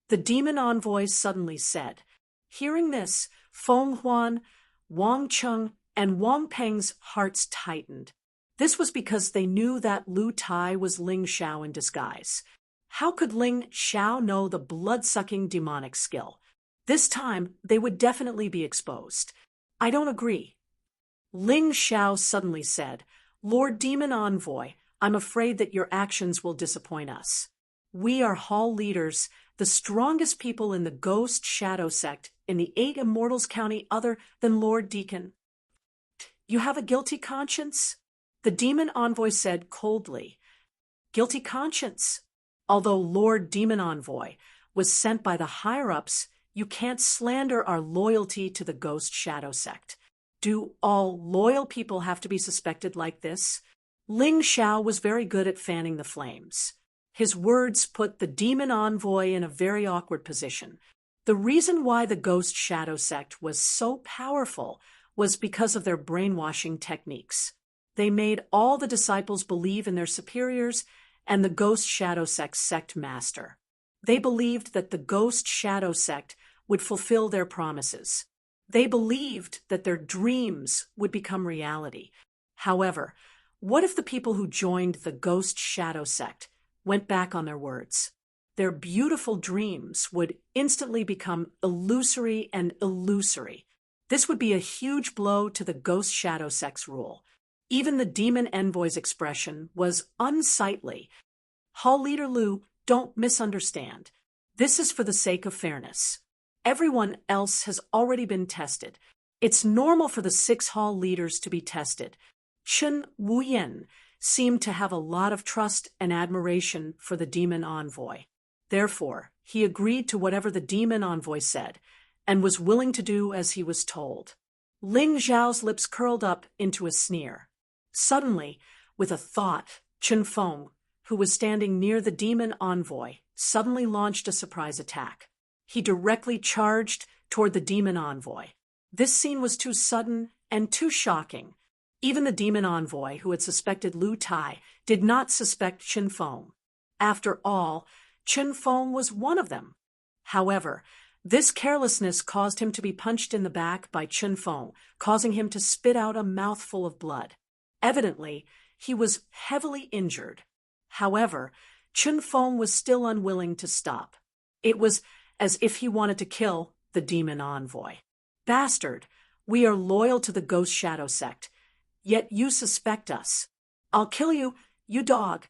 The demon envoy suddenly said. Hearing this, Feng Huan, Wang Cheng, and Wang Peng's hearts tightened. This was because they knew that Lu Tai was Ling Xiao in disguise. How could Ling Xiao know the blood-sucking demonic skill? This time, they would definitely be exposed. I don't agree. Ling Xiao suddenly said, Lord Demon Envoy, I'm afraid that your actions will disappoint us. We are hall leaders, the strongest people in the Ghost Shadow Sect in the Eight Immortals County other than Lord Deacon. You have a guilty conscience? The demon envoy said coldly. Guilty conscience? Although Lord Demon Envoy was sent by the higher-ups, you can't slander our loyalty to the Ghost Shadow Sect. Do all loyal people have to be suspected like this? Ling Xiao was very good at fanning the flames. His words put the demon envoy in a very awkward position. The reason why the Ghost Shadow Sect was so powerful was because of their brainwashing techniques. They made all the disciples believe in their superiors and the Ghost Shadow Sect's sect master. They believed that the Ghost Shadow Sect would fulfill their promises. They believed that their dreams would become reality. However, what if the people who joined the Ghost Shadow Sect went back on their words? Their beautiful dreams would instantly become illusory and illusory. This would be a huge blow to the Ghost Shadow Sect's rule. Even the demon envoy's expression was unsightly. Hall Leader Lu, don't misunderstand. This is for the sake of fairness. Everyone else has already been tested. It's normal for the 6 hall leaders to be tested. Chen Wuyan seemed to have a lot of trust and admiration for the demon envoy. Therefore, he agreed to whatever the demon envoy said and was willing to do as he was told. Ling Xiao's lips curled up into a sneer. Suddenly, with a thought, Chen Feng, who was standing near the demon envoy, suddenly launched a surprise attack. He directly charged toward the demon envoy. This scene was too sudden and too shocking. Even the demon envoy, who had suspected Lu Tai, did not suspect Chen Feng. After all, Chen Feng was one of them. However, this carelessness caused him to be punched in the back by Chen Feng, causing him to spit out a mouthful of blood. Evidently, he was heavily injured. However, Chun Feng was still unwilling to stop. It was as if he wanted to kill the demon envoy. Bastard, we are loyal to the Ghost Shadow sect, yet you suspect us. I'll kill you, you dog.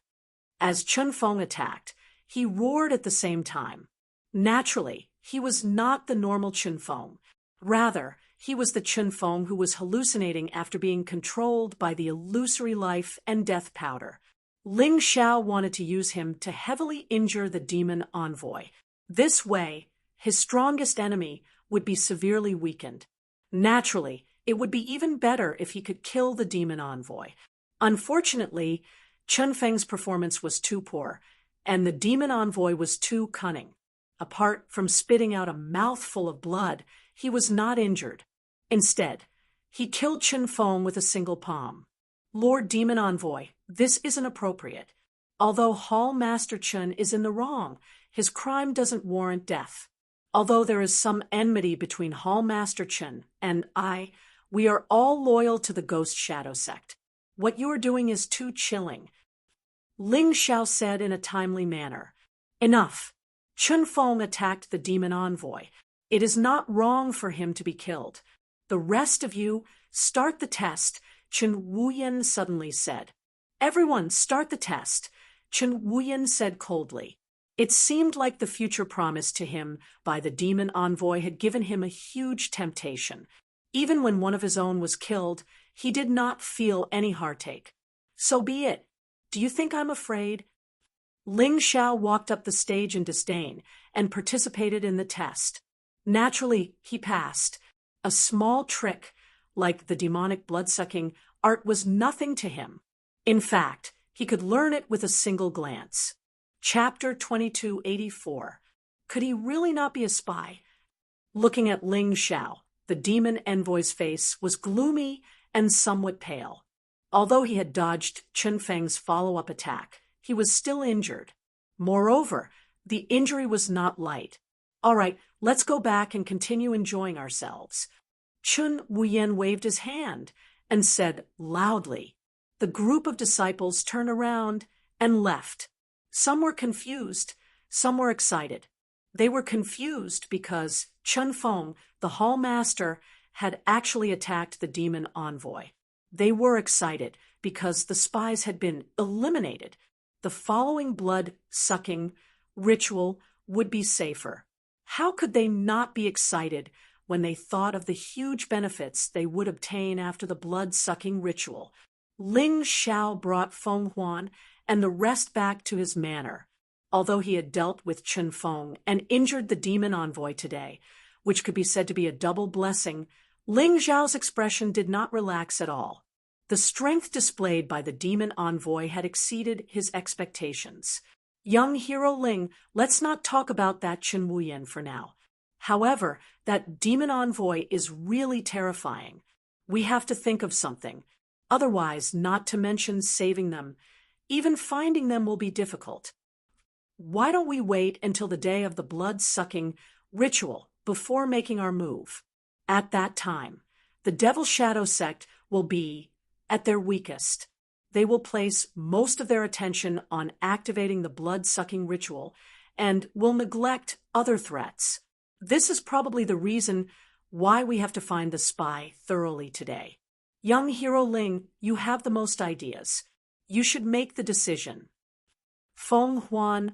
As Chun Feng attacked, he roared at the same time. Naturally, he was not the normal Chun Feng. Rather, he was the Chun Feng who was hallucinating after being controlled by the illusory life and death powder. Ling Xiao wanted to use him to heavily injure the demon envoy. This way, his strongest enemy would be severely weakened. Naturally, it would be even better if he could kill the demon envoy. Unfortunately, Chun Feng's performance was too poor, and the demon envoy was too cunning. Apart from spitting out a mouthful of blood, he was not injured. Instead, he killed Chun Feng with a single palm. Lord Demon Envoy, this isn't appropriate. Although Hall Master Chun is in the wrong, his crime doesn't warrant death. Although there is some enmity between Hall Master Chun and I, we are all loyal to the Ghost Shadow sect. What you are doing is too chilling. Ling Xiao said in a timely manner. Enough. Chun Feng attacked the demon envoy. It is not wrong for him to be killed. The rest of you, start the test, Chen Wuyan suddenly said. Everyone, start the test, Chen Wuyan said coldly. It seemed like the future promised to him by the demon envoy had given him a huge temptation. Even when one of his own was killed, he did not feel any heartache. So be it. Do you think I'm afraid? Ling Xiao walked up the stage in disdain and participated in the test. Naturally, he passed. A small trick, like the demonic blood-sucking art, was nothing to him. In fact, he could learn it with a single glance. Chapter 2284. Could he really not be a spy? Looking at Ling Xiao, the demon envoy's face was gloomy and somewhat pale. Although he had dodged Chun Feng's follow-up attack, he was still injured. Moreover, the injury was not light. All right, let's go back and continue enjoying ourselves. Chun Wuyan waved his hand and said loudly. The group of disciples turned around and left. Some were confused, some were excited. They were confused because Chun Feng, the hall master, had actually attacked the demon envoy. They were excited because the spies had been eliminated. The following blood-sucking ritual would be safer. How could they not be excited when they thought of the huge benefits they would obtain after the blood-sucking ritual? Ling Xiao brought Feng Huan and the rest back to his manor. Although he had dealt with Chun Feng and injured the demon envoy today, which could be said to be a double blessing, Ling Xiao's expression did not relax at all. The strength displayed by the demon envoy had exceeded his expectations. Young hero Ling, let's not talk about that Chen Wuyan for now. However, that demon envoy is really terrifying. We have to think of something. Otherwise, not to mention saving them, even finding them will be difficult. Why don't we wait until the day of the blood-sucking ritual before making our move? At that time, the Devil Shadow sect will be at their weakest. They will place most of their attention on activating the blood-sucking ritual and will neglect other threats. This is probably the reason why we have to find the spy thoroughly today. Young hero Ling, you have the most ideas. You should make the decision. Feng Huan,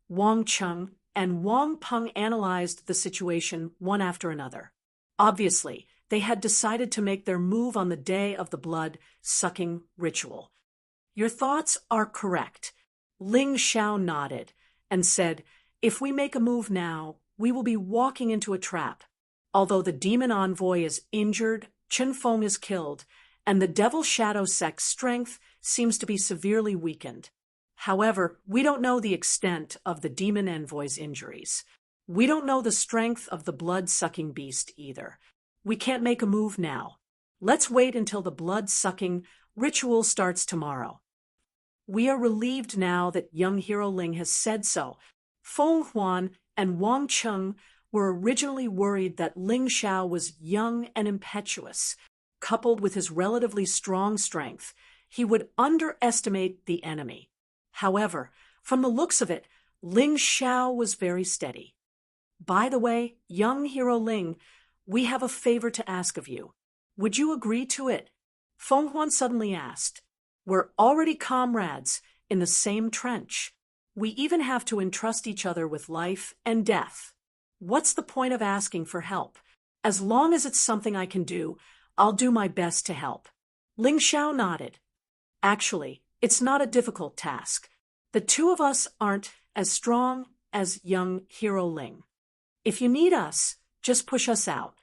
Wang Cheng, and Wang Peng analyzed the situation one after another. Obviously, they had decided to make their move on the day of the blood-sucking ritual. Your thoughts are correct. Ling Xiao nodded and said, if we make a move now, we will be walking into a trap. Although the demon envoy is injured, Chun Feng is killed, and the Devil Shadow sect's strength seems to be severely weakened. However, we don't know the extent of the demon envoy's injuries. We don't know the strength of the blood-sucking beast either. We can't make a move now. Let's wait until the blood-sucking ritual starts tomorrow. We are relieved now that young hero Ling has said so. Feng Huan and Wang Cheng were originally worried that Ling Xiao was young and impetuous. Coupled with his relatively strong strength, He would underestimate the enemy. However, from the looks of it, Ling Xiao was very steady. By the way, young hero Ling, we have a favor to ask of you. Would you agree to it? Feng Huan suddenly asked. We're already comrades in the same trench. We even have to entrust each other with life and death. What's the point of asking for help? As long as it's something I can do, I'll do my best to help. Ling Xiao nodded. Actually, it's not a difficult task. The two of us aren't as strong as young hero Ling. If you need us, just push us out.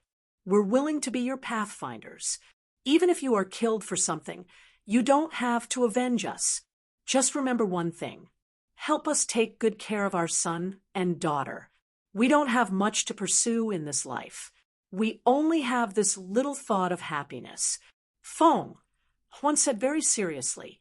We're willing to be your pathfinders. Even if you are killed for something, you don't have to avenge us. Just remember one thing. Help us take good care of our son and daughter. We don't have much to pursue in this life. We only have this little thought of happiness. Feng, Huan said very seriously.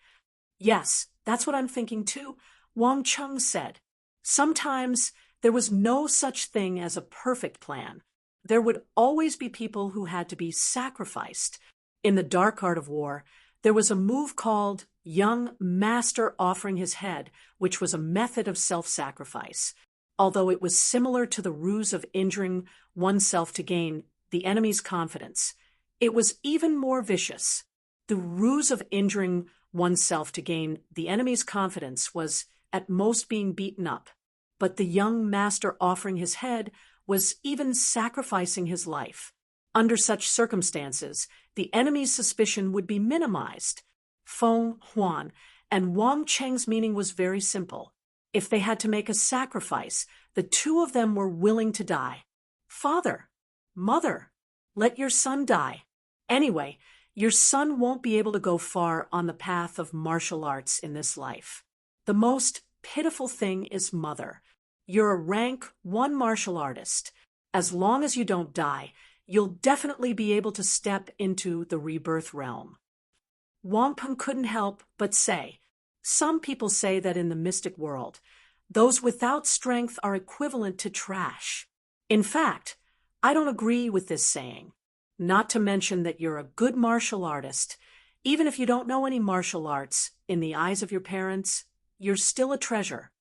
Yes, that's what I'm thinking too, Wang Cheng said. Sometimes there was no such thing as a perfect plan. There would always be people who had to be sacrificed. In the dark art of war, there was a move called young master offering his head, which was a method of self-sacrifice. Although it was similar to the ruse of injuring oneself to gain the enemy's confidence, it was even more vicious. The ruse of injuring oneself to gain the enemy's confidence was at most being beaten up, but the young master offering his head was even sacrificing his life. Under such circumstances, the enemy's suspicion would be minimized. Feng Huan and Wang Cheng's meaning was very simple. If they had to make a sacrifice, the two of them were willing to die. Father, mother, let your son die. Anyway, your son won't be able to go far on the path of martial arts in this life. The most pitiful thing is mother. You're a rank 1 martial artist. As long as you don't die, you'll definitely be able to step into the rebirth realm. Wang Peng couldn't help but say, some people say that in the mystic world, those without strength are equivalent to trash. In fact, I don't agree with this saying. Not to mention that you're a good martial artist. Even if you don't know any martial arts, in the eyes of your parents, you're still a treasure.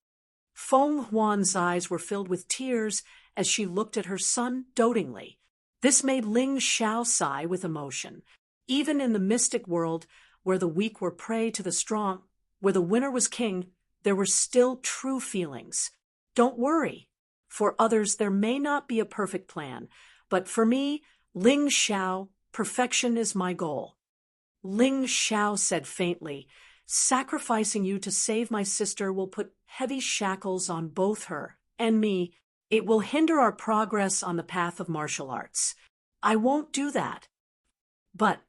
Feng Huan's eyes were filled with tears as she looked at her son dotingly. This made Ling Xiao sigh with emotion. Even in the mystic world, where the weak were prey to the strong, where the winner was king, there were still true feelings. Don't worry. For others, there may not be a perfect plan, but for me, Ling Xiao, perfection is my goal. Ling Xiao said faintly, sacrificing you to save my sister will put heavy shackles on both her and me. It will hinder our progress on the path of martial arts. I won't do that. But,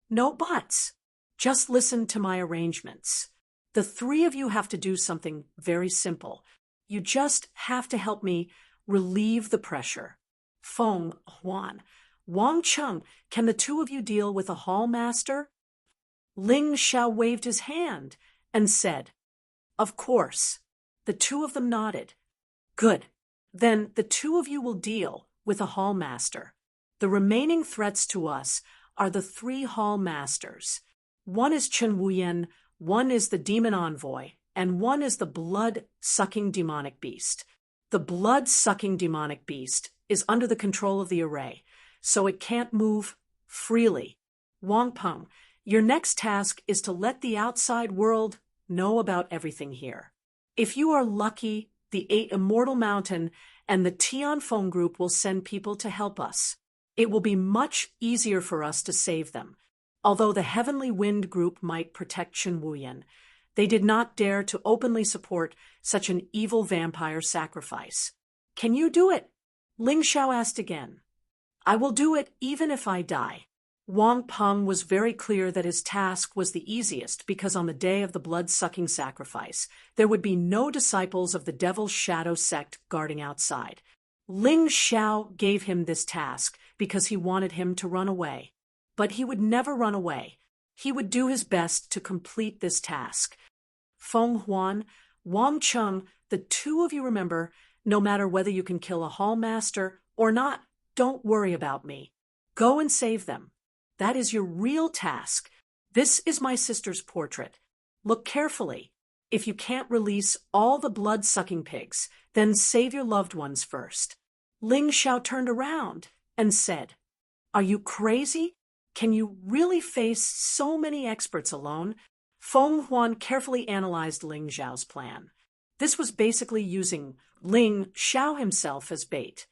no buts. Just listen to my arrangements. The three of you have to do something very simple. You just have to help me relieve the pressure. Feng Huan, Wang Cheng, can the two of you deal with a hall master? Ling Xiao waved his hand and said, of course. The two of them nodded. Good. Then the two of you will deal with a hall master. The remaining threats to us are the 3 hall masters. One is Chen Wuyan, one is the demon envoy, and one is the blood-sucking demonic beast. The blood-sucking demonic beast is under the control of the array, so it can't move freely. Wang Peng, your next task is to let the outside world know about everything here. If you are lucky, the 8 Immortal Mountain and the Tianfeng group will send people to help us. It will be much easier for us to save them. Although the Heavenly Wind group might protect Chen Wuyan, they did not dare to openly support such an evil vampire sacrifice. Can you do it? Ling Xiao asked again. I will do it even if I die. Wang Peng was very clear that his task was the easiest because on the day of the blood-sucking sacrifice, there would be no disciples of the Devil's Shadow sect guarding outside. Ling Xiao gave him this task because he wanted him to run away. But he would never run away. He would do his best to complete this task. Feng Huan, Wang Cheng, the two of you remember, no matter whether you can kill a hall master or not, don't worry about me. Go and save them. That is your real task. "This is my sister's portrait. Look carefully. If you can't release all the blood-sucking pigs, then save your loved ones first." Ling Xiao turned around and said, "Are you crazy? Can you really face so many experts alone?" Feng Huan carefully analyzed Ling Xiao's plan. This was basically using Ling Xiao himself as bait.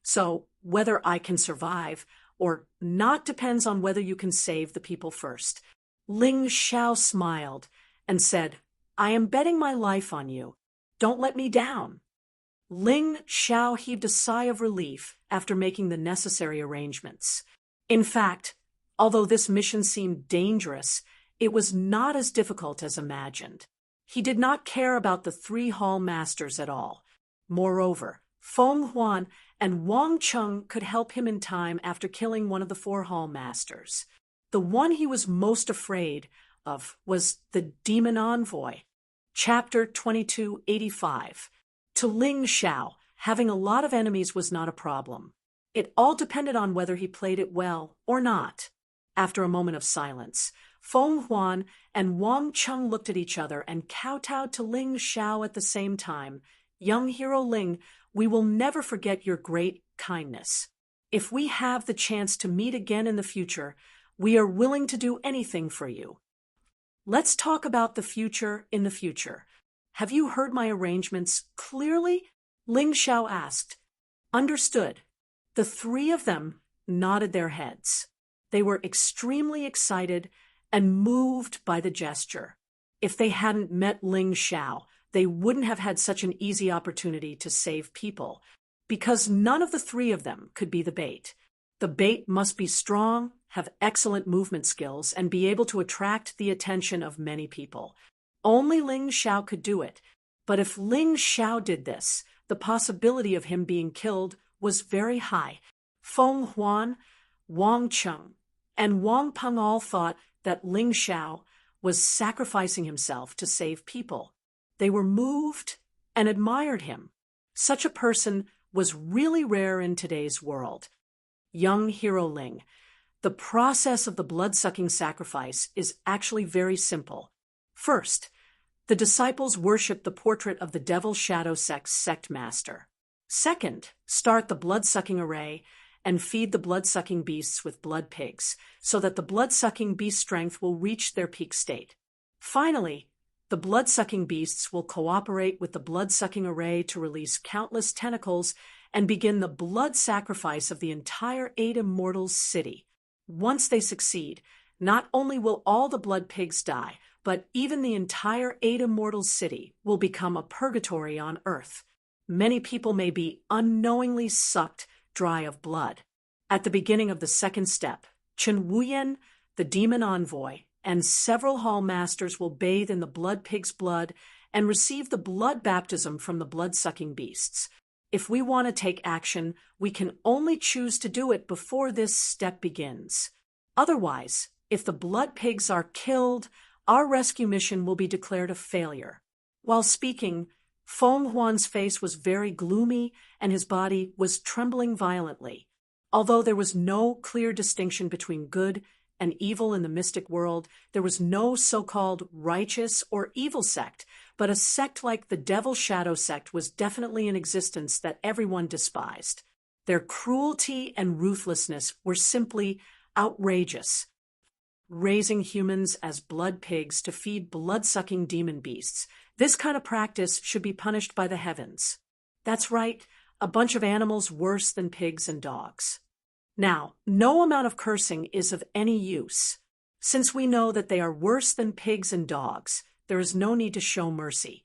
"So, whether I can survive or not depends on whether you can save the people first." Ling Xiao smiled and said, "I am betting my life on you. Don't let me down." Ling Xiao heaved a sigh of relief after making the necessary arrangements. In fact, although this mission seemed dangerous, it was not as difficult as imagined. He did not care about the 3 hall masters at all. Moreover, Feng Huan and Wang Cheng could help him in time after killing one of the 4 hall masters. The one he was most afraid of was the demon envoy. Chapter 2285. To Ling Xiao, having a lot of enemies was not a problem. It all depended on whether he played it well or not. After a moment of silence, Feng Huan and Wang Cheng looked at each other and kowtowed to Ling Xiao at the same time. "Young hero Ling, we will never forget your great kindness. If we have the chance to meet again in the future, we are willing to do anything for you." "Let's talk about the future in the future. Have you heard my arrangements clearly?" Ling Xiao asked. "Understood." The 3 of them nodded their heads. They were extremely excited and moved by the gesture. If they hadn't met Ling Xiao, they wouldn't have had such an easy opportunity to save people, because none of the 3 of them could be the bait. The bait must be strong, have excellent movement skills, and be able to attract the attention of many people. Only Ling Xiao could do it, but if Ling Xiao did this, the possibility of him being killed was very high. Feng Huan, Wang Cheng, and Wang Peng all thought that Ling Xiao was sacrificing himself to save people. They were moved and admired him. Such a person was really rare in today's world. Young hero Ling, the process of the blood-sucking sacrifice is actually very simple. First, the disciples worship the portrait of the Devil Shadow Sect's sect master. Second, start the blood-sucking array and feed the blood-sucking beasts with blood pigs, so that the blood-sucking beast strength will reach their peak state. Finally, the blood-sucking beasts will cooperate with the blood-sucking array to release countless tentacles and begin the blood sacrifice of the entire 8 Immortals city. Once they succeed, not only will all the blood pigs die, but even the entire 8 Immortals city will become a purgatory on Earth. Many people may be unknowingly sucked dry of blood. At the beginning of the second step, Chen Wuyan, the demon envoy, and several hall masters will bathe in the blood pig's blood and receive the blood baptism from the blood-sucking beasts. If we want to take action, we can only choose to do it before this step begins. Otherwise, if the blood pigs are killed, our rescue mission will be declared a failure. While speaking, Feng Huan's face was very gloomy and his body was trembling violently. Although there was no clear distinction between good and evil in the mystic world, there was no so-called righteous or evil sect, but a sect like the Devil Shadow Sect was definitely in existence that everyone despised. Their cruelty and ruthlessness were simply outrageous. Raising humans as blood pigs to feed blood-sucking demon beasts, this kind of practice should be punished by the heavens. That's right, a bunch of animals worse than pigs and dogs. Now, no amount of cursing is of any use. Since we know that they are worse than pigs and dogs, there is no need to show mercy.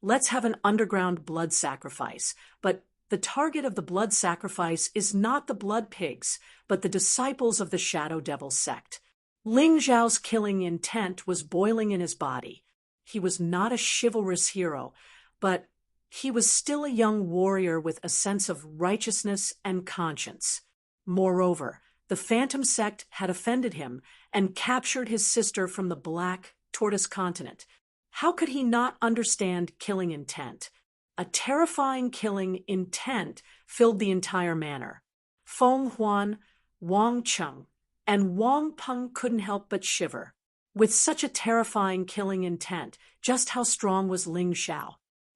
Let's have an underground blood sacrifice, but the target of the blood sacrifice is not the blood pigs, but the disciples of the Shadow Devil sect. Ling Xiao's killing intent was boiling in his body. He was not a chivalrous hero, but he was still a young warrior with a sense of righteousness and conscience. Moreover, the Phantom sect had offended him and captured his sister from the Black Tortoise continent. How could he not understand killing intent? A terrifying killing intent filled the entire manor. Feng Huan, Wang Cheng, and Wang Peng couldn't help but shiver. With such a terrifying killing intent, just how strong was Ling Xiao?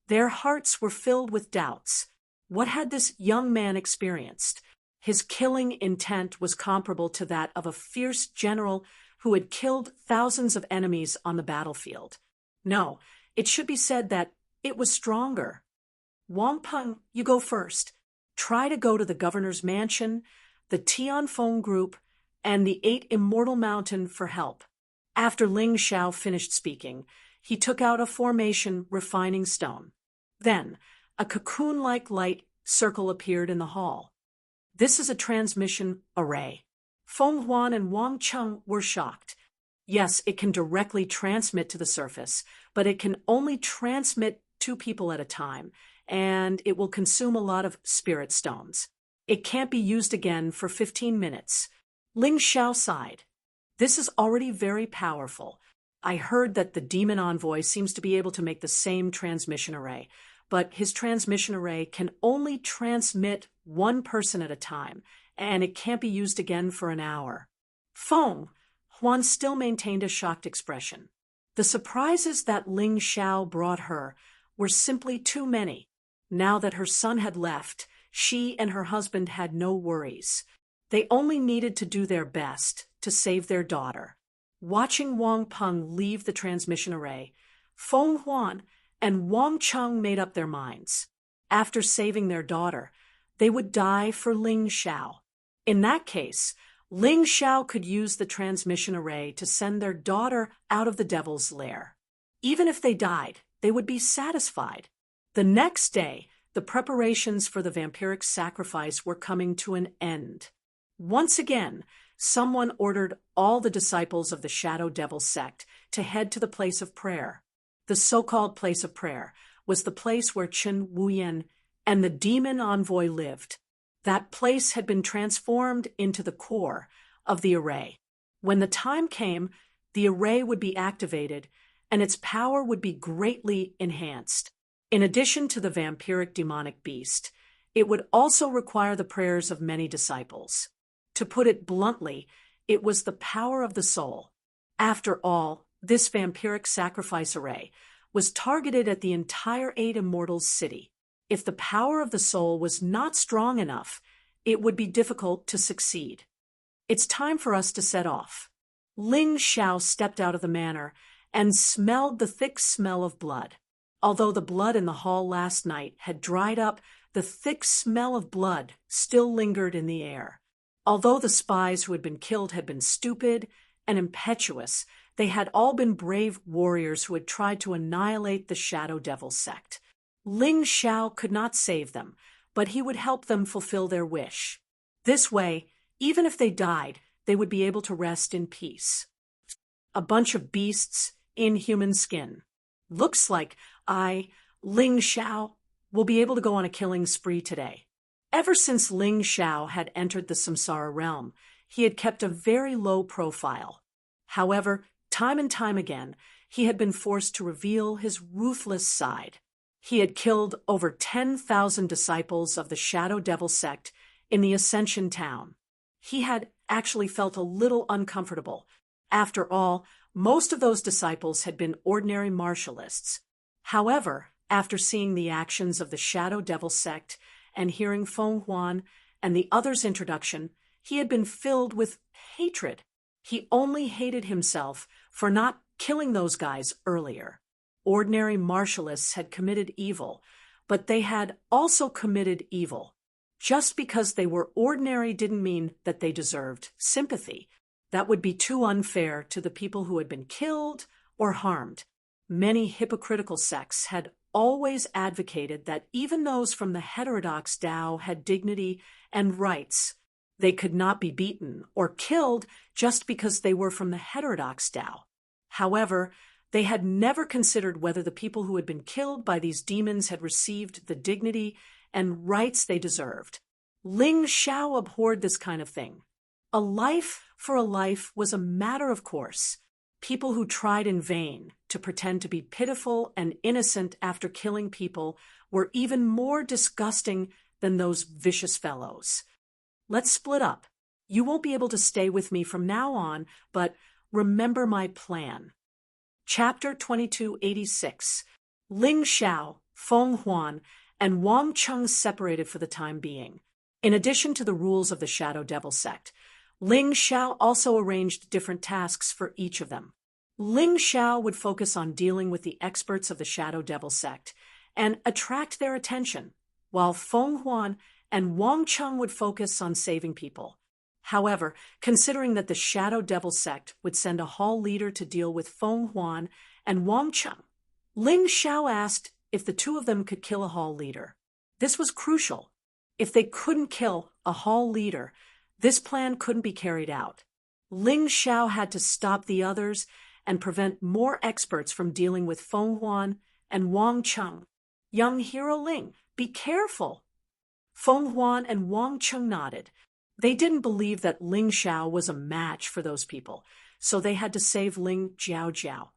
Their hearts were filled with doubts. What had this young man experienced? His killing intent was comparable to that of a fierce general who had killed thousands of enemies on the battlefield. No, it should be said that it was stronger. Wang Peng, you go first. Try to go to the governor's mansion, the Tianfeng group, and the 8 Immortal Mountain for help. After Ling Xiao finished speaking, he took out a formation refining stone. Then, a cocoon-like light circle appeared in the hall. This is a transmission array. Feng Huan and Wang Cheng were shocked. Yes, it can directly transmit to the surface, but it can only transmit 2 people at a time, and it will consume a lot of spirit stones. It can't be used again for 15 minutes. Ling Xiao sighed. This is already very powerful. I heard that the demon envoy seems to be able to make the same transmission array, but his transmission array can only transmit 1 person at a time, and it can't be used again for an hour. Feng Huan still maintained a shocked expression. The surprises that Ling Xiao brought her were simply too many. Now that her son had left, she and her husband had no worries. They only needed to do their best to save their daughter. Watching Wang Peng leave the transmission array, Feng Huan and Wang Cheng made up their minds. After saving their daughter, they would die for Ling Xiao. In that case, Ling Xiao could use the transmission array to send their daughter out of the devil's lair. Even if they died, they would be satisfied. The next day, the preparations for the vampiric sacrifice were coming to an end. Once again, someone ordered all the disciples of the Shadow Devil sect to head to the place of prayer. The so-called place of prayer was the place where Chen Wuyan and the demon envoy lived. That place had been transformed into the core of the array. When the time came, the array would be activated, and its power would be greatly enhanced. In addition to the vampiric demonic beast, it would also require the prayers of many disciples. To put it bluntly, it was the power of the soul. After all, this vampiric sacrifice array was targeted at the entire 8 Immortals city. If the power of the soul was not strong enough, it would be difficult to succeed. It's time for us to set off. Ling Xiao stepped out of the manor and smelled the thick smell of blood. Although the blood in the hall last night had dried up, the thick smell of blood still lingered in the air. Although the spies who had been killed had been stupid and impetuous, they had all been brave warriors who had tried to annihilate the Shadow Devil sect. Ling Xiao could not save them, but he would help them fulfill their wish. This way, even if they died, they would be able to rest in peace. A bunch of beasts in human skin. Looks like Ling Xiao, will be able to go on a killing spree today. Ever since Ling Xiao had entered the Samsara realm, he had kept a very low profile. However, time and time again, he had been forced to reveal his ruthless side. He had killed over 10,000 disciples of the Shadow Devil sect in the Ascension town. He had actually felt a little uncomfortable. After all, most of those disciples had been ordinary martialists. However, after seeing the actions of the Shadow Devil sect and hearing Feng Huan and the others' introduction, he had been filled with hatred. He only hated himself for not killing those guys earlier. Ordinary martialists had committed evil, but they had also committed evil. Just because they were ordinary didn't mean that they deserved sympathy. That would be too unfair to the people who had been killed or harmed. Many hypocritical sects had always advocated that even those from the heterodox Tao had dignity and rights. They could not be beaten or killed just because they were from the heterodox Tao. However, they had never considered whether the people who had been killed by these demons had received the dignity and rights they deserved. Ling Xiao abhorred this kind of thing. A life for a life was a matter of course. People who tried in vain to pretend to be pitiful and innocent after killing people were even more disgusting than those vicious fellows. Let's split up. You won't be able to stay with me from now on, but Remember my plan. Chapter 2286. Ling Xiao, Feng Huan, and Wang Cheng separated for the time being. In addition to the rules of the Shadow Devil sect, Ling Xiao also arranged different tasks for each of them. Ling Xiao would focus on dealing with the experts of the Shadow Devil sect and attract their attention, while Feng Huan and Wang Cheng would focus on saving people. However, considering that the Shadow Devil sect would send a hall leader to deal with Feng Huan and Wang Cheng, Ling Xiao asked if the two of them could kill a hall leader. This was crucial. If they couldn't kill a hall leader, this plan couldn't be carried out. Ling Xiao had to stop the others and prevent more experts from dealing with Feng Huan and Wang Cheng. Young hero Ling, be careful. Feng Huan and Wang Cheng nodded. They didn't believe that Ling Xiao was a match for those people, so they had to save Ling Jiao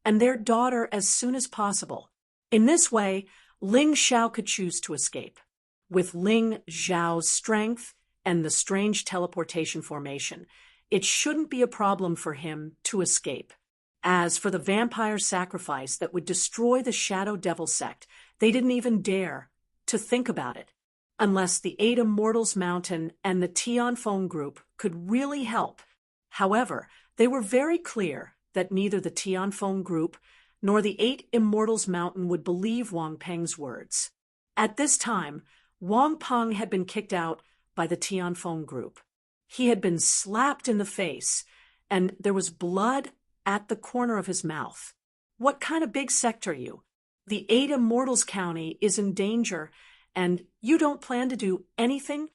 and their daughter as soon as possible. In this way, Ling Xiao could choose to escape. With Ling Xiao's strength and the strange teleportation formation, it shouldn't be a problem for him to escape. As for the vampire sacrifice that would destroy the Shadow Devil sect, they didn't even dare to think about it. Unless the 8 Immortals Mountain and the Tianfeng group could really help. However, they were very clear that neither the Tianfeng group nor the 8 Immortals Mountain would believe Wang Peng's words. At this time, Wang Peng had been kicked out by the Tianfeng group. He had been slapped in the face, and there was blood at the corner of his mouth. What kind of big sect are you? The 8 Immortals County is in danger, and you don't plan to do anything?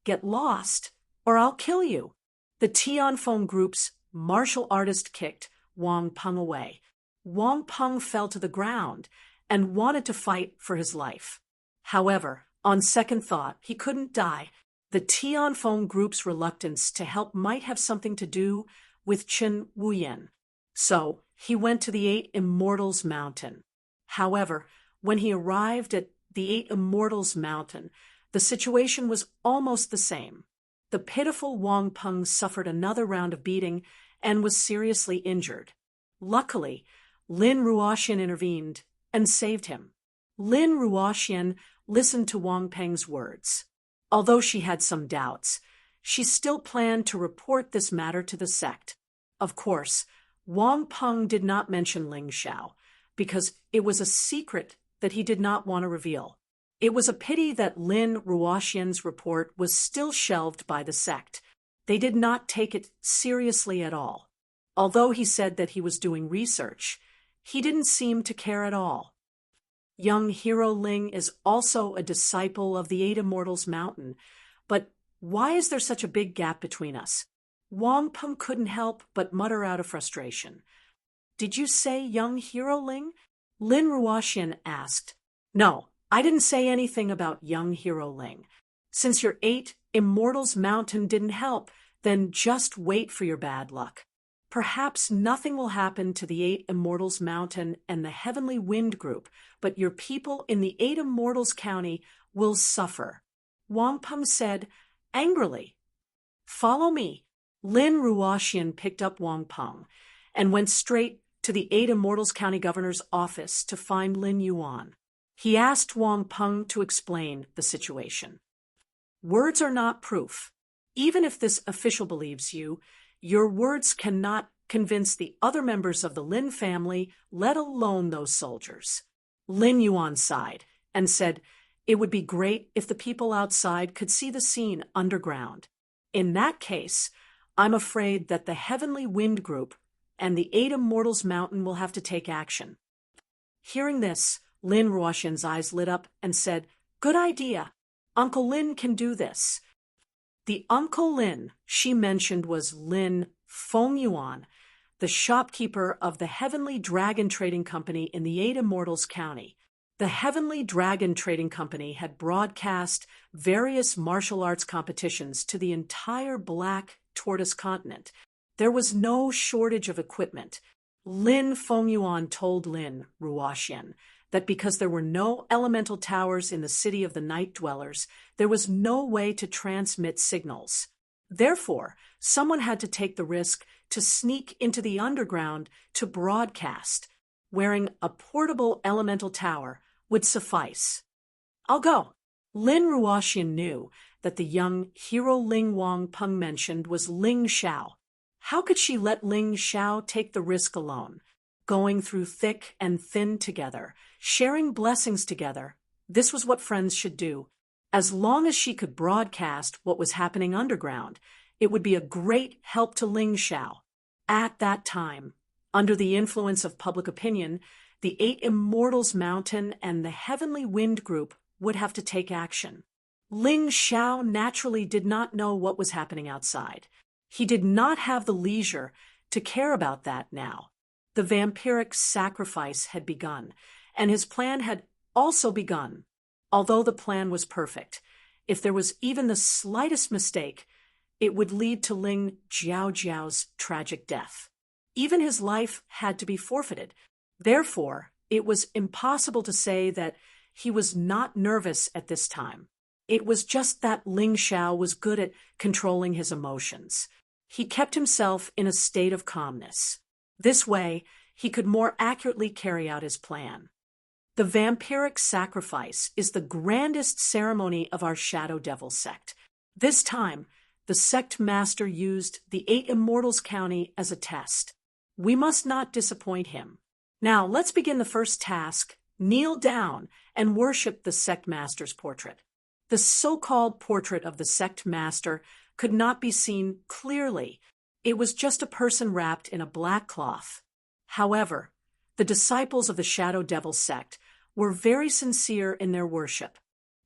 Get lost, or I'll kill you. The Tianfeng group's martial artist kicked Wang Peng away. Wang Peng fell to the ground and wanted to fight for his life. However, on second thought, he couldn't die. The Tianfeng group's reluctance to help might have something to do with Chen Wuyan. So he went to the 8 Immortals Mountain. However, when he arrived at the 8 Immortals Mountain, the situation was almost the same. The pitiful Wang Peng suffered another round of beating and was seriously injured. Luckily, Lin Ruoxian intervened and saved him. Lin Ruoxian listened to Wang Peng's words. Although she had some doubts, she still planned to report this matter to the sect. Of course, Wang Peng did not mention Ling Xiao, because it was a secret that he did not want to reveal. It was a pity that Lin Ruoxian's report was still shelved by the sect. They did not take it seriously at all. Although he said that he was doing research, he didn't seem to care at all. Young hero Ling is also a disciple of the 8 Immortals Mountain, but why is there such a big gap between us? Wang Peng couldn't help but mutter out of frustration. Did you say young hero Ling? Lin Ruoxian asked. No, I didn't say anything about young hero Ling. Since your 8 Immortals Mountain didn't help, then just wait for your bad luck. Perhaps nothing will happen to the 8 Immortals Mountain and the Heavenly Wind Group, but your people in the 8 Immortals County will suffer. Wang Peng said angrily. Follow me. Lin Ruoxian picked up Wang Peng and went straight to the 8 Immortals County Governor's office to find Lin Yuan. He asked Wang Peng to explain the situation. Words are not proof. Even if this official believes you, your words cannot convince the other members of the Lin family, let alone those soldiers. Lin Yuan sighed and said, it would be great if the people outside could see the scene underground. In that case, I'm afraid that the Heavenly Wind Group and the 8 Immortals Mountain will have to take action. Hearing this, Lin Ruoxian's eyes lit up and said, good idea. Uncle Lin can do this. The Uncle Lin she mentioned was Lin Fengyuan, the shopkeeper of the Heavenly Dragon Trading Company in the 8 Immortals County. The Heavenly Dragon Trading Company had broadcast various martial arts competitions to the entire Black Tortoise continent. There was no shortage of equipment. Lin Fengyuan told Lin Ruoxian that because there were no elemental towers in the city of the night dwellers, there was no way to transmit signals. Therefore, someone had to take the risk to sneak into the underground to broadcast. Wearing a portable elemental tower would suffice. I'll go. Lin Ruoxian knew that the young hero Ling Wang Peng mentioned was Ling Xiao. How could she let Ling Xiao take the risk alone? Going through thick and thin together, sharing blessings together, this was what friends should do. As long as she could broadcast what was happening underground, it would be a great help to Ling Xiao. At that time, under the influence of public opinion, the Eight Immortals Mountain and the Heavenly Wind Group would have to take action. Ling Xiao naturally did not know what was happening outside. He did not have the leisure to care about that now. The vampiric sacrifice had begun, and his plan had also begun. Although the plan was perfect, if there was even the slightest mistake, it would lead to Ling Jiaojiao's tragic death. Even his life had to be forfeited. Therefore, it was impossible to say that he was not nervous at this time. It was just that Ling Xiao was good at controlling his emotions. He kept himself in a state of calmness. This way, he could more accurately carry out his plan. The vampiric sacrifice is the grandest ceremony of our Shadow Devil sect. This time, the sect master used the Eight Immortals County as a test. We must not disappoint him. Now, let's begin the first task. Kneel down and worship the sect master's portrait. The so-called portrait of the sect master could not be seen clearly. It was just a person wrapped in a black cloth. However, the disciples of the Shadow Devil sect were very sincere in their worship.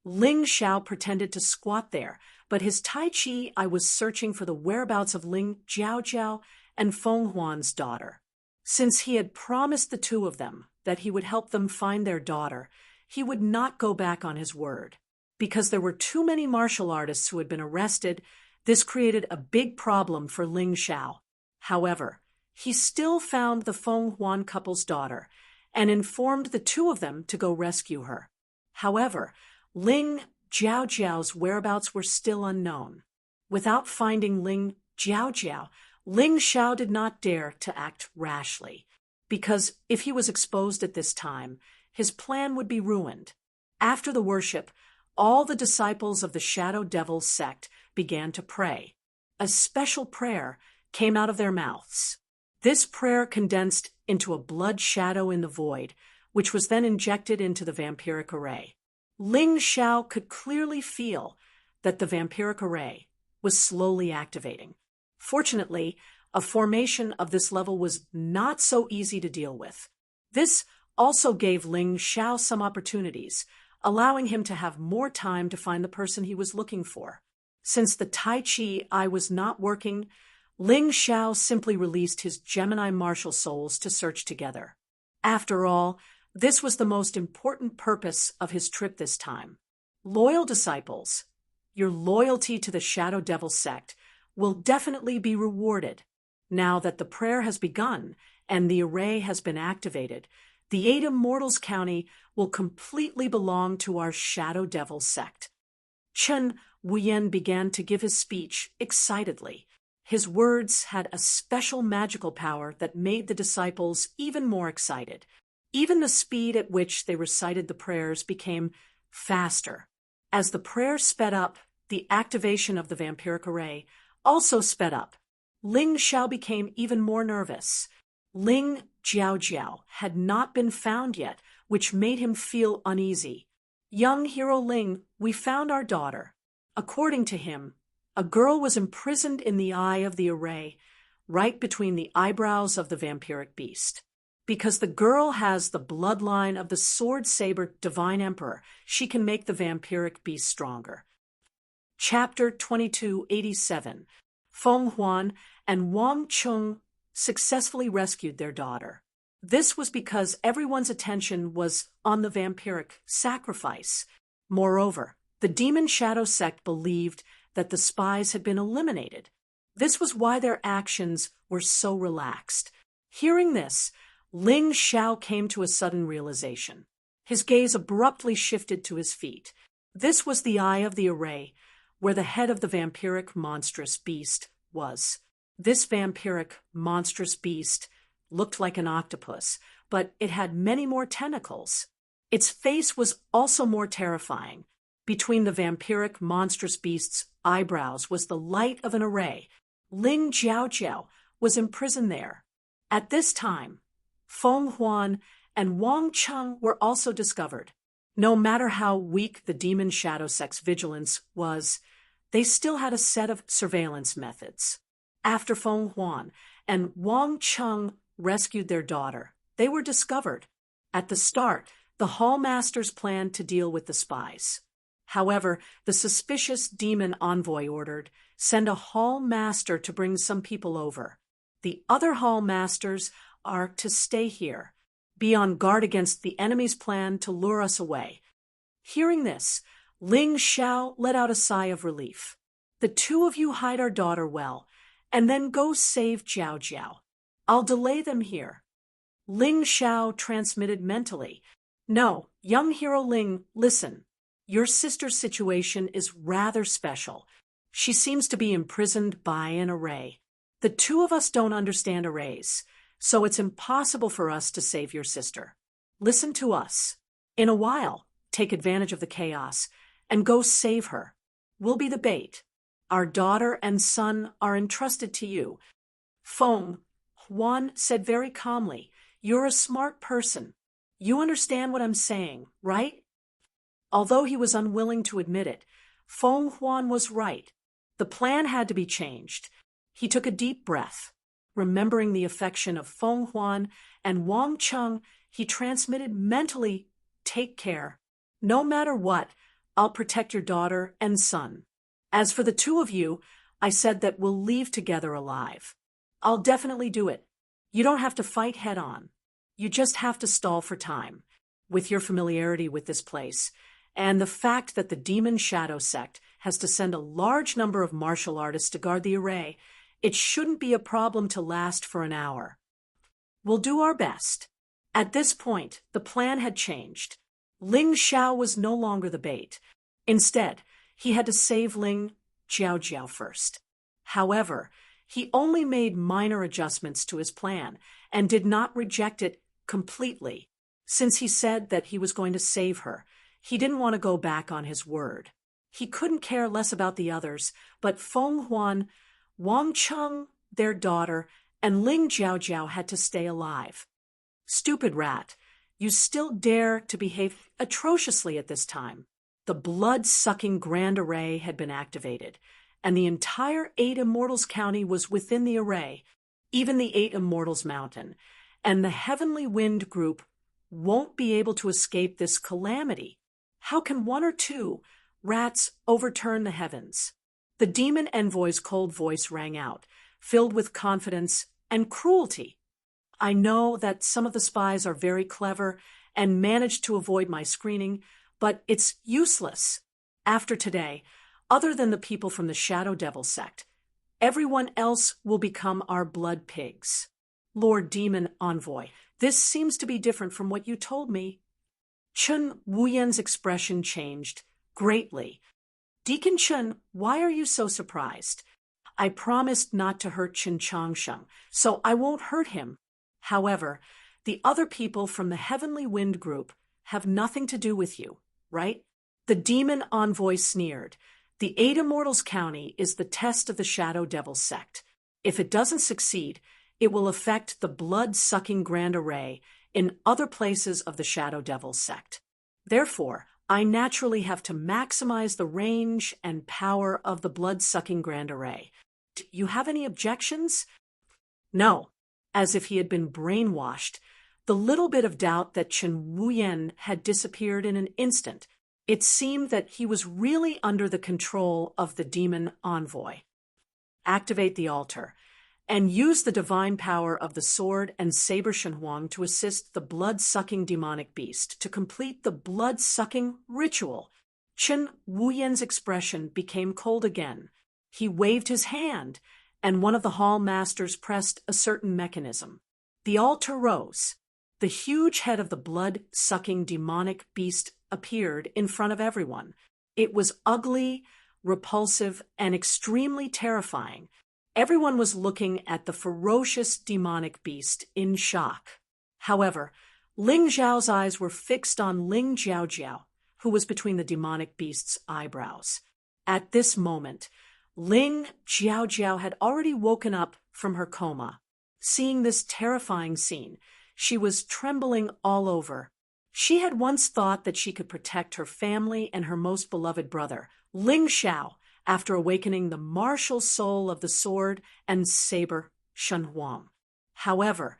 Ling Xiao pretended to squat there, but his Tai Chi eye was searching for the whereabouts of Ling Jiaojiao and Feng Huan's daughter. Since he had promised the two of them that he would help them find their daughter, he would not go back on his word. Because there were too many martial artists who had been arrested, this created a big problem for Ling Xiao. However, he still found the Feng Huan couple's daughter and informed the two of them to go rescue her. However, Ling Jiaojiao's whereabouts were still unknown. Without finding Ling Jiaojiao, Ling Xiao did not dare to act rashly, because if he was exposed at this time, his plan would be ruined. After the worship, all the disciples of the Shadow Devil sect began to pray. A special prayer came out of their mouths. This prayer condensed into a blood shadow in the void, which was then injected into the vampiric array. Ling Xiao could clearly feel that the vampiric array was slowly activating. Fortunately, a formation of this level was not so easy to deal with. This also gave Ling Xiao some opportunities, allowing him to have more time to find the person he was looking for. Since the Tai Chi eye was not working, Ling Xiao simply released his Gemini martial souls to search together. After all, this was the most important purpose of his trip this time. Loyal disciples, your loyalty to the Shadow Devil sect will definitely be rewarded. Now that the prayer has begun and the array has been activated, the Eight Immortals County will completely belong to our Shadow Devil sect. Chen Wuyen began to give his speech excitedly. His words had a special magical power that made the disciples even more excited. Even the speed at which they recited the prayers became faster. As the prayer sped up, the activation of the vampiric array also sped up. Ling Xiao became even more nervous. Ling Jiaojiao had not been found yet, which made him feel uneasy. Young hero Ling, we found our daughter. According to him, a girl was imprisoned in the eye of the array, right between the eyebrows of the vampiric beast. Because the girl has the bloodline of the sword-saber divine emperor, she can make the vampiric beast stronger. Chapter 2287. Feng Huan and Wang Chung successfully rescued their daughter. This was because everyone's attention was on the vampiric sacrifice. Moreover, the Demon Shadow sect believed that the spies had been eliminated. This was why their actions were so relaxed. Hearing this, Ling Xiao came to a sudden realization. His gaze abruptly shifted to his feet. This was the eye of the array, where the head of the vampiric monstrous beast was. This vampiric, monstrous beast looked like an octopus, but it had many more tentacles. Its face was also more terrifying. Between the vampiric, monstrous beast's eyebrows was the light of an array. Ling Jiaojiao was imprisoned there. At this time, Feng Huan and Wang Cheng were also discovered. No matter how weak the demon shadow sect's vigilance was, they still had a set of surveillance methods. After Feng Huan and Wang Cheng rescued their daughter, they were discovered. At the start, the Hall Masters planned to deal with the spies. However, the suspicious demon envoy ordered, "Send a Hall Master to bring some people over. The other Hall Masters are to stay here. Be on guard against the enemy's plan to lure us away." Hearing this, Ling Xiao let out a sigh of relief. "The two of you hide our daughter well, and then go save Jiao Jiao. I'll delay them here." Ling Xiao transmitted mentally, "No, young hero Ling, listen. Your sister's situation is rather special. She seems to be imprisoned by an array. The two of us don't understand arrays, so it's impossible for us to save your sister. Listen to us. In a while, take advantage of the chaos and go save her. We'll be the bait. Our daughter and son are entrusted to you." Feng Huan said very calmly, "You're a smart person. You understand what I'm saying, right?" Although he was unwilling to admit it, Feng Huan was right. The plan had to be changed. He took a deep breath. Remembering the affection of Feng Huan and Wang Cheng, he transmitted mentally, "Take care. No matter what, I'll protect your daughter and son. As for the two of you, I said that we'll leave together alive. I'll definitely do it. You don't have to fight head on. You just have to stall for time. With your familiarity with this place, and the fact that the Demon Shadow Sect has to send a large number of martial artists to guard the array, it shouldn't be a problem to last for an hour. We'll do our best." At this point, the plan had changed. Ling Xiao was no longer the bait. Instead, he had to save Ling Jiaojiao first. However, he only made minor adjustments to his plan and did not reject it completely. Since he said that he was going to save her, he didn't want to go back on his word. He couldn't care less about the others, but Feng Huan, Wang Cheng, their daughter, and Ling Jiaojiao had to stay alive. "Stupid rat, you still dare to behave atrociously at this time." The blood-sucking Grand Array had been activated, and the entire 8 Immortals County was within the array, even the 8 Immortals Mountain, and the Heavenly Wind Group won't be able to escape this calamity. How can one or two rats overturn the heavens? The demon envoy's cold voice rang out, filled with confidence and cruelty. "I know that some of the spies are very clever and managed to avoid my screening, but it's useless. After today, other than the people from the Shadow Devil sect, everyone else will become our blood pigs." "Lord Demon Envoy, this seems to be different from what you told me." Chen Wuyan's expression changed greatly. "Deacon Chen, why are you so surprised? I promised not to hurt Chen Changsheng, so I won't hurt him. However, the other people from the Heavenly Wind Group have nothing to do with you, right?" The demon envoy sneered. "The 8 Immortals County is the test of the Shadow Devil sect. If it doesn't succeed, it will affect the blood-sucking Grand Array in other places of the Shadow Devil sect. Therefore, I naturally have to maximize the range and power of the blood-sucking Grand Array. Do you have any objections?" "No." As if he had been brainwashed, the little bit of doubt that Chen Wuyan had disappeared in an instant. It seemed that he was really under the control of the demon envoy. "Activate the altar, and use the divine power of the sword and saber shenhuang to assist the blood-sucking demonic beast to complete the blood-sucking ritual." Chen Wuyan's expression became cold again. He waved his hand, and one of the hall masters pressed a certain mechanism. The altar rose. The huge head of the blood-sucking demonic beast appeared in front of everyone. It was ugly, repulsive, and extremely terrifying. Everyone was looking at the ferocious demonic beast in shock. However, Ling Zhao's eyes were fixed on Ling Jiaojiao, who was between the demonic beast's eyebrows. At this moment, Ling Jiaojiao had already woken up from her coma. Seeing this terrifying scene, she was trembling all over. She had once thought that she could protect her family and her most beloved brother, Ling Xiao, after awakening the martial soul of the sword and saber, Shen Huang. However,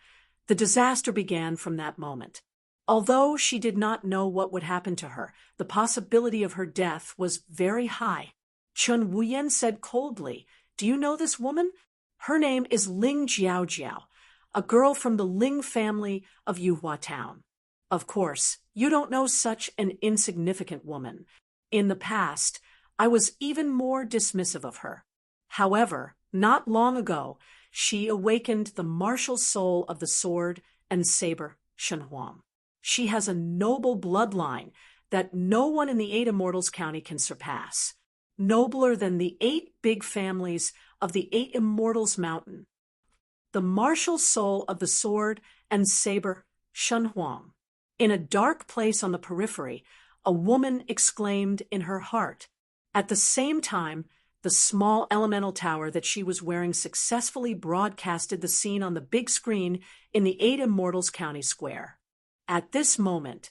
the disaster began from that moment. Although she did not know what would happen to her, the possibility of her death was very high. Chen Wuyan said coldly, "Do you know this woman? Her name is Ling Jiaojiao, a girl from the Ling family of Yuhua Town. Of course, you don't know such an insignificant woman. In the past, I was even more dismissive of her. However, not long ago, she awakened the martial soul of the sword and saber, Shen Huang. She has a noble bloodline that no one in the 8 Immortals County can surpass, nobler than the 8 big families of the 8 Immortals Mountain. The martial soul of the sword and saber, Shen Huang. In a dark place on the periphery, a woman exclaimed in her heart. At the same time, the small elemental tower that she was wearing successfully broadcasted the scene on the big screen in the 8 Immortals County Square. At this moment,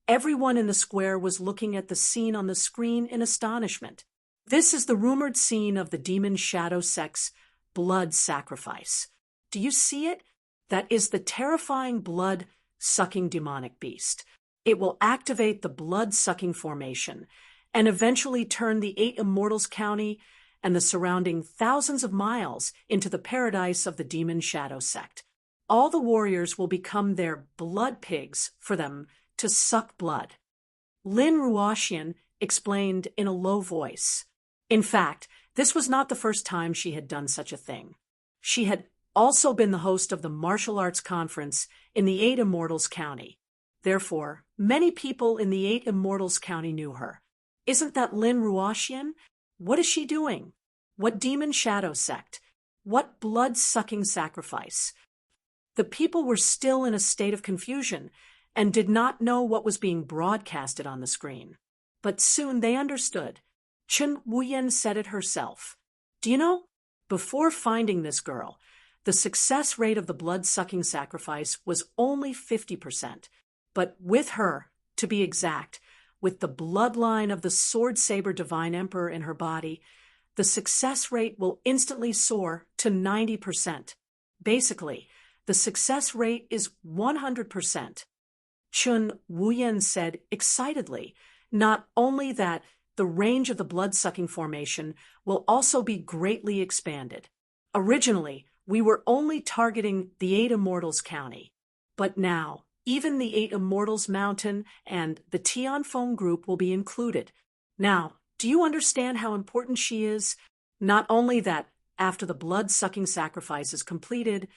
everyone in the square was looking at the scene on the screen in astonishment. This is the rumored scene of the demon shadow sect's blood sacrifice. Do you see it? That is the terrifying blood-sucking demonic beast. It will activate the blood-sucking formation and eventually turn the 8 Immortals County and the surrounding thousands of miles into the paradise of the demon shadow sect. All the warriors will become their blood pigs for them to suck blood. Lin Ruoxian explained in a low voice. In fact, this was not the first time she had done such a thing. She had also been the host of the martial arts conference in the 8 Immortals County. Therefore, many people in the 8 Immortals County knew her. Isn't that Lin Ruoxian? What is she doing? What demon shadow sect? What blood-sucking sacrifice? The people were still in a state of confusion and did not know what was being broadcasted on the screen. But soon they understood. Chen Wuyan said it herself. Do you know, before finding this girl, the success rate of the blood-sucking sacrifice was only 50%. But with her, to be exact, with the bloodline of the sword-saber divine emperor in her body, the success rate will instantly soar to 90%. Basically, the success rate is 100%. Chun Wuyan said excitedly, not only that the range of the blood-sucking formation will also be greatly expanded. Originally, we were only targeting the 8 Immortals County, but now, even the 8 Immortals Mountain and the Tianfeng group will be included. Now, do you understand how important she is? Not only that, after the blood-sucking sacrifice is completed,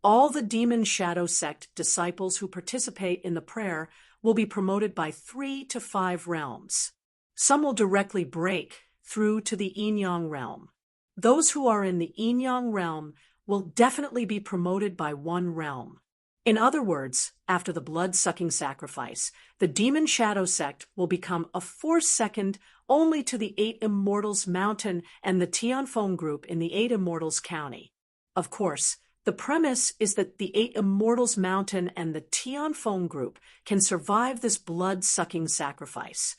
all the Demon Shadow Sect disciples who participate in the prayer will be promoted by 3 to 5 realms. Some will directly break through to the Yin-Yang realm. Those who are in the Yin-Yang realm will definitely be promoted by 1 realm. In other words, after the blood-sucking sacrifice, the Demon Shadow Sect will become a force second only to the 8 Immortals Mountain and the Tianfeng group in the 8 Immortals County. Of course, the premise is that the 8 Immortals Mountain and the Tianfeng group can survive this blood-sucking sacrifice.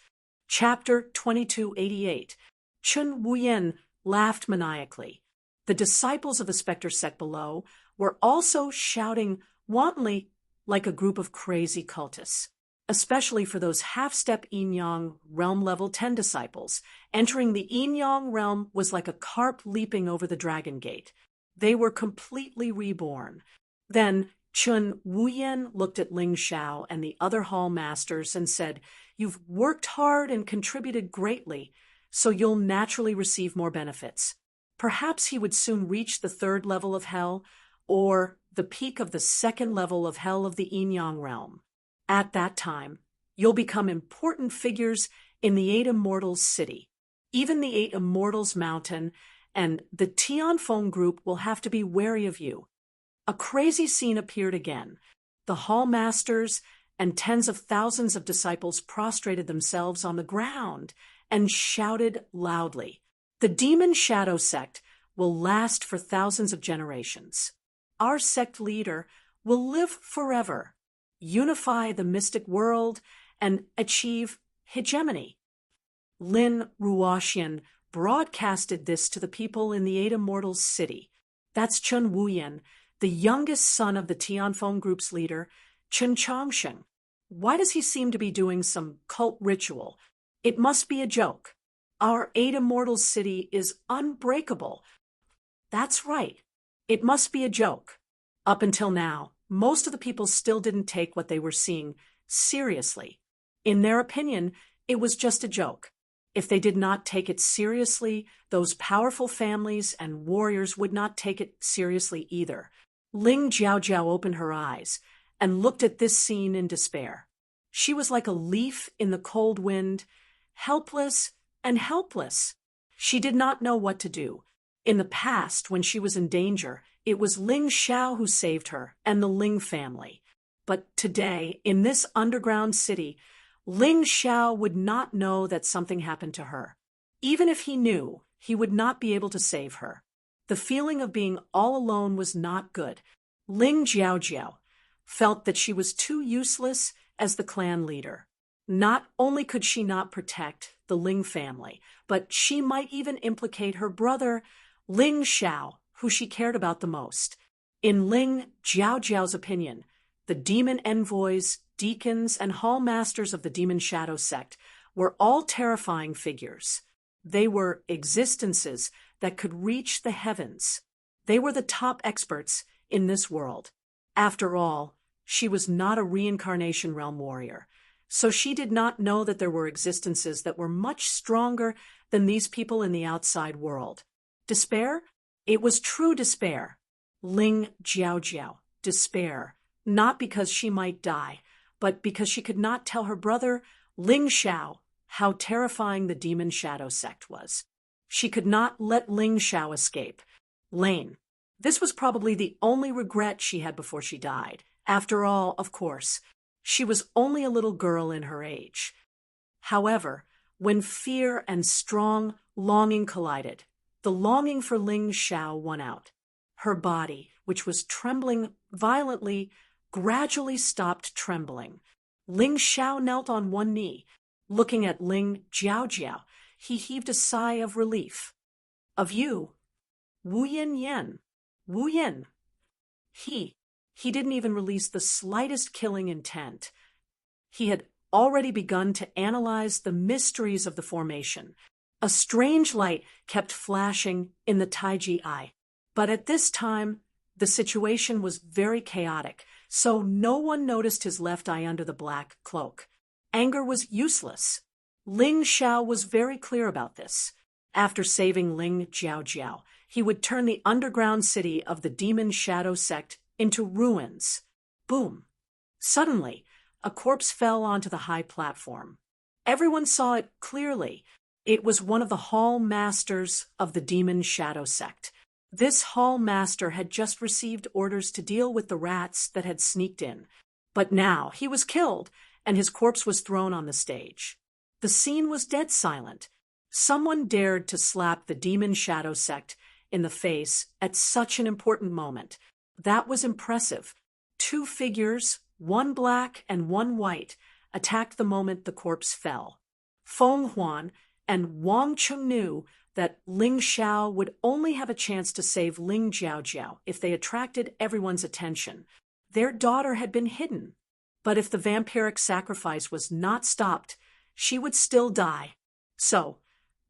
Chapter 2288. Chun Wuyan laughed maniacally. The disciples of the Spectre sect below were also shouting wantonly like a group of crazy cultists, especially for those half-step Yin-Yang realm level 10 disciples. Entering the Yin-Yang realm was like a carp leaping over the dragon gate. They were completely reborn. Then Chun Wuyan looked at Ling Xiao and the other hall masters and said, "You've worked hard and contributed greatly, so you'll naturally receive more benefits." Perhaps he would soon reach the 3rd level of hell, or the peak of the 2nd level of hell of the Yin-Yang realm. At that time, you'll become important figures in the 8 Immortals city. Even the 8 Immortals Mountain and the Tianfeng group will have to be wary of you. A crazy scene appeared again. The hall masters and tens of thousands of disciples prostrated themselves on the ground and shouted loudly. The demon shadow sect will last for thousands of generations. Our sect leader will live forever, unify the mystic world, and achieve hegemony. Lin Ruoxian broadcasted this to the people in the Eight Immortals city. That's Chen Wuyan, the youngest son of the Tianfeng group's leader, Chen Changsheng. Why does he seem to be doing some cult ritual? It must be a joke. Our Eight Immortals city is unbreakable. That's right. It must be a joke. Up until now, most of the people still didn't take what they were seeing seriously. In their opinion, it was just a joke. If they did not take it seriously, those powerful families and warriors would not take it seriously either. Ling Jiaojiao opened her eyes and looked at this scene in despair. She was like a leaf in the cold wind, helpless and helpless. She did not know what to do. In the past, when she was in danger, it was Ling Xiao who saved her and the Ling family. But today, in this underground city, Ling Xiao would not know that something happened to her. Even if he knew, he would not be able to save her. The feeling of being all alone was not good. Ling Jiaojiao felt that she was too useless as the clan leader. Not only could she not protect the Ling family, but she might even implicate her brother, Ling Xiao, who she cared about the most. In Ling Jiaojiao's opinion, the demon envoys, deacons, and hall masters of the demon shadow sect were all terrifying figures. They were existences that could reach the heavens. They were the top experts in this world. After all, she was not a reincarnation realm warrior, so she did not know that there were existences that were much stronger than these people in the outside world. Despair? It was true despair. Ling Jiaojiao, despair, not because she might die, but because she could not tell her brother, Ling Xiao, how terrifying the demon shadow sect was. She could not let Ling Xiao escape. Lane. This was probably the only regret she had before she died. After all, of course, she was only a little girl in her age. However, when fear and strong longing collided, the longing for Ling Xiao won out. Her body, which was trembling violently, gradually stopped trembling. Ling Xiao knelt on one knee. Looking at Ling Jiaojiao, he heaved a sigh of relief. Of you, Wu Yin Yen. Wu Yin. He didn't even release the slightest killing intent. He had already begun to analyze the mysteries of the formation. A strange light kept flashing in the Taiji eye. But at this time, the situation was very chaotic, so no one noticed his left eye under the black cloak. Anger was useless. Ling Xiao was very clear about this. After saving Ling Jiaojiao, he would turn the underground city of the demon shadow sect into ruins. Boom! Suddenly, a corpse fell onto the high platform. Everyone saw it clearly. It was one of the hall masters of the demon shadow sect. This hall master had just received orders to deal with the rats that had sneaked in. But now he was killed, and his corpse was thrown on the stage. The scene was dead silent. Someone dared to slap the demon shadow sect in the face at such an important moment. That was impressive. Two figures, one black and one white, attacked the moment the corpse fell. Feng Huan and Wang Cheng knew that Ling Xiao would only have a chance to save Ling Jiaojiao if they attracted everyone's attention. Their daughter had been hidden, but if the vampiric sacrifice was not stopped, she would still die. So,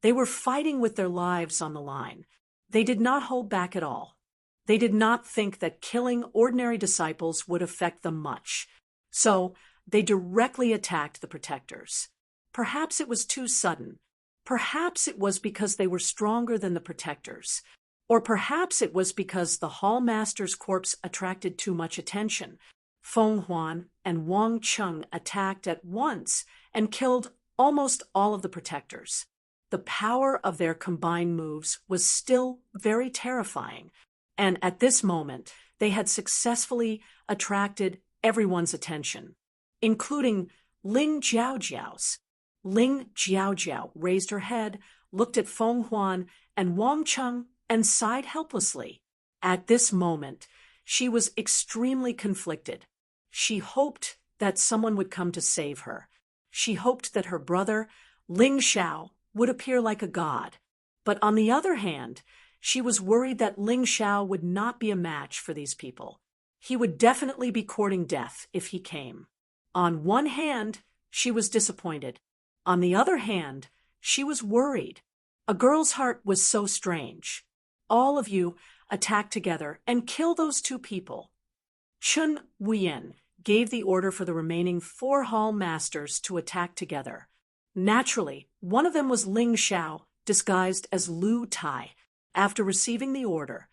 they were fighting with their lives on the line. They did not hold back at all. They did not think that killing ordinary disciples would affect them much. So, they directly attacked the protectors. Perhaps it was too sudden. Perhaps it was because they were stronger than the protectors. Or perhaps it was because the hall master's corpse attracted too much attention. Feng Huan and Wang Cheng attacked at once and killed almost all of the protectors. The power of their combined moves was still very terrifying, and at this moment, they had successfully attracted everyone's attention, including Ling Jiaojiao's. Ling Jiaojiao raised her head, looked at Feng Huan and Wang Cheng, and sighed helplessly. At this moment, she was extremely conflicted. She hoped that someone would come to save her. She hoped that her brother, Ling Xiao, would appear like a god. But on the other hand, she was worried that Ling Xiao would not be a match for these people. He would definitely be courting death if he came. On one hand, she was disappointed. On the other hand, she was worried. A girl's heart was so strange. All of you attack together and kill those two people. Chun Wuyen gave the order for the remaining 4 hall masters to attack together. Naturally, one of them was Ling Xiao, disguised as Lu Tai. After receiving the order,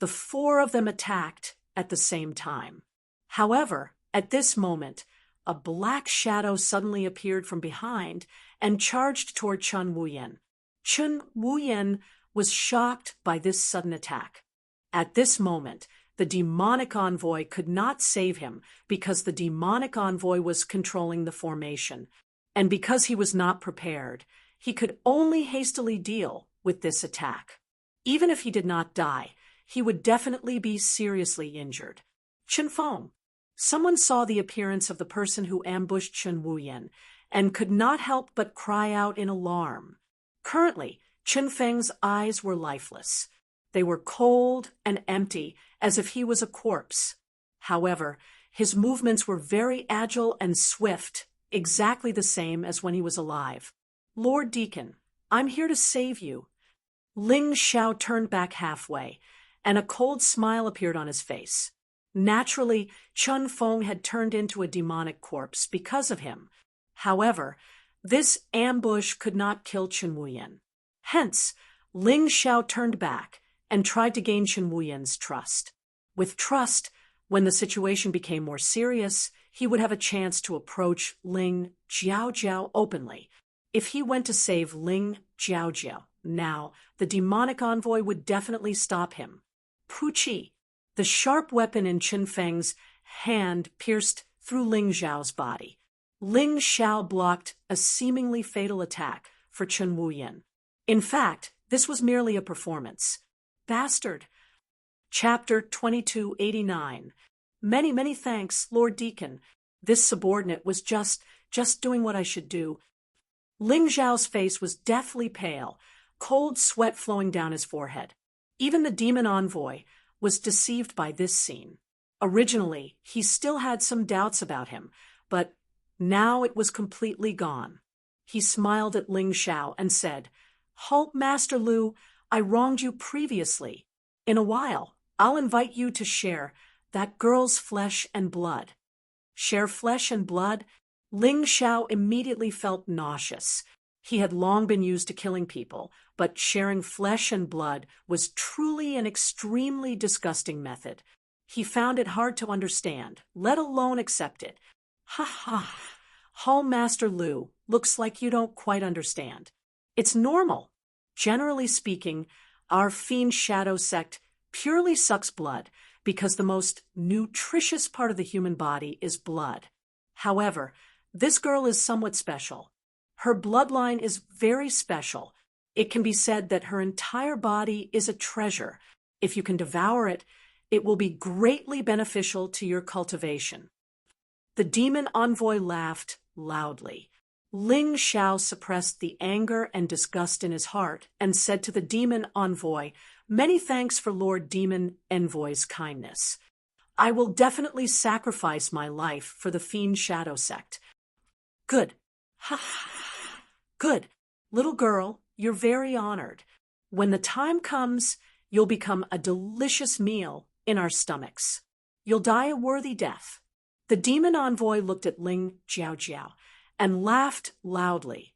the 4 of them attacked at the same time. However, at this moment, a black shadow suddenly appeared from behind and charged toward Chun Wuyen. Chun Wuyen was shocked by this sudden attack. At this moment, the demonic envoy could not save him because the demonic envoy was controlling the formation, and because he was not prepared, he could only hastily deal with this attack. Even if he did not die, he would definitely be seriously injured. Chen Feng. Someone saw the appearance of the person who ambushed Chen Wuyen and could not help but cry out in alarm. Currently, Chen Feng's eyes were lifeless. They were cold and empty, as if he was a corpse. However, his movements were very agile and swift, exactly the same as when he was alive. Lord Deacon, I'm here to save you. Ling Xiao turned back halfway, and a cold smile appeared on his face. Naturally, Chun Feng had turned into a demonic corpse because of him. However, this ambush could not kill Chen Wuyen. Hence, Ling Xiao turned back and tried to gain Chen Wuyen's trust. With trust, when the situation became more serious, he would have a chance to approach Ling Jiaojiao openly. If he went to save Ling Jiaojiao now, the demonic envoy would definitely stop him. Puqi. The sharp weapon in Chen Feng's hand pierced through Ling Xiao's body. Ling Xiao blocked a seemingly fatal attack for Chen Wuyen. In fact, this was merely a performance. Bastard. Chapter 2289. Many thanks, Lord Deacon. This subordinate was just doing what I should do. Ling Xiao's face was deathly pale, cold sweat flowing down his forehead. Even the demon envoy was deceived by this scene. Originally, he still had some doubts about him, but now it was completely gone. He smiled at Ling Xiao and said, "Halt, Master Lu, I wronged you previously. In a while, I'll invite you to share that girl's flesh and blood." Share flesh and blood? Ling Xiao immediately felt nauseous. He had long been used to killing people, but sharing flesh and blood was truly an extremely disgusting method. He found it hard to understand, let alone accept it. Ha ha! Hall Master Lu, looks like you don't quite understand. It's normal. Generally speaking, our fiend shadow sect purely sucks blood because the most nutritious part of the human body is blood. However, this girl is somewhat special. Her bloodline is very special. It can be said that her entire body is a treasure. If you can devour it, it will be greatly beneficial to your cultivation. The demon envoy laughed loudly. Ling Xiao suppressed the anger and disgust in his heart and said to the demon envoy, "Many thanks for Lord Demon Envoy's kindness. I will definitely sacrifice my life for the Fiend Shadow Sect." Good. Ha ha. Good. Little girl, you're very honored. When the time comes, you'll become a delicious meal in our stomachs. You'll die a worthy death. The demon envoy looked at Ling Jiaojiao and laughed loudly.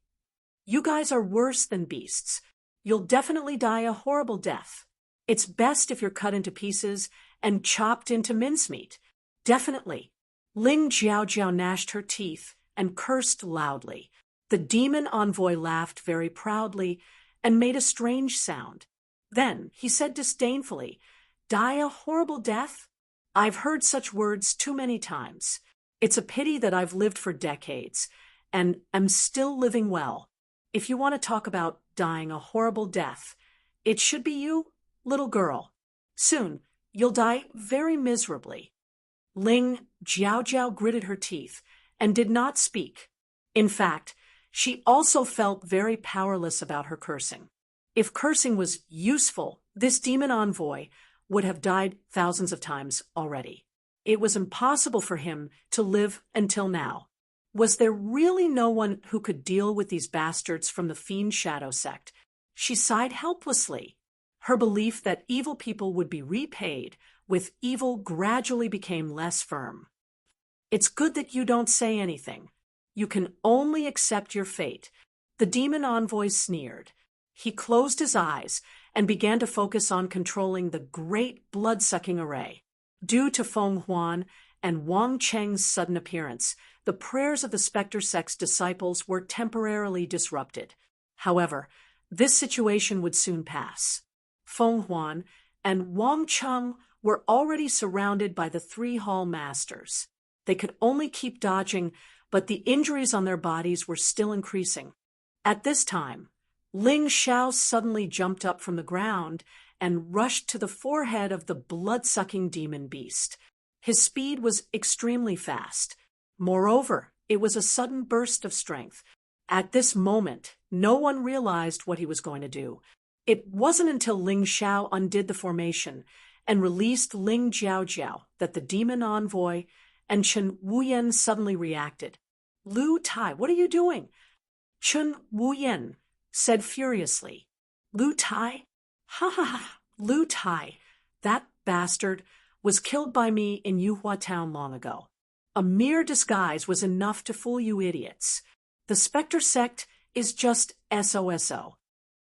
You guys are worse than beasts. You'll definitely die a horrible death. It's best if you're cut into pieces and chopped into mincemeat. Definitely. Ling Jiaojiao gnashed her teeth and cursed loudly. The demon envoy laughed very proudly and made a strange sound. Then he said disdainfully, "Die a horrible death? I've heard such words too many times. It's a pity that I've lived for decades and am still living well. If you want to talk about dying a horrible death, it should be you, little girl. Soon you'll die very miserably." Ling Jiao gritted her teeth and did not speak. In fact, she also felt very powerless about her cursing. If cursing was useful, this demon envoy would have died thousands of times already. It was impossible for him to live until now. Was there really no one who could deal with these bastards from the Fiend Shadow sect? She sighed helplessly. Her belief that evil people would be repaid with evil gradually became less firm. "It's good that you don't say anything. You can only accept your fate," the demon envoy sneered. He closed his eyes and began to focus on controlling the great blood-sucking array. Due to Feng Huan and Wang Cheng's sudden appearance, the prayers of the Spectre sect's disciples were temporarily disrupted. However, this situation would soon pass. Feng Huan and Wang Cheng were already surrounded by the 3 hall masters. They could only keep dodging, but the injuries on their bodies were still increasing. At this time, Ling Xiao suddenly jumped up from the ground and rushed to the forehead of the blood-sucking demon beast. His speed was extremely fast. Moreover, it was a sudden burst of strength. At this moment, no one realized what he was going to do. It wasn't until Ling Xiao undid the formation and released Ling Jiao that the demon envoy and Chen Wuyan suddenly reacted. "Lu Tai, what are you doing?" Chen Wuyan said furiously. "Lu Tai? Ha ha ha! Lu Tai, that bastard, was killed by me in Yuhua Town long ago. A mere disguise was enough to fool you idiots. The Spectre sect is just SOSO.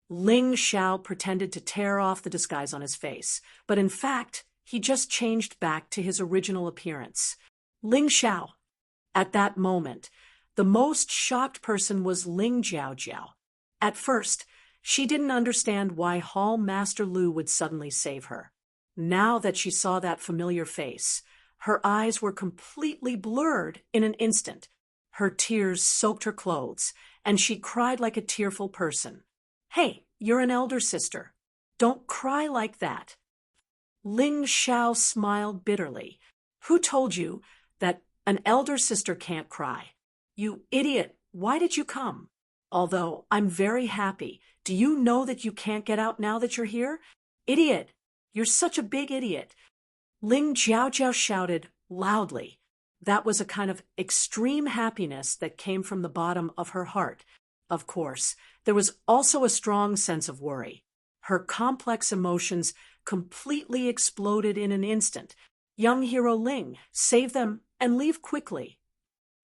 Ling Xiao pretended to tear off the disguise on his face, but in fact, he just changed back to his original appearance. Ling Xiao. At that moment, the most shocked person was Ling Jiao. At first, she didn't understand why Hall Master Lu would suddenly save her. Now that she saw that familiar face, her eyes were completely blurred in an instant. Her tears soaked her clothes, and she cried like a tearful person. "Hey, you're an elder sister. Don't cry like that." Ling Xiao smiled bitterly. "Who told you that an elder sister can't cry? You idiot, why did you come? Although I'm very happy, do you know that you can't get out now that you're here? Idiot, you're such a big idiot." Ling Jiao shouted loudly. That was a kind of extreme happiness that came from the bottom of her heart. Of course, there was also a strong sense of worry. Her complex emotions completely exploded in an instant. "Young hero Ling, save them and leave quickly."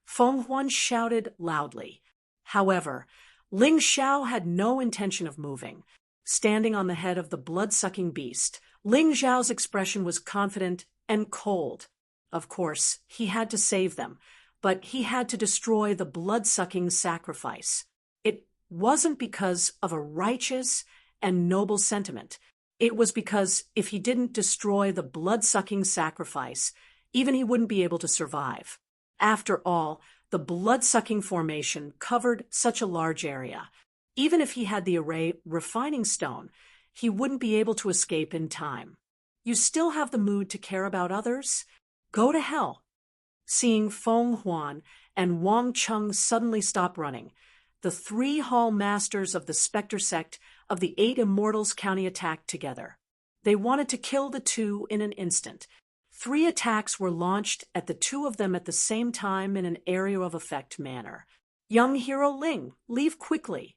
Feng Huan shouted loudly. However, Ling Xiao had no intention of moving. Standing on the head of the blood-sucking beast, Ling Xiao's expression was confident and cold. Of course, he had to save them, but he had to destroy the blood-sucking sacrifice. It wasn't because of a righteous and noble sentiment. It was because if he didn't destroy the blood-sucking sacrifice, even he wouldn't be able to survive. After all, the blood-sucking formation covered such a large area. Even if he had the array refining stone, he wouldn't be able to escape in time. You still have the mood to care about others? Go to hell. Seeing Feng Huan and Wang Cheng suddenly stop running, the 3 hall masters of the Spectre sect of the 8 Immortals counterattacked together. They wanted to kill the 2 in an instant. 3 attacks were launched at the 2 of them at the same time in an area of effect manner. "Young hero Ling, leave quickly."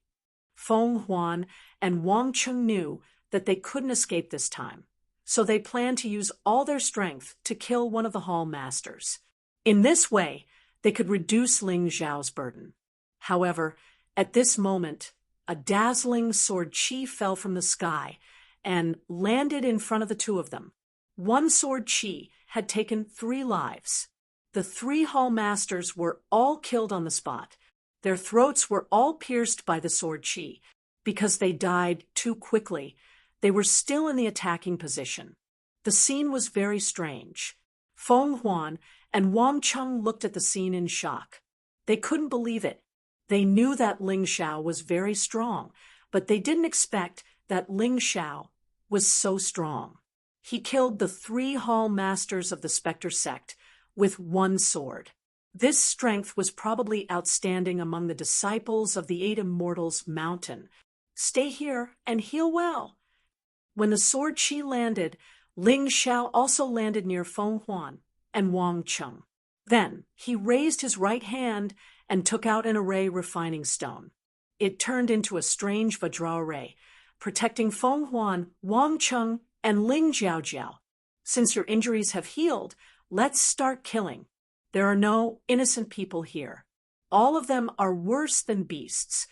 Feng Huan and Wang Cheng knew that they couldn't escape this time, so they planned to use all their strength to kill one of the hall masters. In this way, they could reduce Ling Xiao's burden. However, at this moment, a dazzling sword chi fell from the sky and landed in front of the 2 of them. One sword chi had taken 3 lives. The 3 hall masters were all killed on the spot. Their throats were all pierced by the sword qi. Because they died too quickly, they were still in the attacking position. The scene was very strange. Feng Huan and Wang Cheng looked at the scene in shock. They couldn't believe it. They knew that Ling Xiao was very strong, but they didn't expect that Ling Xiao was so strong. He killed the 3 hall masters of the Spectre sect with 1 sword. This strength was probably outstanding among the disciples of the 8 Immortals Mountain. Stay here and heal well. When the sword qi landed, Ling Xiao also landed near Feng Huan and Wang Cheng. Then he raised his right hand and took out an array refining stone. It turned into a strange Vajra array, protecting Feng Huan, Wang Cheng, and Ling Jiaojiao. Since your injuries have healed, let's start killing. There are no innocent people here. All of them are worse than beasts.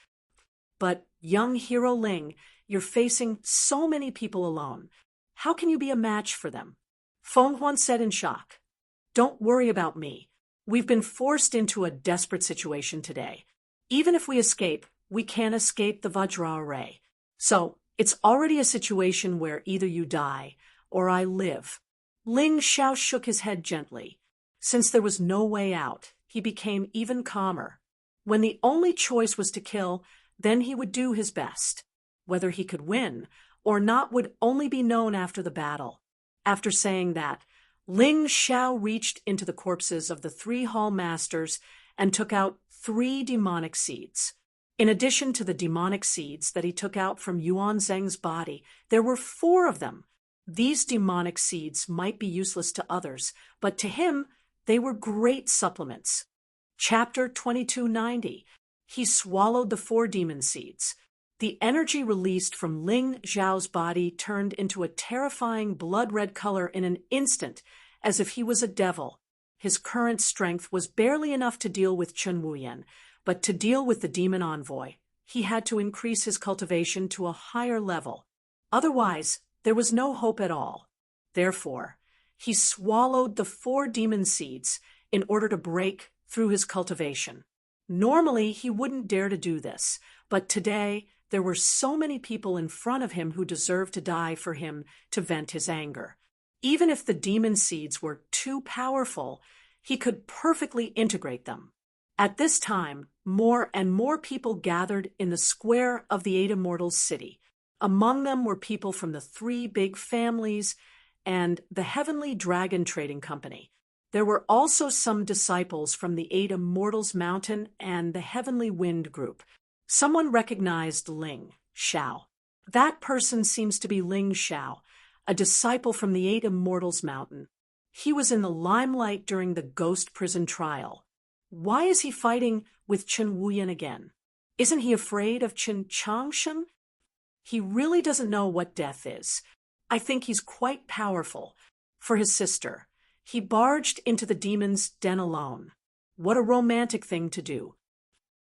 But, young hero Ling, you're facing so many people alone. How can you be a match for them? Feng Huan said in shock. Don't worry about me. We've been forced into a desperate situation today. Even if we escape, we can't escape the Vajra array. So, it's already a situation where either you die or I live. Ling Xiao shook his head gently. Since there was no way out, he became even calmer. When the only choice was to kill, then he would do his best. Whether he could win or not would only be known after the battle. After saying that, Ling Xiao reached into the corpses of the 3 hall masters and took out 3 demonic seeds. In addition to the demonic seeds that he took out from Yuan Zheng's body, there were 4 of them. These demonic seeds might be useless to others, but to him, they were great supplements. Chapter 2290. He swallowed the 4 demon seeds. The energy released from Ling Xiao's body turned into a terrifying blood-red color in an instant, as if he was a devil. His current strength was barely enough to deal with Chen Wuyan, but to deal with the demon envoy, he had to increase his cultivation to a higher level. Otherwise, there was no hope at all. Therefore, he swallowed the 4 demon seeds in order to break through his cultivation. Normally, he wouldn't dare to do this, but today there were so many people in front of him who deserved to die for him to vent his anger. Even if the demon seeds were too powerful, he could perfectly integrate them. At this time, more and more people gathered in the square of the 8 Immortals city. Among them were people from the 3 big families and the Heavenly Dragon Trading Company. There were also some disciples from the 8 Immortals Mountain and the Heavenly Wind Group. Someone recognized Ling Xiao. That person seems to be Ling Xiao, a disciple from the 8 Immortals Mountain. He was in the limelight during the ghost prison trial. Why is he fighting with Chen Wuyan again? Isn't he afraid of Chen Changshen? He really doesn't know what death is. I think he's quite powerful. For his sister, he barged into the demon's den alone. What a romantic thing to do.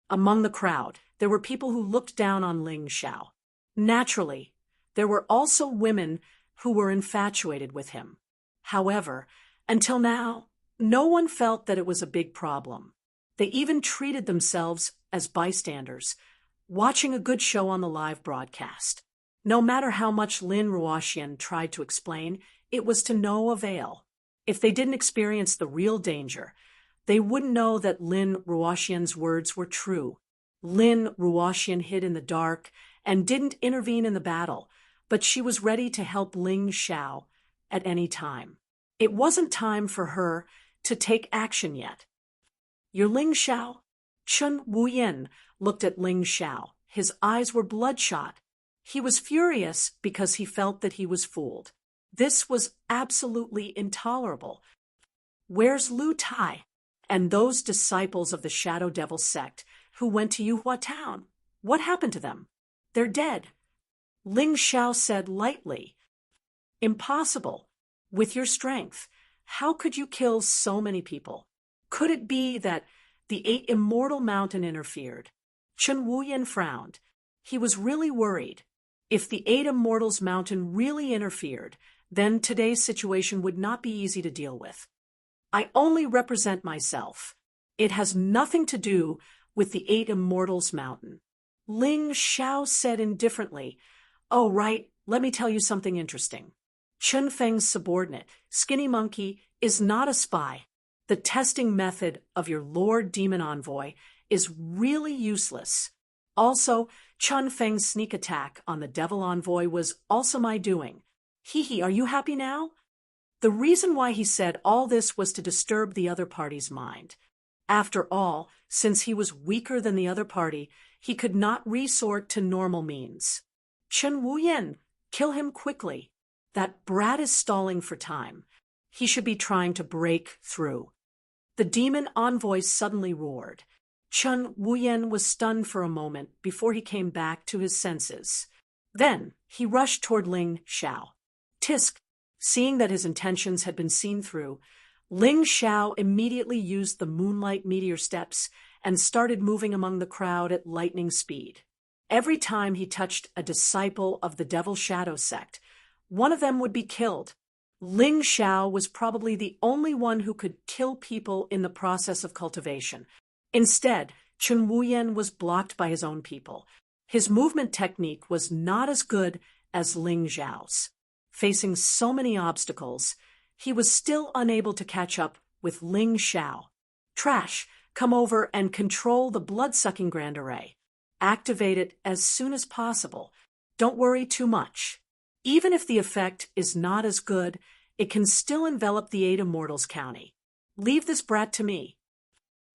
Among the crowd, there were people who looked down on Ling Xiao. Naturally, there were also women who were infatuated with him. However, until now, no one felt that it was a big problem. They even treated themselves as bystanders, watching a good show on the live broadcast. No matter how much Lin Ruoxian tried to explain, it was to no avail. If they didn't experience the real danger, they wouldn't know that Lin Ruoxian's words were true. Lin Ruoxian hid in the dark and didn't intervene in the battle, but she was ready to help Ling Xiao at any time. It wasn't time for her to take action yet. You're Ling Xiao? Chen Wuyan looked at Ling Xiao. His eyes were bloodshot. He was furious because he felt that he was fooled. This was absolutely intolerable. Where's Lu Tai and those disciples of the Shadow Devil sect who went to Yuhua Town? What happened to them? They're dead. Ling Xiao said lightly. Impossible. With your strength, how could you kill so many people? Could it be that the 8 Immortal Mountain interfered? Chen Wuyan frowned. He was really worried. If the 8 Immortals Mountain really interfered, then today's situation would not be easy to deal with. I only represent myself. It has nothing to do with the 8 Immortals Mountain. Ling Xiao said indifferently, "Oh, right, let me tell you something interesting. Chun Feng's subordinate, Skinny Monkey, is not a spy. The testing method of your Lord Demon Envoy is really useless. Also, Chun Feng's sneak attack on the Devil Envoy was also my doing. Hee, are you happy now?" The reason why he said all this was to disturb the other party's mind. After all, since he was weaker than the other party, he could not resort to normal means. "Chen Wuyan, kill him quickly. That brat is stalling for time. He should be trying to break through." The demon envoy suddenly roared. Chen Wuyan was stunned for a moment before he came back to his senses. Then he rushed toward Ling Xiao. Tisk! Seeing that his intentions had been seen through, Ling Xiao immediately used the moonlight meteor steps and started moving among the crowd at lightning speed. Every time he touched a disciple of the Devil Shadow sect, one of them would be killed. Ling Xiao was probably the only one who could kill people in the process of cultivation. Instead, Chun Wuyan was blocked by his own people. His movement technique was not as good as Ling Xiao's. Facing so many obstacles, he was still unable to catch up with Ling Xiao. "Trash, come over and control the blood-sucking Grand Array. Activate it as soon as possible. Don't worry too much. Even if the effect is not as good, it can still envelop the 8 Immortals County. Leave this brat to me."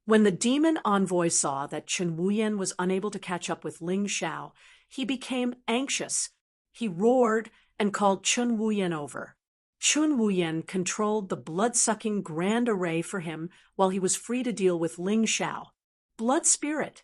When the demon envoy saw that Chen Wuyan was unable to catch up with Ling Xiao, he became anxious. He roared and called Chun Wuyan over. Chun Wuyan controlled the blood-sucking Grand Array for him while he was free to deal with Ling Xiao. "Blood Spirit!"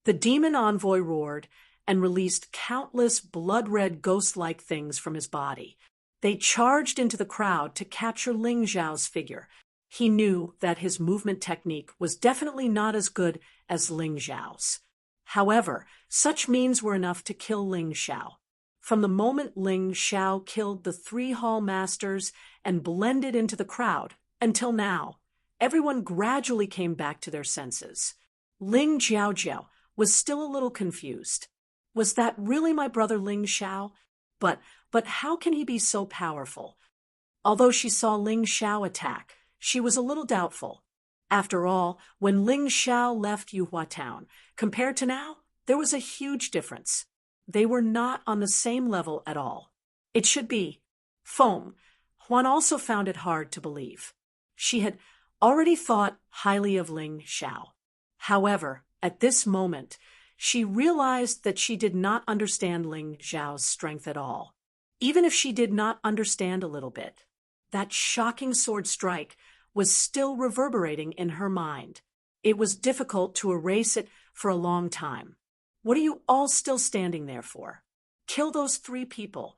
The demon envoy roared and released countless blood-red ghost-like things from his body. They charged into the crowd to capture Ling Xiao's figure. He knew that his movement technique was definitely not as good as Ling Xiao's. However, such means were enough to kill Ling Xiao. From the moment Ling Xiao killed the 3 Hall Masters and blended into the crowd, until now, everyone gradually came back to their senses. Ling Jiaojiao was still a little confused. Was that really my brother Ling Xiao? But how can he be so powerful? Although she saw Ling Xiao attack, she was a little doubtful. After all, when Ling Xiao left Yuhua Town, compared to now, there was a huge difference. They were not on the same level at all. It should be. Foam. Huan also found it hard to believe. She had already thought highly of Ling Xiao. However, at this moment, she realized that she did not understand Ling Xiao's strength at all. Even if she did not understand a little bit, that shocking sword strike was still reverberating in her mind. It was difficult to erase it for a long time. What are you all still standing there for? Kill those 3 people.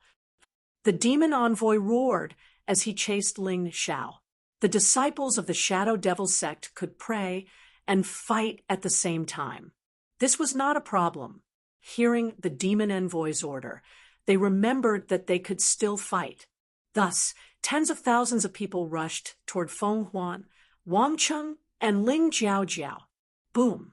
The demon envoy roared as he chased Ling Xiao. The disciples of the Shadow Devil sect could pray and fight at the same time. This was not a problem. Hearing the demon envoy's order, they remembered that they could still fight. Thus, tens of thousands of people rushed toward Feng Huan, Wang Cheng, and Ling Jiaojiao. Boom!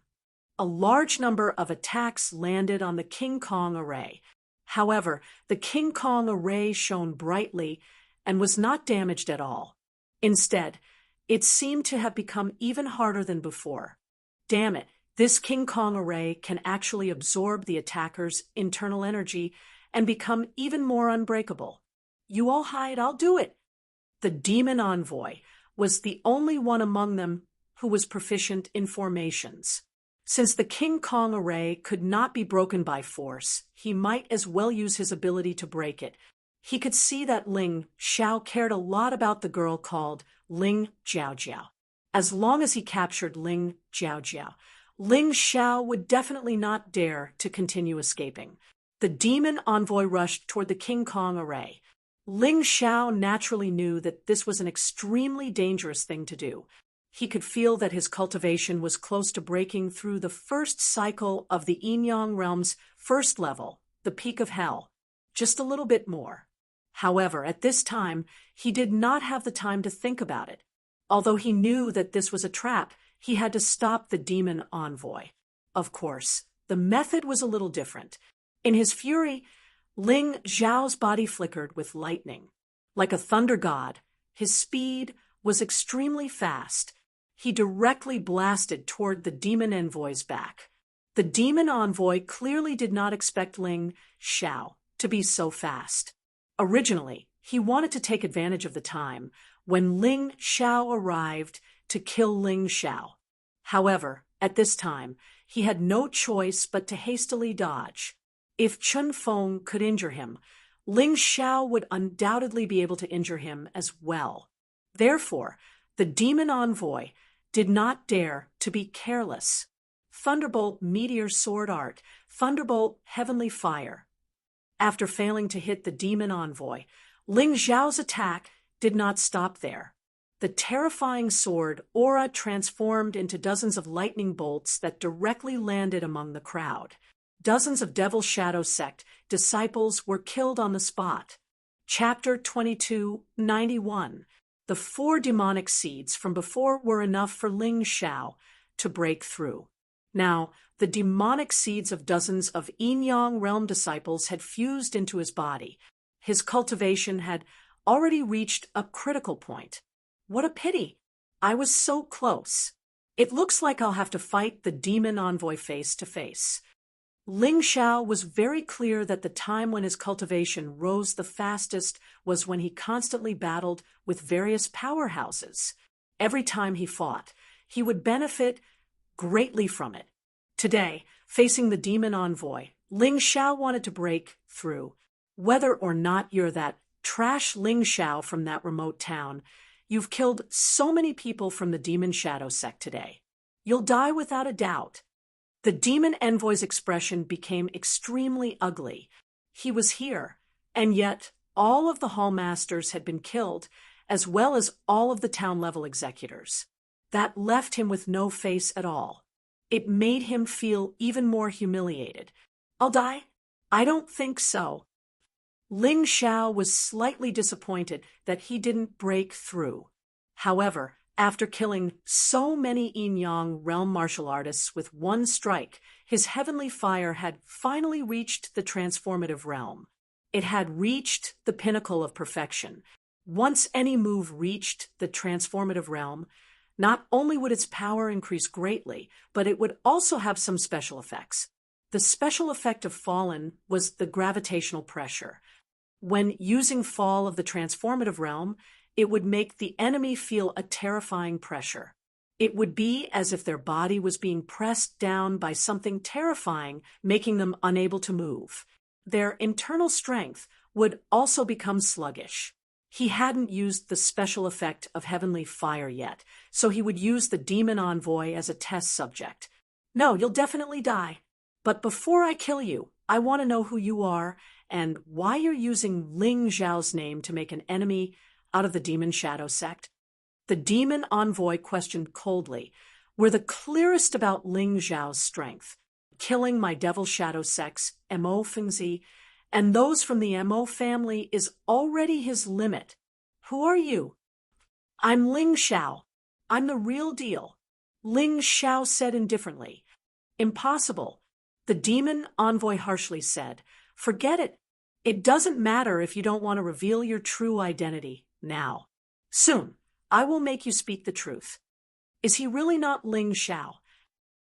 A large number of attacks landed on the King Kong array. However, the King Kong array shone brightly and was not damaged at all. Instead, it seemed to have become even harder than before. Damn it, this King Kong array can actually absorb the attacker's internal energy and become even more unbreakable. "You all hide, I'll do it." The demon envoy was the only one among them who was proficient in formations. Since the King Kong array could not be broken by force, he might as well use his ability to break it. He could see that Ling Xiao cared a lot about the girl called Ling Jiaojiao. As long as he captured Ling Jiaojiao, Ling Xiao would definitely not dare to continue escaping. The demon envoy rushed toward the King Kong array. Ling Xiao naturally knew that this was an extremely dangerous thing to do. He could feel that his cultivation was close to breaking through the first cycle of the Yin-Yang realm's first level, the peak of hell. Just a little bit more. However, at this time, he did not have the time to think about it. Although he knew that this was a trap, he had to stop the demon envoy. of course, the method was a little different. In his fury, Ling Zhao's body flickered with lightning. Like a thunder god, his speed was extremely fast. He directly blasted toward the demon envoy's back. The demon envoy clearly did not expect Ling Zhao to be so fast. Originally, he wanted to take advantage of the time when Ling Zhao arrived to kill Ling Zhao. However, at this time, he had no choice but to hastily dodge. If Chun Feng could injure him, Ling Zhao would undoubtedly be able to injure him as well. Therefore, the demon envoy did not dare to be careless. Thunderbolt Meteor Sword Art, Thunderbolt Heavenly Fire. After failing to hit the demon envoy, Ling Zhao's attack did not stop there. The terrifying sword aura transformed into dozens of lightning bolts that directly landed among the crowd. Dozens of Devil Shadow Sect disciples were killed on the spot. Chapter 2291. The 4 demonic seeds from before were enough for Ling Zhao to break through. Now, the demonic seeds of dozens of Yin-Yang realm disciples had fused into his body. His cultivation had already reached a critical point. What a pity! I was so close. It looks like I'll have to fight the demon envoy face to face. Ling Zhao was very clear that the time when his cultivation rose the fastest was when he constantly battled with various powerhouses. Every time he fought, he would benefit greatly from it. Today, facing the demon envoy, Ling Zhao wanted to break through. Whether or not you're that trash Ling Zhao from that remote town, you've killed so many people from the Demon Shadow Sect today. You'll die without a doubt. The demon envoy's expression became extremely ugly. He was here, and yet all of the hallmasters had been killed, as well as all of the town-level executors. That left him with no face at all. It made him feel even more humiliated. I'll die? I don't think so. Ling Zhao was slightly disappointed that he didn't break through. However, after killing so many Yin-Yang realm martial artists with one strike, his heavenly fire had finally reached the transformative realm. It had reached the pinnacle of perfection. Once any move reached the transformative realm, not only would its power increase greatly, but it would also have some special effects. The special effect of Fallen was the gravitational pressure. When using Fall of the transformative realm, it would make the enemy feel a terrifying pressure. It would be as if their body was being pressed down by something terrifying, making them unable to move. Their internal strength would also become sluggish. He hadn't used the special effect of Heavenly Fire yet, so he would use the Demon Envoy as a test subject. No, you'll definitely die. But before I kill you, I want to know who you are and why you're using Ling Zhao's name to make an enemy out of the Demon Shadow Sect. The Demon Envoy questioned coldly. We're the clearest about Ling Zhao's strength. Killing my Devil Shadow Sect's Mo Fengzi and those from the Mo family is already his limit. Who are you? I'm Ling Zhao. I'm the real deal. Ling Zhao said indifferently. Impossible. The Demon Envoy harshly said. Forget it. It doesn't matter if you don't want to reveal your true identity now. Soon, I will make you speak the truth. Is he really not Ling Zhao?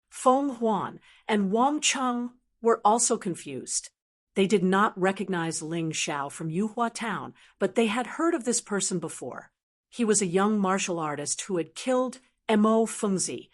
Feng Huan and Wang Cheng were also confused. They did not recognize Ling Zhao from Yuhua Town, but they had heard of this person before. He was a young martial artist who had killed Mo Fengzi,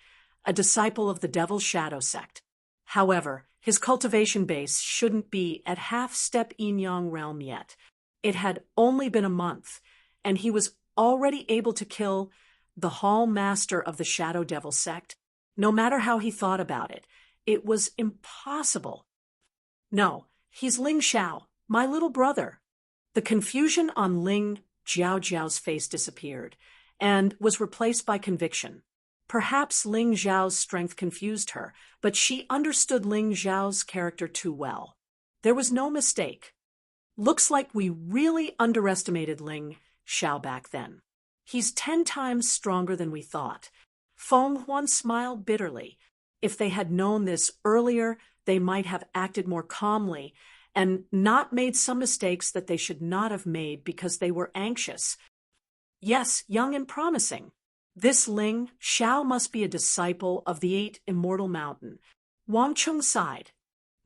a disciple of the Devil Shadow Sect. However, his cultivation base shouldn't be at half-step Yin-Yang realm yet. It had only been a month, and he was already able to kill the Hall Master of the Shadow Devil Sect. No matter how he thought about it, it was impossible. No, he's Ling Zhao, my little brother. The confusion on Ling Zhao's face disappeared and was replaced by conviction. Perhaps Ling Zhao's strength confused her, but she understood Ling Zhao's character too well. There was no mistake. Looks like we really underestimated Ling Zhao back then. He's 10 times stronger than we thought. Feng Huan smiled bitterly. If they had known this earlier, they might have acted more calmly and not made some mistakes that they should not have made because they were anxious. Yes, young and promising. This Ling Xiao must be a disciple of the Eight Immortal Mountain. Wang Chung sighed.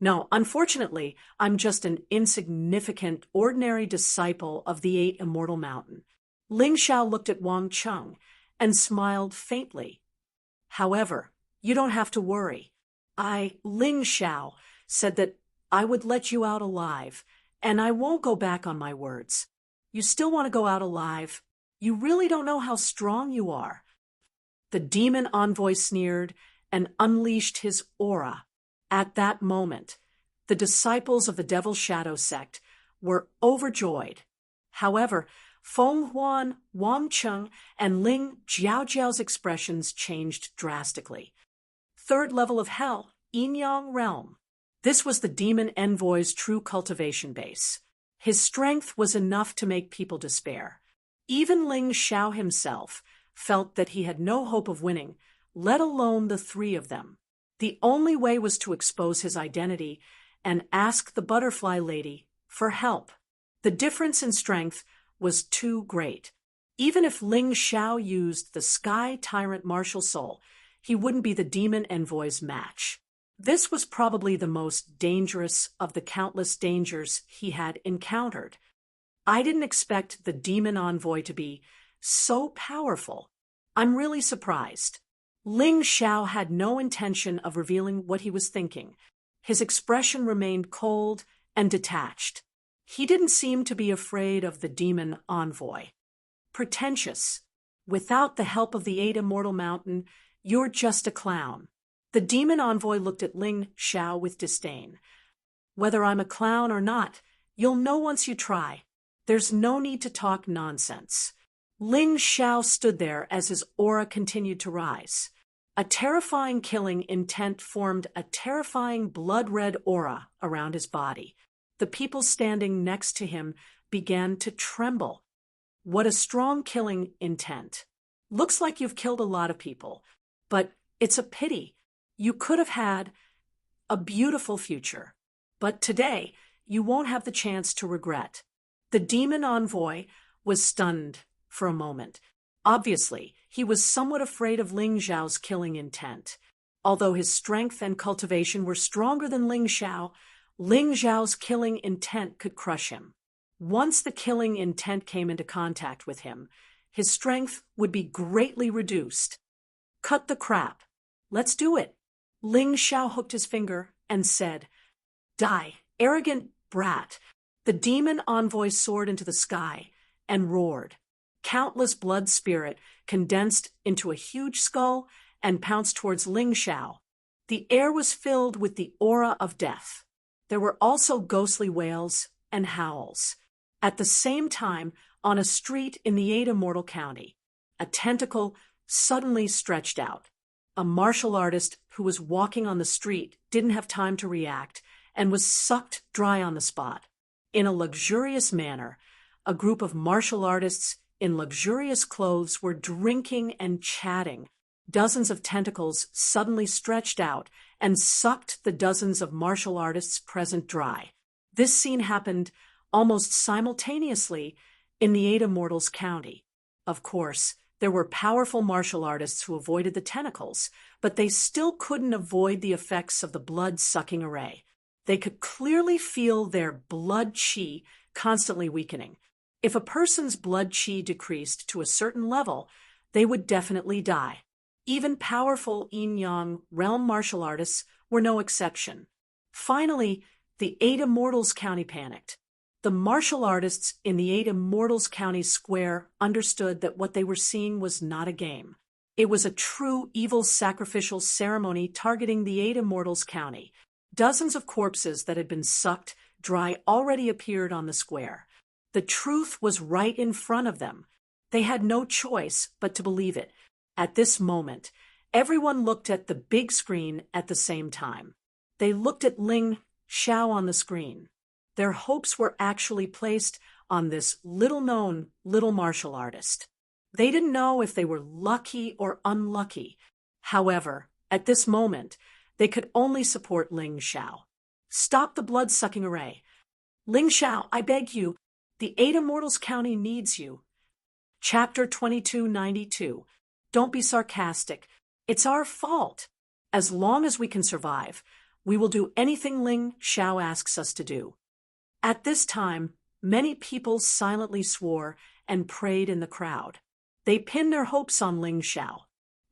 No, unfortunately, I'm just an insignificant, ordinary disciple of the Eight Immortal Mountain. Ling Xiao looked at Wang Chung and smiled faintly. However, you don't have to worry. Ling Xiao, said that I would let you out alive, and I won't go back on my words. You still want to go out alive? You really don't know how strong you are. The demon envoy sneered and unleashed his aura. At that moment, the disciples of the Devil's Shadow sect were overjoyed. However, Feng Huan, Wang Chung, and Ling Jiaojiao's expressions changed drastically. Third level of hell, Yin Yang realm. This was the demon envoy's true cultivation base. His strength was enough to make people despair. Even Ling Xiao himself felt that he had no hope of winning, let alone the three of them. The only way was to expose his identity and ask the butterfly lady for help. The difference in strength was too great. Even if Ling Xiao used the Sky Tyrant Martial Soul, he wouldn't be the demon envoy's match. This was probably the most dangerous of the countless dangers he had encountered. I didn't expect the demon envoy to be so powerful. I'm really surprised. Ling Xiao had no intention of revealing what he was thinking. His expression remained cold and detached. He didn't seem to be afraid of the demon envoy. Pretentious. Without the help of the Eight Immortal Mountain, you're just a clown. The demon envoy looked at Ling Xiao with disdain. Whether I'm a clown or not, you'll know once you try. There's no need to talk nonsense. Ling Xiao stood there as his aura continued to rise. A terrifying killing intent formed a terrifying blood-red aura around his body. The people standing next to him began to tremble. What a strong killing intent. Looks like you've killed a lot of people, but it's a pity. You could have had a beautiful future, but today you won't have the chance to regret. The demon envoy was stunned for a moment. Obviously, he was somewhat afraid of Ling Xiao's killing intent. Although his strength and cultivation were stronger than Ling Xiao's killing intent could crush him. Once the killing intent came into contact with him, his strength would be greatly reduced. Cut the crap. Let's do it. Ling Xiao hooked his finger and said, Die, arrogant brat. The demon envoy soared into the sky and roared. Countless blood spirit condensed into a huge skull and pounced towards Ling Xiao. The air was filled with the aura of death. There were also ghostly wails and howls. At the same time, on a street in the Eight Immortal County, a tentacle suddenly stretched out. A martial artist who was walking on the street didn't have time to react and was sucked dry on the spot. In a luxurious manner, a group of martial artists in luxurious clothes were drinking and chatting. Dozens of tentacles suddenly stretched out and sucked the dozens of martial artists present dry. This scene happened almost simultaneously in the Eight Immortals County. Of course, there were powerful martial artists who avoided the tentacles, but they still couldn't avoid the effects of the blood-sucking array. They could clearly feel their blood qi constantly weakening. If a person's blood qi decreased to a certain level, they would definitely die. Even powerful yin-yang realm martial artists were no exception. Finally, the Eight Immortals County panicked. The martial artists in the Eight Immortals County square understood that what they were seeing was not a game. It was a true evil sacrificial ceremony targeting the Eight Immortals County. Dozens of corpses that had been sucked dry already appeared on the square. The truth was right in front of them. They had no choice but to believe it. At this moment, everyone looked at the big screen at the same time. They looked at Ling Xiao on the screen. Their hopes were actually placed on this little-known little martial artist. They didn't know if they were lucky or unlucky. However, At this moment, they could only support Ling Xiao. Stop the blood-sucking array. Ling Xiao, I beg you, the Eight Immortals County needs you. Chapter 2292. Don't be sarcastic. It's our fault. As long as we can survive, we will do anything Ling Xiao asks us to do. At this time, many people silently swore and prayed in the crowd. They pinned their hopes on Ling Xiao.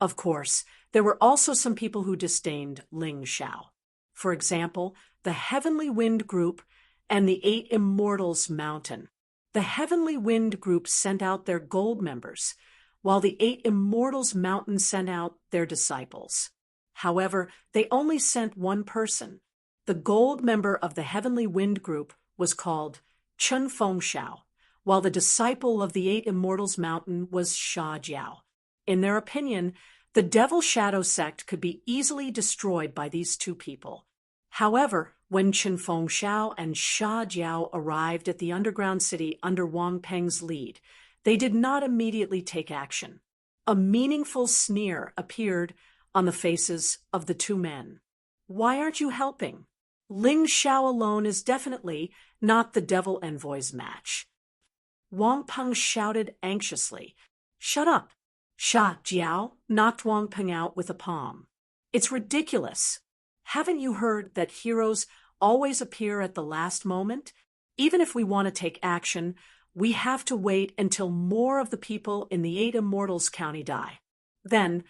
Of course, there were also some people who disdained Ling Xiao. For example, the Heavenly Wind Group and the Eight Immortals Mountain. The Heavenly Wind Group sent out their gold members, while the Eight Immortals Mountain sent out their disciples. However, they only sent one person. The gold member of the Heavenly Wind Group was called Chun Fengxiao, while the disciple of the Eight Immortals Mountain was Sha Jiao. In their opinion, the Devil Shadow sect could be easily destroyed by these two people. However, when Chun Fengxiao and Sha Jiao arrived at the underground city under Wang Peng's lead, they did not immediately take action. A meaningful sneer appeared on the faces of the two men. Why aren't you helping? Ling Xiao alone is definitely not the Devil Envoy's match. Wang Peng shouted anxiously. Shut up! Sha Jiao knocked Wang Peng out with a palm. It's ridiculous. Haven't you heard that heroes always appear at the last moment? Even if we want to take action, we have to wait until more of the people in the Eight Immortals County die. Then,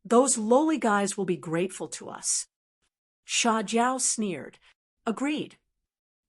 those lowly guys will be grateful to us. Sha Jiao sneered. Agreed.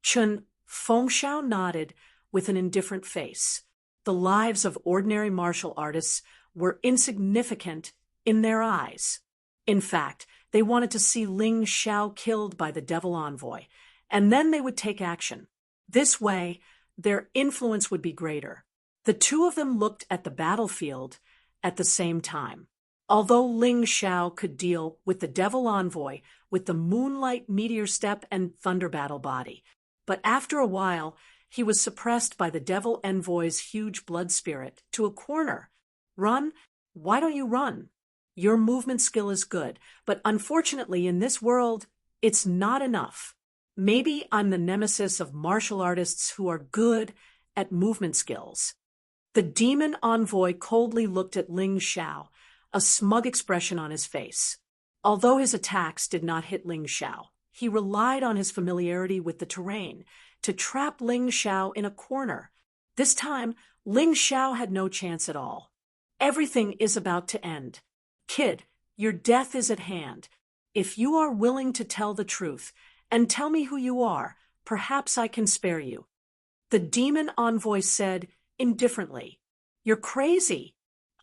Chun Fengxiao nodded with an indifferent face. The lives of ordinary martial artists were insignificant in their eyes. In fact, they wanted to see Ling Xiao killed by the Devil Envoy, and then they would take action. This way, their influence would be greater. The two of them looked at the battlefield at the same time. Although Ling Xiao could deal with the Devil Envoy with the Moonlight Meteor Step and Thunder Battle body, but after a while, he was suppressed by the Devil Envoy's huge blood spirit to a corner. Run? Why don't you run? Your movement skill is good, but unfortunately in this world, it's not enough. Maybe I'm the nemesis of martial artists who are good at movement skills. The demon envoy coldly looked at Ling Xiao, a smug expression on his face. Although his attacks did not hit Ling Xiao, he relied on his familiarity with the terrain to trap Ling Xiao in a corner. This time, Ling Xiao had no chance at all. Everything is about to end. Kid, your death is at hand. If you are willing to tell the truth and tell me who you are, perhaps I can spare you. The demon envoy said indifferently. You're crazy.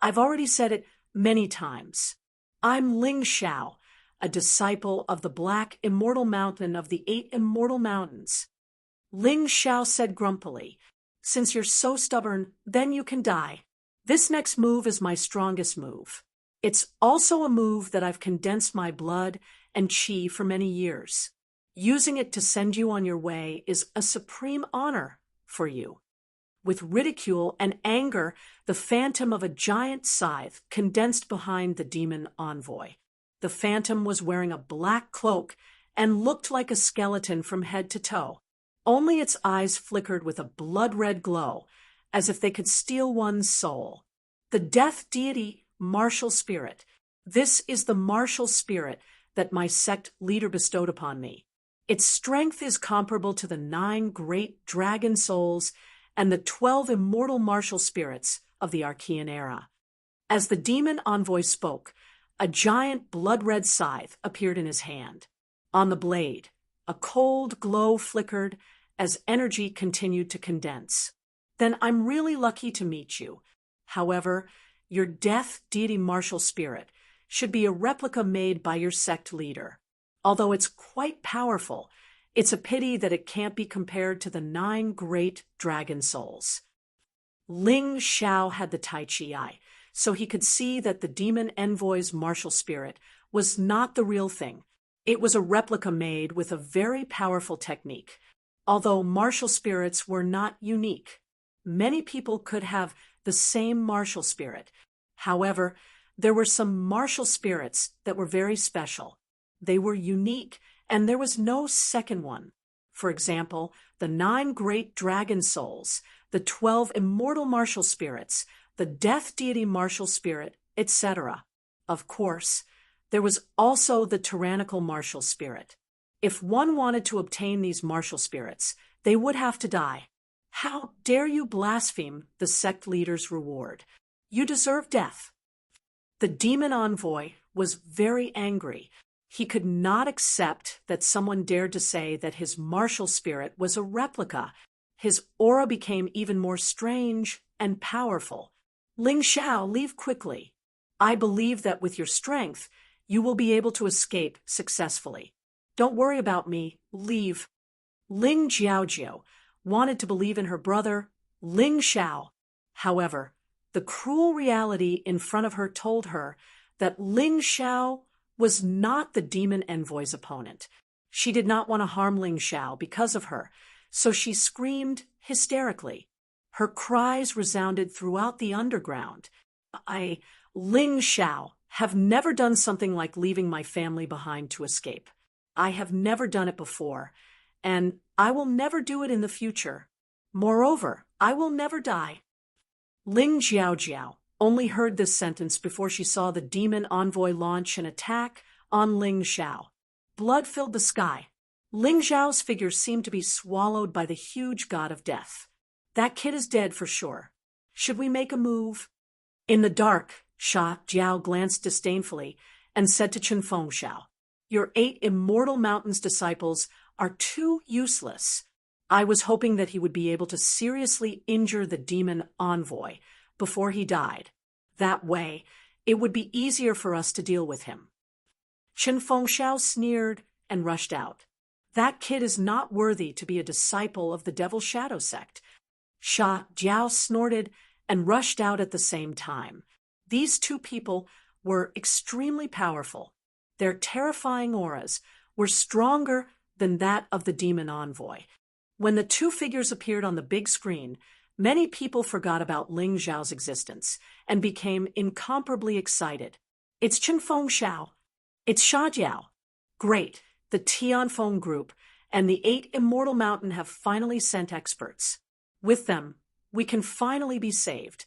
I've already said it many times. I'm Ling Xiao, a disciple of the Black Immortal Mountain of the Eight Immortal Mountains. Ling Xiao said grumpily, Since you're so stubborn, then you can die. This next move is my strongest move. It's also a move that I've condensed my blood and chi for many years. Using it to send you on your way is a supreme honor for you. With ridicule and anger, the phantom of a giant scythe condensed behind the demon envoy. The phantom was wearing a black cloak and looked like a skeleton from head to toe. Only its eyes flickered with a blood-red glow, as if they could steal one's soul. The death deity, martial spirit. This is the martial spirit that my sect leader bestowed upon me. Its strength is comparable to the 9 great dragon souls and the 12 immortal martial spirits of the Archean era. As the demon envoy spoke, a giant blood-red scythe appeared in his hand. On the blade, a cold glow flickered as energy continued to condense. Then I'm really lucky to meet you. However, your death deity martial spirit should be a replica made by your sect leader. Although it's quite powerful, it's a pity that it can't be compared to the 9 great dragon souls. Ling Xiao had the Tai Chi eye, so he could see that the demon envoy's martial spirit was not the real thing. It was a replica made with a very powerful technique. Although martial spirits were not unique, many people could have the same martial spirit. However, There were some martial spirits that were very special. They were unique, and there was no second one. For example, the 9 great dragon souls, the 12 immortal martial spirits, the death deity martial spirit, etc. Of course, there was also the tyrannical martial spirit. If one wanted to obtain these martial spirits, they would have to die. How dare you blaspheme the sect leader's reward? You deserve death. The demon envoy was very angry. He could not accept that someone dared to say that his martial spirit was a replica. His aura became even more strange and powerful. Ling Xiao, leave quickly. I believe that with your strength, you will be able to escape successfully. Don't worry about me. Leave. Ling Jiaojiao wanted to believe in her brother, Ling Xiao. However, the cruel reality in front of her told her that Ling Xiao was not the demon envoy's opponent. She did not want to harm Ling Xiao because of her, so she screamed hysterically. Her cries resounded throughout the underground. Ling Xiao, have never done something like leaving my family behind to escape. I have never done it before, and I will never do it in the future. Moreover, I will never die. Ling Jiaojiao only heard this sentence before she saw the demon envoy launch an attack on Ling Xiao. Blood filled the sky. Ling Xiao's figure seemed to be swallowed by the huge god of death. That kid is dead for sure. Should we make a move? In the dark, Sha Jiao glanced disdainfully and said to Chen Fengxiao, "Your 8 immortal mountains disciples are too useless." I was hoping that he would be able to seriously injure the demon envoy before he died. That way, it would be easier for us to deal with him. Chen Fengxiao sneered and rushed out. That kid is not worthy to be a disciple of the Devil Shadow sect. Sha Jiao snorted and rushed out at the same time. These 2 people were extremely powerful. Their terrifying auras were stronger than that of the demon envoy. When the 2 figures appeared on the big screen, many people forgot about Ling Xiao's existence and became incomparably excited. It's Chen Fengxiao. It's Sha Jiao. Great. The Tianfeng group and the 8 Immortal Mountain have finally sent experts. With them, we can finally be saved.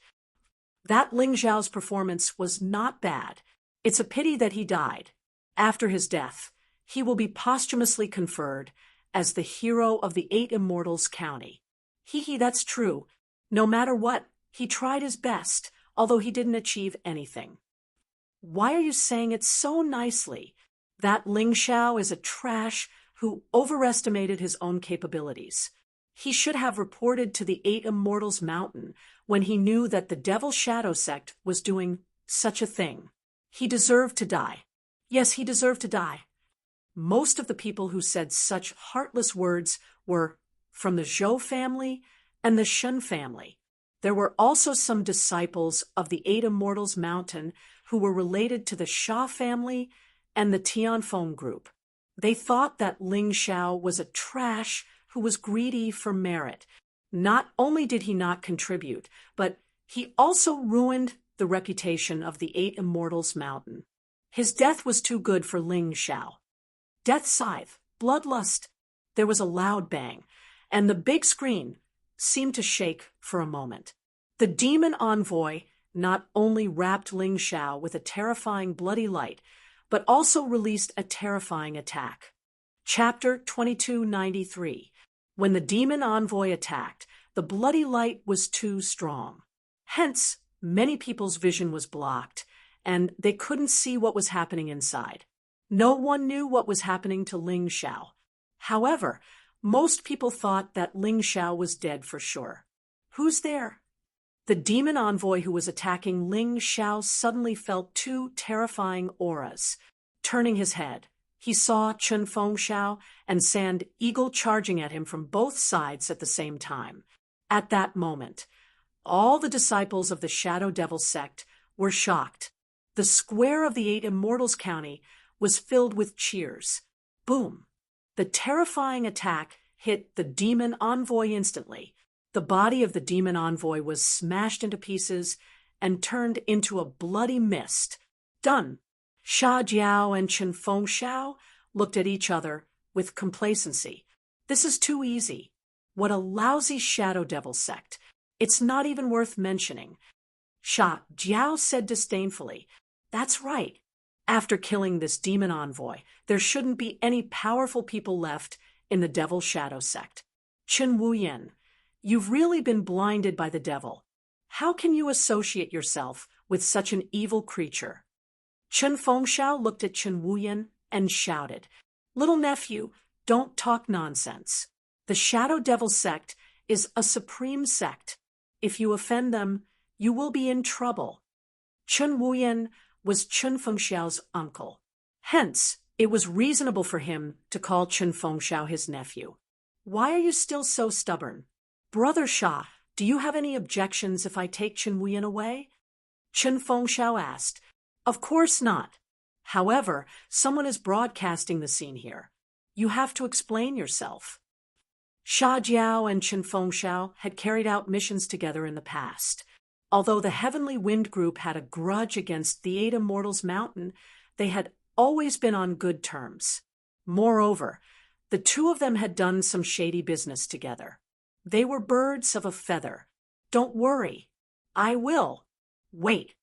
That Ling Xiao's performance was not bad. It's a pity that he died. After his death, he will be posthumously conferred as the hero of the 8 Immortals County. That's true. No matter what, he tried his best, although he didn't achieve anything. Why are you saying it so nicely? That Ling Xiao is a trash who overestimated his own capabilities. He should have reported to the 8 Immortals Mountain when he knew that the Devil Shadow sect was doing such a thing. He deserved to die. Yes, he deserved to die. Most of the people who said such heartless words were from the Zhou family and the Shen family. There were also some disciples of the 8 Immortals Mountain who were related to the Sha family and the Tianfeng group. They thought that Ling Xiao was a trash who was greedy for merit. Not only did he not contribute, but he also ruined the reputation of the 8 Immortals Mountain. His death was too good for Ling Xiao. Death scythe, bloodlust. There was a loud bang, and the big screen seemed to shake for a moment. The demon envoy not only wrapped Ling Xiao with a terrifying bloody light, but also released a terrifying attack. Chapter 2293. When the demon envoy attacked, the bloody light was too strong. Hence, many people's vision was blocked, and they couldn't see what was happening inside. No one knew what was happening to Ling Xiao. However, most people thought that Ling Xiao was dead for sure. Who's there? The demon envoy who was attacking Ling Xiao suddenly felt 2 terrifying auras. Turning his head, he saw Chen Fengxiao and Sand Eagle charging at him from both sides at the same time. At that moment, all the disciples of the Shadow Devil sect were shocked. The square of the 8 Immortals County was filled with cheers. Boom! The terrifying attack hit the demon envoy instantly. The body of the demon envoy was smashed into pieces and turned into a bloody mist. Done. Sha Jiao and Chen Fengxiao looked at each other with complacency. This is too easy. What a lousy shadow devil sect. It's not even worth mentioning. Sha Jiao said disdainfully, That's right. After killing this demon envoy, there shouldn't be any powerful people left in the devil shadow sect. Chen Wuyan, you've really been blinded by the devil. How can you associate yourself with such an evil creature? Chen Fengxiao looked at Chen Wuyan and shouted, Little nephew, don't talk nonsense. The Shadow Devil sect is a supreme sect. If you offend them, you will be in trouble. Chen Wuyan was Chen Fengxiao's uncle. Hence, it was reasonable for him to call Chen Fengxiao his nephew. Why are you still so stubborn? Brother Sha, do you have any objections if I take Chen Wuyan away? Chen Fengxiao asked. Of course not. However, someone is broadcasting the scene here. You have to explain yourself. Sha Jiao and Chen Fengxiao had carried out missions together in the past. Although the Heavenly Wind Group had a grudge against the Eight Immortals Mountain, they had always been on good terms. Moreover, the two of them had done some shady business together. They were birds of a feather. Don't worry. I will. Wait.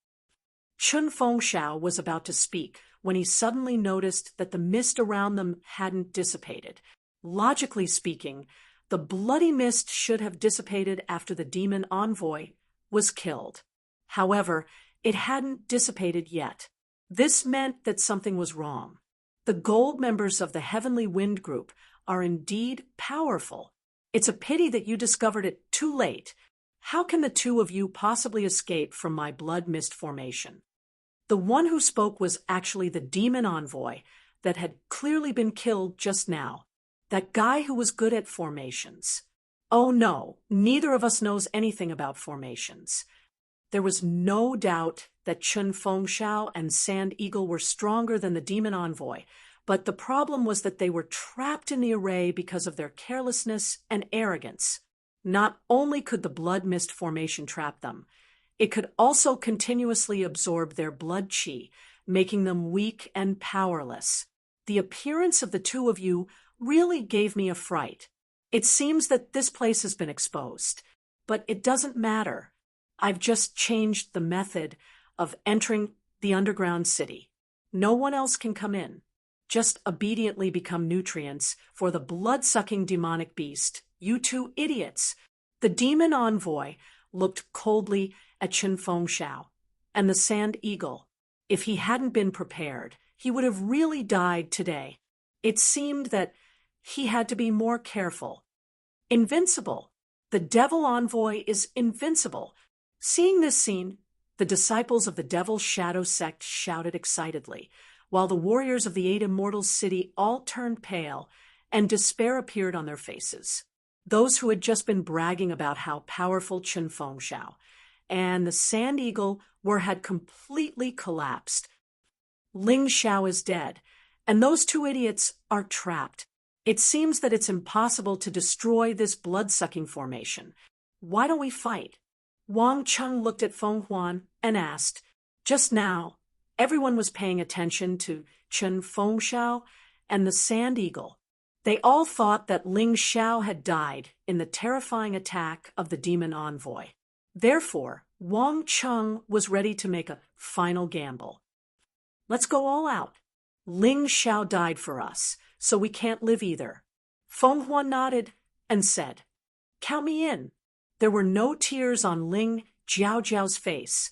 Chen Fengxiao was about to speak when he suddenly noticed that the mist around them hadn't dissipated. Logically speaking, the bloody mist should have dissipated after the demon envoy was killed. However, it hadn't dissipated yet. This meant that something was wrong. The gold members of the Heavenly Wind Group are indeed powerful. It's a pity that you discovered it too late. How can the two of you possibly escape from my blood mist formation? The one who spoke was actually the demon envoy that had clearly been killed just now. That guy who was good at formations. Oh no, neither of us knows anything about formations. There was no doubt that Chen Fengxiao and Sand Eagle were stronger than the demon envoy, but the problem was that they were trapped in the array because of their carelessness and arrogance. Not only could the blood mist formation trap them, it could also continuously absorb their blood qi, making them weak and powerless. The appearance of the two of you really gave me a fright. It seems that this place has been exposed, but it doesn't matter. I've just changed the method of entering the underground city. No one else can come in. Just obediently become nutrients for the blood-sucking demonic beast. You two idiots. The demon envoy looked coldly at Chen Fengxiao and the Sand Eagle. If he hadn't been prepared, he would have really died today. It seemed that he had to be more careful. Invincible. The devil envoy is invincible. Seeing this scene, the disciples of the Devil's Shadow sect shouted excitedly, while the warriors of the Eight Immortals city all turned pale, and despair appeared on their faces. Those who had just been bragging about how powerful Chen Fengxiao and the Sand Eagle had completely collapsed. Ling Xiao is dead, and those two idiots are trapped. It seems that it's impossible to destroy this blood-sucking formation. Why don't we fight? Wang Cheng looked at Feng Huan and asked. Just now, everyone was paying attention to Chen Fengxiao and the Sand Eagle. They all thought that Ling Xiao had died in the terrifying attack of the demon envoy. Therefore, Wang Cheng was ready to make a final gamble. Let's go all out. Ling Xiao died for us, so we can't live either. Feng Huan nodded and said, Count me in. There were no tears on Ling Jiao's face,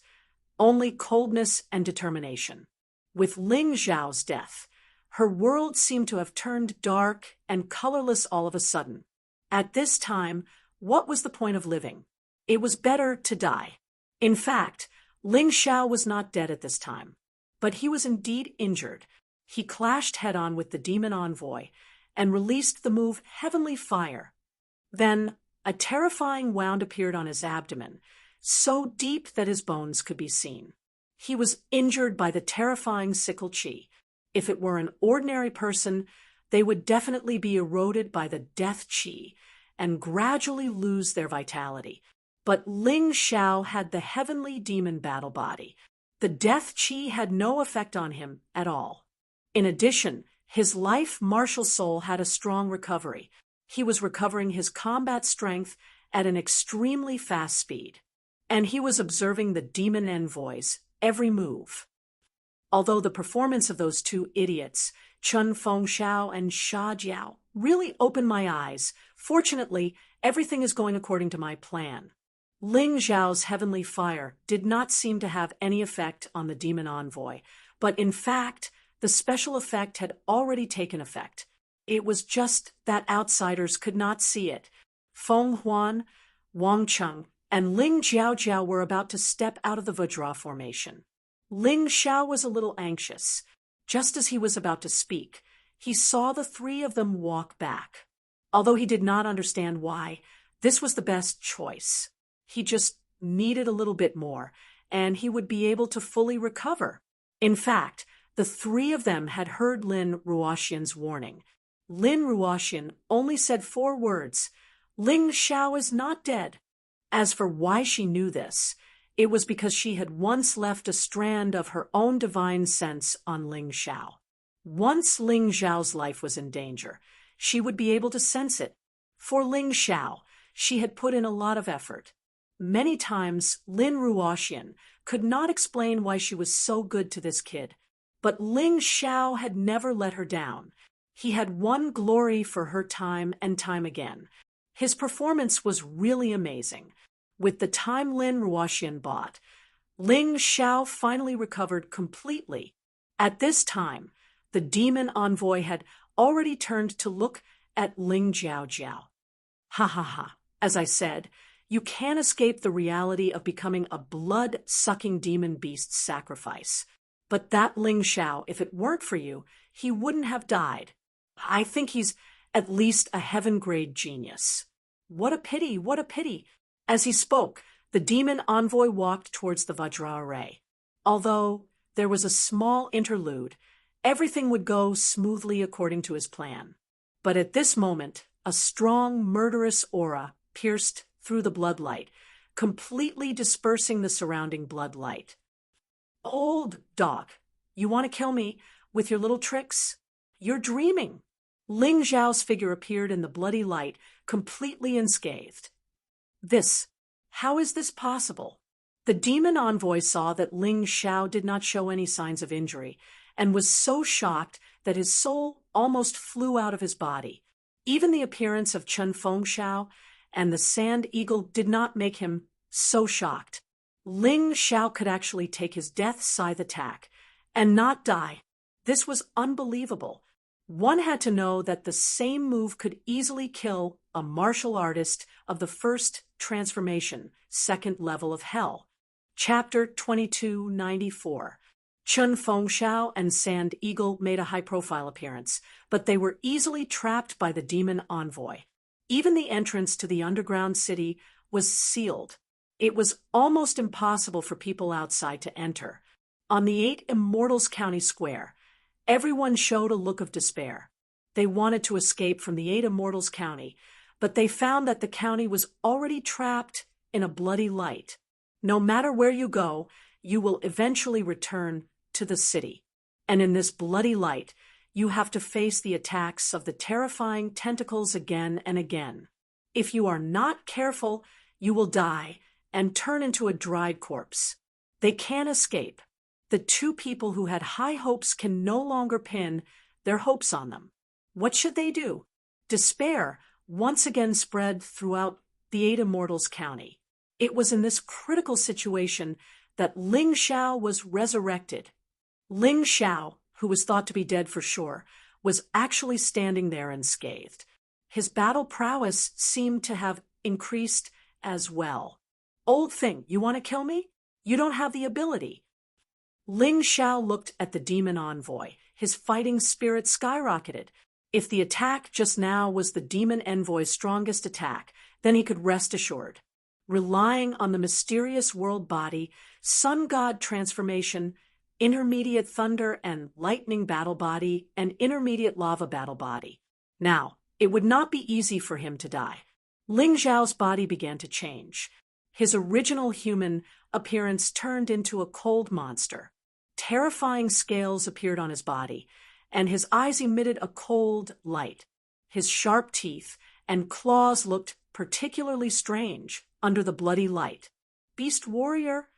only coldness and determination. With Ling Xiao's death, her world seemed to have turned dark and colorless all of a sudden. At this time, what was the point of living? It was better to die. In fact, Ling Xiao was not dead at this time, but he was indeed injured. He clashed head-on with the demon envoy and released the move Heavenly Fire. Then, a terrifying wound appeared on his abdomen, so deep that his bones could be seen. He was injured by the terrifying sickle qi. If it were an ordinary person, they would definitely be eroded by the death qi and gradually lose their vitality. But Ling Xiao had the heavenly demon battle body. The death chi had no effect on him at all. In addition, his life martial soul had a strong recovery. He was recovering his combat strength at an extremely fast speed. And he was observing the demon envoy's every move. Although the performance of those two idiots, Chun Fengxiao and Xia Jiao, really opened my eyes, fortunately, everything is going according to my plan. Ling Zhao's heavenly fire did not seem to have any effect on the demon envoy, but in fact, the special effect had already taken effect. It was just that outsiders could not see it. Feng Huan, Wang Cheng, and Ling Jiao were about to step out of the Vajra formation. Ling Xiao was a little anxious. Just as he was about to speak, he saw the three of them walk back. Although he did not understand why, this was the best choice. He just needed a little bit more, and he would be able to fully recover. In fact, the three of them had heard Lin Ruoxian's warning. Lin Ruoxian only said 4 words, "Ling Xiao is not dead." As for why she knew this, it was because she had once left a strand of her own divine sense on Ling Xiao. Once Ling Xiao's life was in danger, she would be able to sense it. For Ling Xiao, she had put in a lot of effort. Many times, Lin Ruoxian could not explain why she was so good to this kid, but Ling Xiao had never let her down. He had won glory for her time and time again. His performance was really amazing. With the time Lin Ruoxian bought, Ling Xiao finally recovered completely. At this time, the demon envoy had already turned to look at Ling Jiao. Ha ha ha, as I said, you can't escape the reality of becoming a blood-sucking demon beast's sacrifice. But that Ling Xiao, if it weren't for you, he wouldn't have died. I think he's at least a heaven-grade genius. What a pity, what a pity. As he spoke, the demon envoy walked towards the Vajra array. Although there was a small interlude, everything would go smoothly according to his plan. But at this moment, a strong, murderous aura pierced through the bloodlight, completely dispersing the surrounding bloodlight. Old dog, you want to kill me with your little tricks? You're dreaming. Ling Zhao's figure appeared in the bloody light, completely unscathed. How is this possible? The demon envoy saw that Ling Xiao did not show any signs of injury, and was so shocked that his soul almost flew out of his body. Even the appearance of Chun Fengxiao and the sand eagle did not make him so shocked. Ling Xiao could actually take his death scythe attack and not die. This was unbelievable. One had to know that the same move could easily kill a martial artist of the first transformation, 2nd level of hell. Chapter 2294. Chun Fengxiao and Sand Eagle made a high-profile appearance, but they were easily trapped by the demon envoy. Even the entrance to the underground city was sealed. It was almost impossible for people outside to enter. On the 8 Immortals County Square, everyone showed a look of despair. They wanted to escape from the 8 Immortals County, but they found that the county was already trapped in a bloody light. No matter where you go, you will eventually return to the city. And in this bloody light, you have to face the attacks of the terrifying tentacles again and again. If you are not careful, you will die and turn into a dried corpse. They can't escape. The 2 people who had high hopes can no longer pin their hopes on them. What should they do? Despair once again spread throughout the 8 Immortals County. It was in this critical situation that Ling Xiao was resurrected. Ling Xiao, who was thought to be dead for sure, was actually standing there unscathed. His battle prowess seemed to have increased as well. Old thing, you want to kill me? You don't have the ability. Ling Xiao looked at the demon envoy. His fighting spirit skyrocketed. If the attack just now was the demon envoy's strongest attack, then he could rest assured. Relying on the mysterious world body, sun god transformation, intermediate thunder and lightning battle body, and intermediate lava battle body. Now, it would not be easy for him to die. Ling Zhao's body began to change. His original human appearance turned into a cold monster. Terrifying scales appeared on his body, and his eyes emitted a cold light. His sharp teeth and claws looked particularly strange under the bloody light. Beast warrior?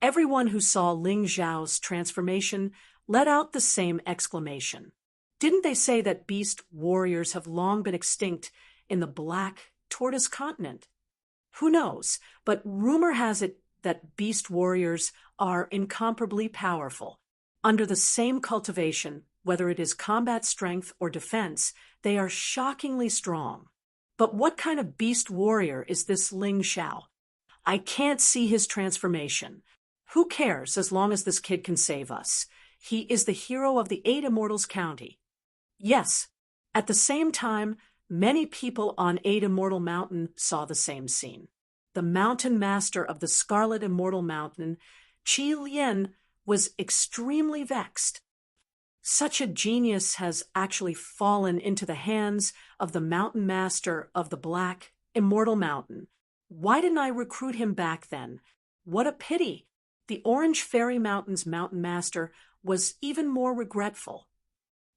Everyone who saw Ling Xiao's transformation let out the same exclamation. Didn't they say that beast warriors have long been extinct in the Black Tortoise continent? Who knows, but rumor has it that beast warriors are incomparably powerful. Under the same cultivation, whether it is combat strength or defense, they are shockingly strong. But what kind of beast warrior is this Ling Xiao? I can't see his transformation. Who cares as long as this kid can save us? He is the hero of the 8 Immortals County. Yes, at the same time, many people on 8 Immortal Mountain saw the same scene. The mountain master of the Scarlet Immortal Mountain, Qi Lian, was extremely vexed. Such a genius has actually fallen into the hands of the mountain master of the Black Immortal Mountain. Why didn't I recruit him back then? What a pity! The Orange Fairy Mountain's mountain master was even more regretful.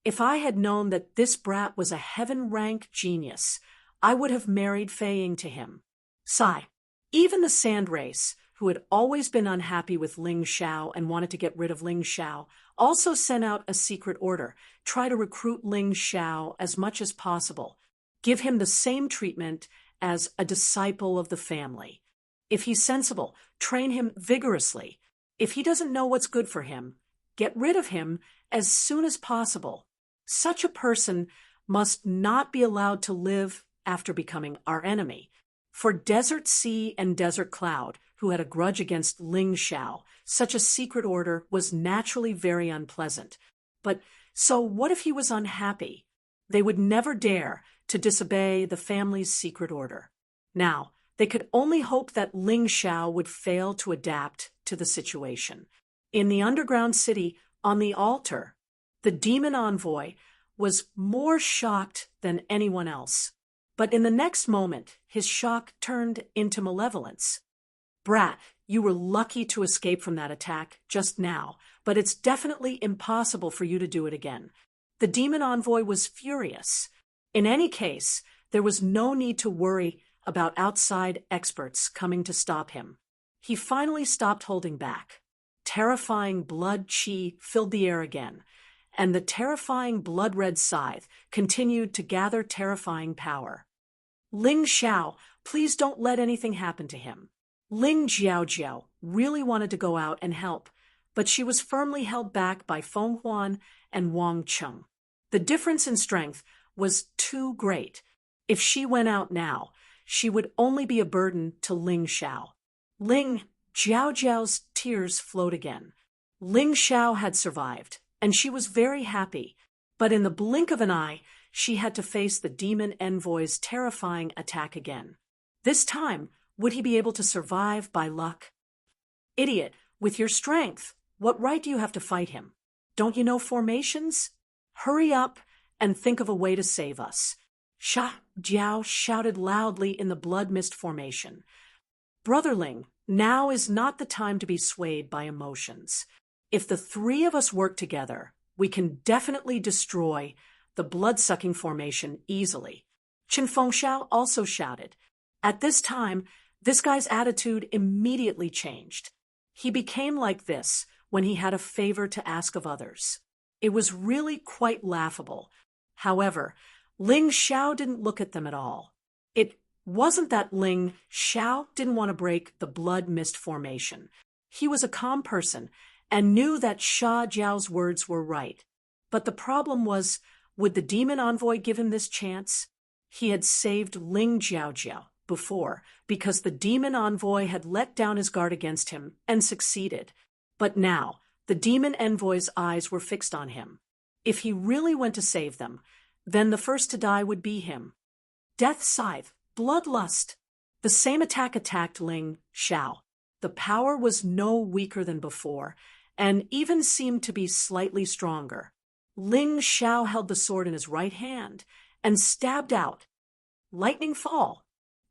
If I had known that this brat was a heaven-rank genius, I would have married Fei Ying to him. Sigh. Even the Sand Race, who had always been unhappy with Ling Xiao and wanted to get rid of Ling Xiao, also sent out a secret order, try to recruit Ling Xiao as much as possible, give him the same treatment as a disciple of the family. If he's sensible, train him vigorously. If he doesn't know what's good for him, get rid of him as soon as possible. Such a person must not be allowed to live after becoming our enemy. For Desert Sea and Desert Cloud, who had a grudge against Ling Xiao, such a secret order was naturally very unpleasant. But so what if he was unhappy? They would never dare to disobey the family's secret order. Now, they could only hope that Ling Xiao would fail to adapt to the situation. In the underground city, on the altar, the demon envoy was more shocked than anyone else. But in the next moment, his shock turned into malevolence. Brat, you were lucky to escape from that attack just now, but it's definitely impossible for you to do it again. The demon envoy was furious. In any case, there was no need to worry about outside experts coming to stop him. He finally stopped holding back. Terrifying blood chi filled the air again, and the terrifying blood-red scythe continued to gather terrifying power. Ling Xiao, please don't let anything happen to him. Ling Jiaojiao really wanted to go out and help, but she was firmly held back by Feng Huan and Wang Cheng. The difference in strength was too great. If she went out now, she would only be a burden to Ling Xiao. Ling Jiaojiao's tears flowed again. Ling Xiao had survived, and she was very happy, but in the blink of an eye, she had to face the demon envoy's terrifying attack again. This time, would he be able to survive by luck? Idiot, with your strength, what right do you have to fight him? Don't you know formations? Hurry up and think of a way to save us. Sha Jiao shouted loudly in the blood mist formation. Brotherling, now is not the time to be swayed by emotions. If the 3 of us work together, we can definitely destroy the blood-sucking formation easily. Qin Fengxiao also shouted. At this time, this guy's attitude immediately changed. He became like this when he had a favor to ask of others. It was really quite laughable. However, Ling Xiao didn't look at them at all. It wasn't that Ling Xiao didn't want to break the blood mist formation. He was a calm person and knew that Sha Jiao's words were right. But the problem was, would the demon envoy give him this chance? He had saved Ling Jiaojiao before because the demon envoy had let down his guard against him and succeeded. But now, the demon envoy's eyes were fixed on him. If he really went to save them, then the first to die would be him. Death Scythe, Bloodlust. The same attack attacked Ling Xiao. The power was no weaker than before, and even seemed to be slightly stronger. Ling Xiao held the sword in his right hand and stabbed out. Lightning Fall.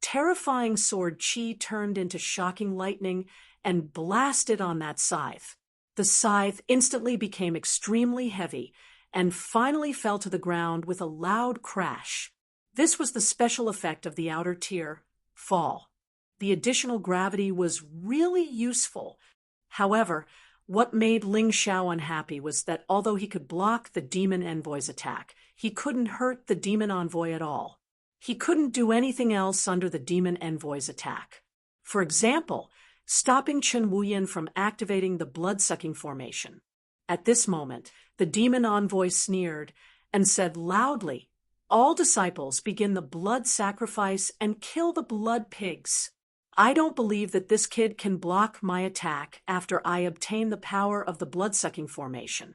terrifying sword Qi turned into shocking lightning and blasted on that scythe. The scythe instantly became extremely heavy and finally fell to the ground with a loud crash. This was the special effect of the outer tier, fall. The additional gravity was really useful. However, what made Ling Xiao unhappy was that although he could block the demon envoy's attack, he couldn't hurt the demon envoy at all. He couldn't do anything else under the demon envoy's attack. For example, stopping Chen Wuyan from activating the blood-sucking formation. At this moment, the demon envoy sneered and said loudly, "All disciples begin the blood sacrifice and kill the blood pigs. I don't believe that this kid can block my attack after I obtain the power of the blood-sucking formation."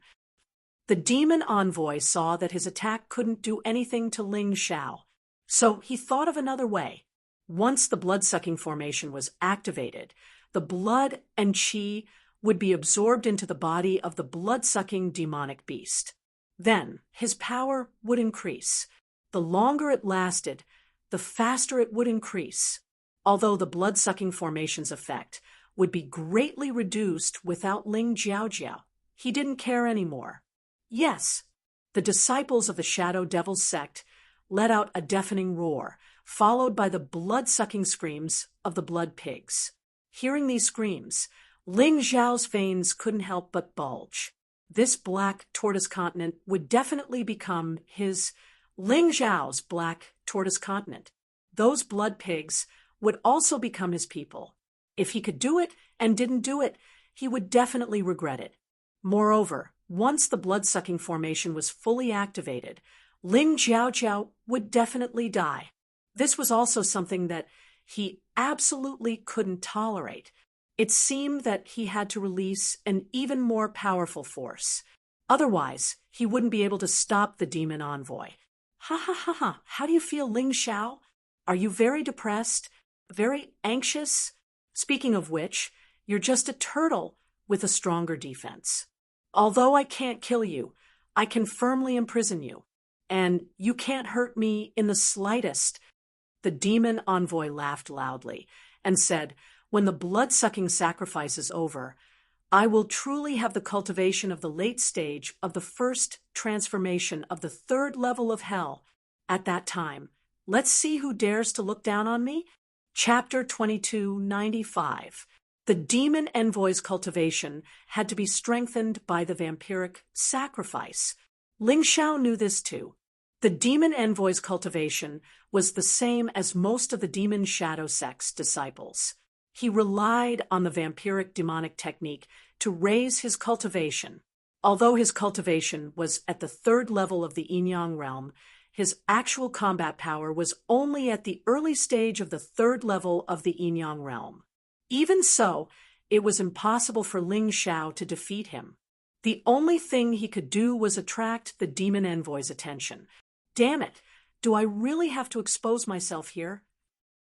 The demon envoy saw that his attack couldn't do anything to Ling Xiao, so he thought of another way. Once the blood-sucking formation was activated, the blood and qi would be absorbed into the body of the blood-sucking demonic beast. Then his power would increase. The longer it lasted, the faster it would increase. Although the blood-sucking formation's effect would be greatly reduced without Ling Jiaojiao, he didn't care anymore. Yes, the disciples of the Shadow Devil's sect let out a deafening roar, followed by the blood-sucking screams of the blood pigs. Hearing these screams, Ling Xiao's veins couldn't help but bulge. This black tortoise continent would definitely become his Ling Xiao's black tortoise continent. Those blood pigs would also become his people. If he could do it and didn't do it, he would definitely regret it. Moreover, once the blood-sucking formation was fully activated, Ling Jiaojiao would definitely die. This was also something that he absolutely couldn't tolerate. It seemed that he had to release an even more powerful force. Otherwise, he wouldn't be able to stop the demon envoy. Ha ha ha ha, how do you feel, Ling Xiao? Are you very depressed? Very anxious? Speaking of which, you're just a turtle with a stronger defense. Although I can't kill you, I can firmly imprison you, and you can't hurt me in the slightest. The demon envoy laughed loudly and said, "When the blood-sucking sacrifice is over, I will truly have the cultivation of the late stage of the first transformation of the third level of hell. At that time, let's see who dares to look down on me." Chapter 2295. The demon envoy's cultivation had to be strengthened by the vampiric sacrifice. Ling Xiao knew this too. The demon envoy's cultivation was the same as most of the demon shadow sect's disciples. He relied on the vampiric demonic technique to raise his cultivation. Although his cultivation was at the third level of the yin-yang realm, his actual combat power was only at the early stage of the third level of the yin-yang realm. Even so, it was impossible for Ling Xiao to defeat him. The only thing he could do was attract the demon envoy's attention. Damn it, do I really have to expose myself here?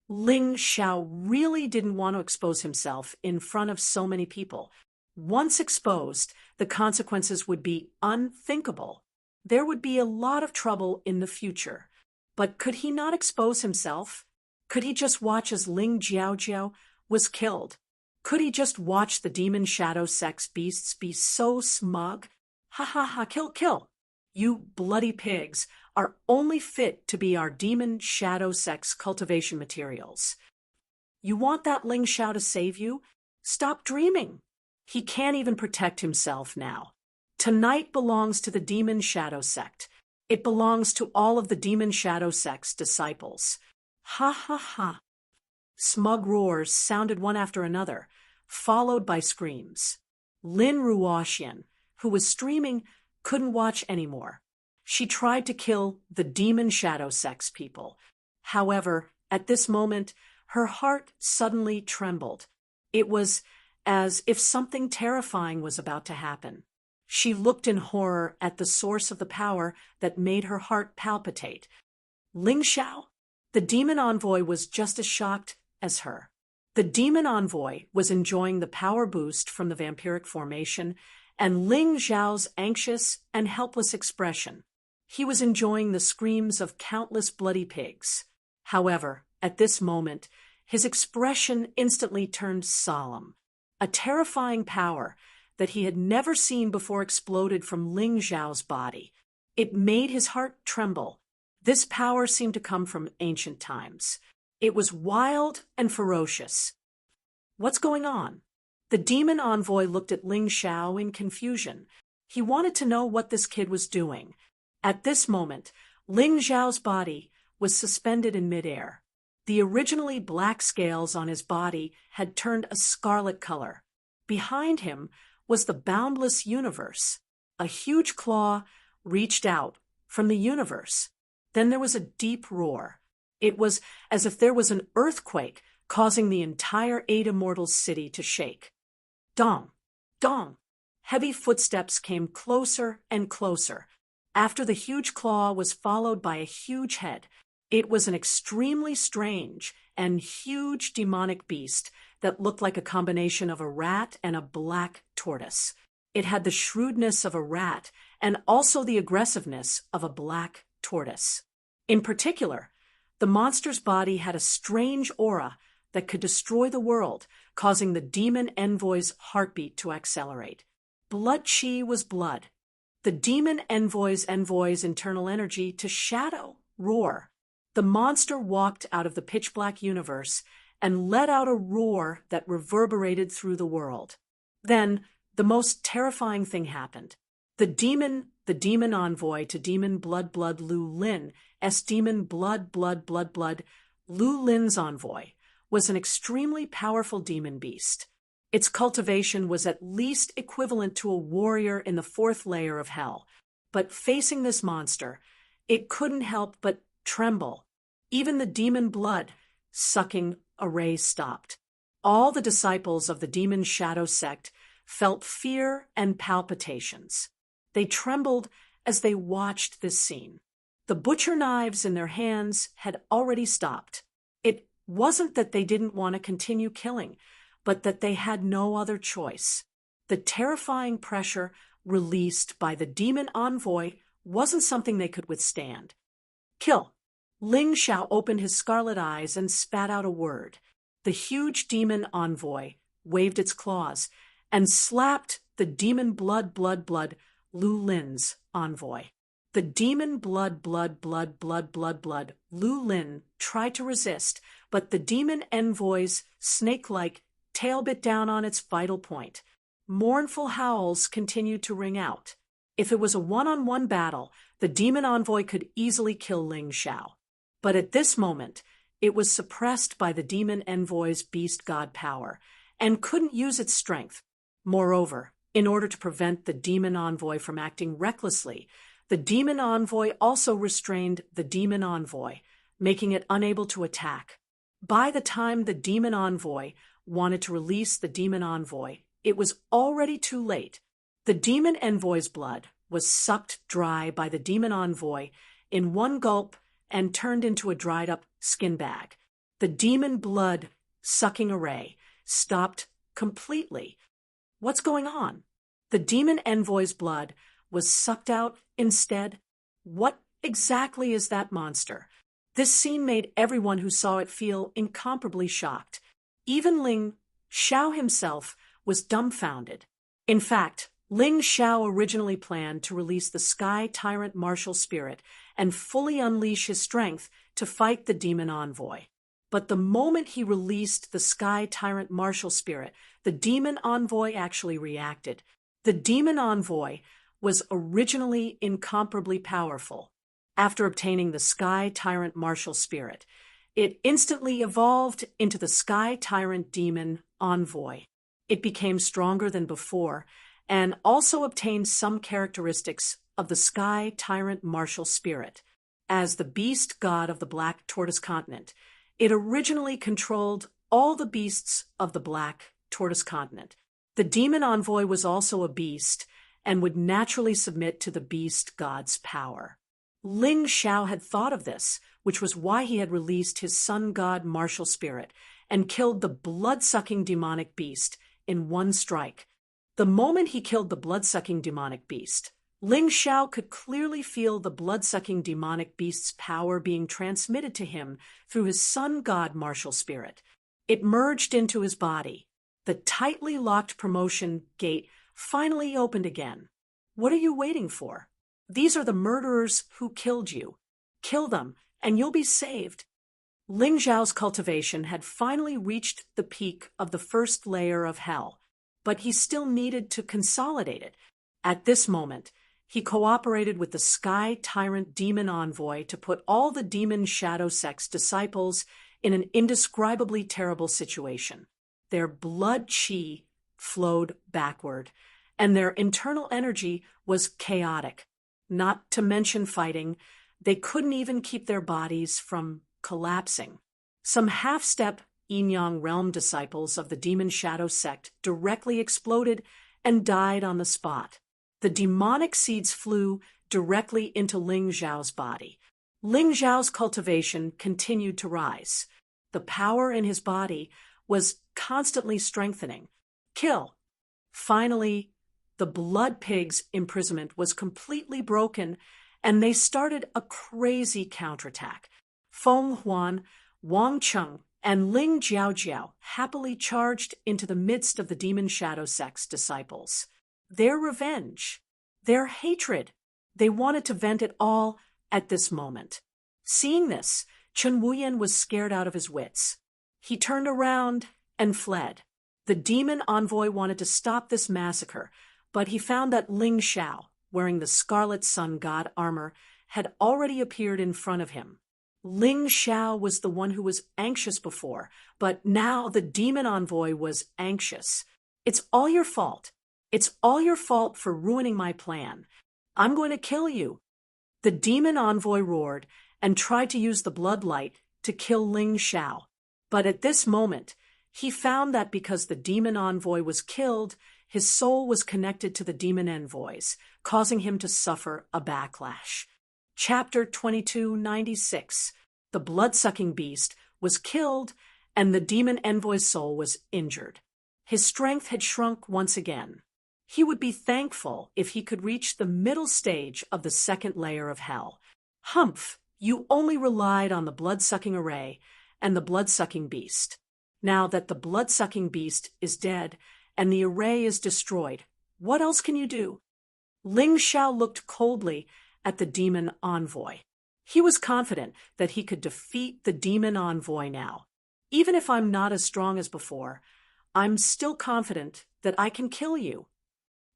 Ling Xiao really didn't want to expose himself in front of so many people. Once exposed, the consequences would be unthinkable. There would be a lot of trouble in the future. But could he not expose himself? Could he just watch as Ling Jiaojiao was killed? Could he just watch the demon shadow sex beasts be so smug? Ha ha ha, kill. You bloody pigs are only fit to be our demon shadow sex cultivation materials. You want that Ling Xiao to save you? Stop dreaming. He can't even protect himself now. Tonight belongs to the demon shadow sect. It belongs to all of the demon shadow sect's disciples. Ha ha ha. Smug roars sounded one after another, followed by screams. Lin Ruoxian, who was streaming, couldn't watch anymore. She tried to kill the demon shadow sex people. However, at this moment, her heart suddenly trembled. It was as if something terrifying was about to happen. She looked in horror at the source of the power that made her heart palpitate. Ling Xiao? The demon envoy was just as shocked as her. The demon envoy was enjoying the power boost from the vampiric formation and Ling Xiao's anxious and helpless expression. He was enjoying the screams of countless bloody pigs. However, at this moment, his expression instantly turned solemn. A terrifying power that he had never seen before exploded from Ling Xiao's body. It made his heart tremble. This power seemed to come from ancient times. It was wild and ferocious. What's going on? The demon envoy looked at Ling Xiao in confusion. He wanted to know what this kid was doing. At this moment, Ling Xiao's body was suspended in midair. The originally black scales on his body had turned a scarlet color. Behind him was the boundless universe. A huge claw reached out from the universe. Then there was a deep roar. It was as if there was an earthquake causing the entire Eight Immortals city to shake. Dong! Dong! Heavy footsteps came closer and closer. After the huge claw was followed by a huge head. It was an extremely strange and huge demonic beast that looked like a combination of a rat and a black tortoise. It had the shrewdness of a rat and also the aggressiveness of a black tortoise. In particular, the monster's body had a strange aura that could destroy the world, causing the demon envoy's heartbeat to accelerate. Blood chi was blood. The demon envoy's internal energy to shadow, roar. The monster walked out of the pitch-black universe and let out a roar that reverberated through the world. Then, the most terrifying thing happened. The demon envoy to demon blood Lu Lin, demon blood Lu Lin's envoy, was an extremely powerful demon beast. Its cultivation was at least equivalent to a warrior in the fourth layer of hell. But facing this monster, it couldn't help but tremble. Even the demon blood-sucking array stopped. All the disciples of the demon shadow sect felt fear and palpitations. They trembled as they watched this scene. The butcher knives in their hands had already stopped. It wasn't that they didn't want to continue killing, but that they had no other choice. The terrifying pressure released by the demon envoy wasn't something they could withstand. Kill! Ling Xiao opened his scarlet eyes and spat out a word. The huge demon envoy waved its claws and slapped the demon blood Lu Lin's envoy. The demon blood Lu Lin tried to resist, but the demon envoy's snake-like tail bit down on its vital point. Mournful howls continued to ring out. If it was a one-on-one battle, the demon envoy could easily kill Ling Xiao. But at this moment, it was suppressed by the demon envoy's beast god power and couldn't use its strength. Moreover, in order to prevent the demon envoy from acting recklessly, the demon envoy also restrained the demon envoy, making it unable to attack. By the time the demon envoy wanted to release the demon envoy, it was already too late. The demon envoy's blood was sucked dry by the demon envoy in one gulp and turned into a dried-up skin bag. The demon blood-sucking array stopped completely. What's going on? The demon envoy's blood was sucked out instead. What exactly is that monster? This scene made everyone who saw it feel incomparably shocked. Even Ling Xiao himself was dumbfounded. In fact, Ling Xiao originally planned to release the Sky Tyrant martial spirit and fully unleash his strength to fight the demon envoy. But the moment he released the Sky Tyrant martial spirit, the demon envoy actually reacted. The demon envoy was originally incomparably powerful. After obtaining the Sky Tyrant martial spirit, it instantly evolved into the Sky Tyrant demon envoy. It became stronger than before and also obtained some characteristics of the Sky Tyrant martial spirit. As the beast god of the Black Tortoise continent, it originally controlled all the beasts of the Black Tortoise continent. The demon envoy was also a beast and would naturally submit to the beast god's power. Ling Xiao had thought of this, which was why he had released his sun god martial spirit and killed the blood-sucking demonic beast in one strike. The moment he killed the blood-sucking demonic beast, Ling Xiao could clearly feel the blood-sucking demonic beast's power being transmitted to him through his sun-god martial spirit. It merged into his body. The tightly locked promotion gate finally opened again. What are you waiting for? These are the murderers who killed you. Kill them, and you'll be saved. Ling Xiao's cultivation had finally reached the peak of the first layer of hell, but he still needed to consolidate it. At this moment, he cooperated with the Sky Tyrant Demon Envoy to put all the Demon Shadow Sect's disciples in an indescribably terrible situation. Their blood chi flowed backward, and their internal energy was chaotic. Not to mention fighting, they couldn't even keep their bodies from collapsing. Some half-step Yin-Yang Realm disciples of the Demon Shadow Sect directly exploded and died on the spot. The demonic seeds flew directly into Ling Xiao's body. Ling Xiao's cultivation continued to rise. The power in his body was constantly strengthening. Kill. Finally, the blood pig's imprisonment was completely broken, and they started a crazy counterattack. Feng Huan, Wang Cheng, and Ling Jiaojiao happily charged into the midst of the Demon Shadow Sect's disciples. Their revenge, their hatred, they wanted to vent it all at this moment. Seeing this, Chen Wuyan was scared out of his wits. He turned around and fled. The demon envoy wanted to stop this massacre, but he found that Ling Xiao, wearing the Scarlet Sun God armor, had already appeared in front of him. Ling Xiao was the one who was anxious before, but now the demon envoy was anxious. It's all your fault. It's all your fault for ruining my plan. I'm going to kill you. The demon envoy roared and tried to use the bloodlight to kill Ling Xiao. But at this moment, he found that because the demon envoy was killed, his soul was connected to the demon envoys, causing him to suffer a backlash. Chapter 2296. The blood-sucking beast was killed, and the demon envoy's soul was injured. His strength had shrunk once again. He would be thankful if he could reach the middle stage of the second layer of hell. Humph, you only relied on the blood-sucking array and the blood-sucking beast. Now that the blood-sucking beast is dead and the array is destroyed, what else can you do? Ling Xiao looked coldly at the demon envoy. He was confident that he could defeat the demon envoy now. Even if I'm not as strong as before, I'm still confident that I can kill you.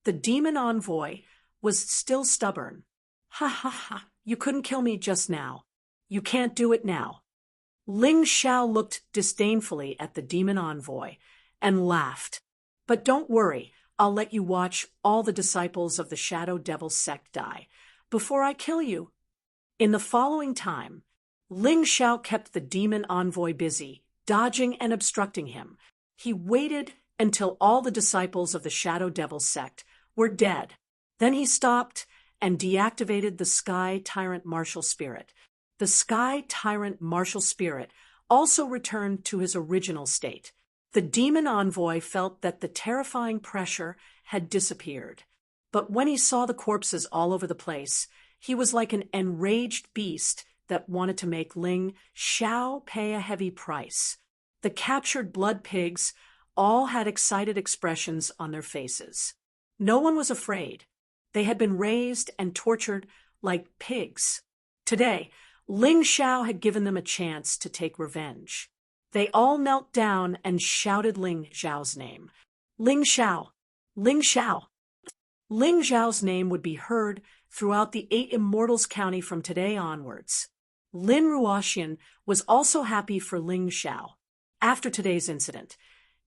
The demon envoy was still stubborn. Ha ha ha, you couldn't kill me just now. You can't do it now. Ling Xiao looked disdainfully at the demon envoy and laughed. But don't worry, I'll let you watch all the disciples of the Shadow Devil sect die before I kill you. In the following time, Ling Xiao kept the demon envoy busy, dodging and obstructing him. He waited until all the disciples of the Shadow Devil sect were dead. Then he stopped and deactivated the Sky Tyrant Martial Spirit. The Sky Tyrant Martial Spirit also returned to his original state. The demon envoy felt that the terrifying pressure had disappeared. But when he saw the corpses all over the place, he was like an enraged beast that wanted to make Ling Xiao pay a heavy price. The captured blood pigs all had excited expressions on their faces. No one was afraid. They had been raised and tortured like pigs. Today, Ling Xiao had given them a chance to take revenge. They all knelt down and shouted Ling Xiao's name. Ling Xiao! Ling Xiao! Ling Xiao's name would be heard throughout the 8 Immortals County from today onwards. Lin Ruoxian was also happy for Ling Xiao. After today's incident,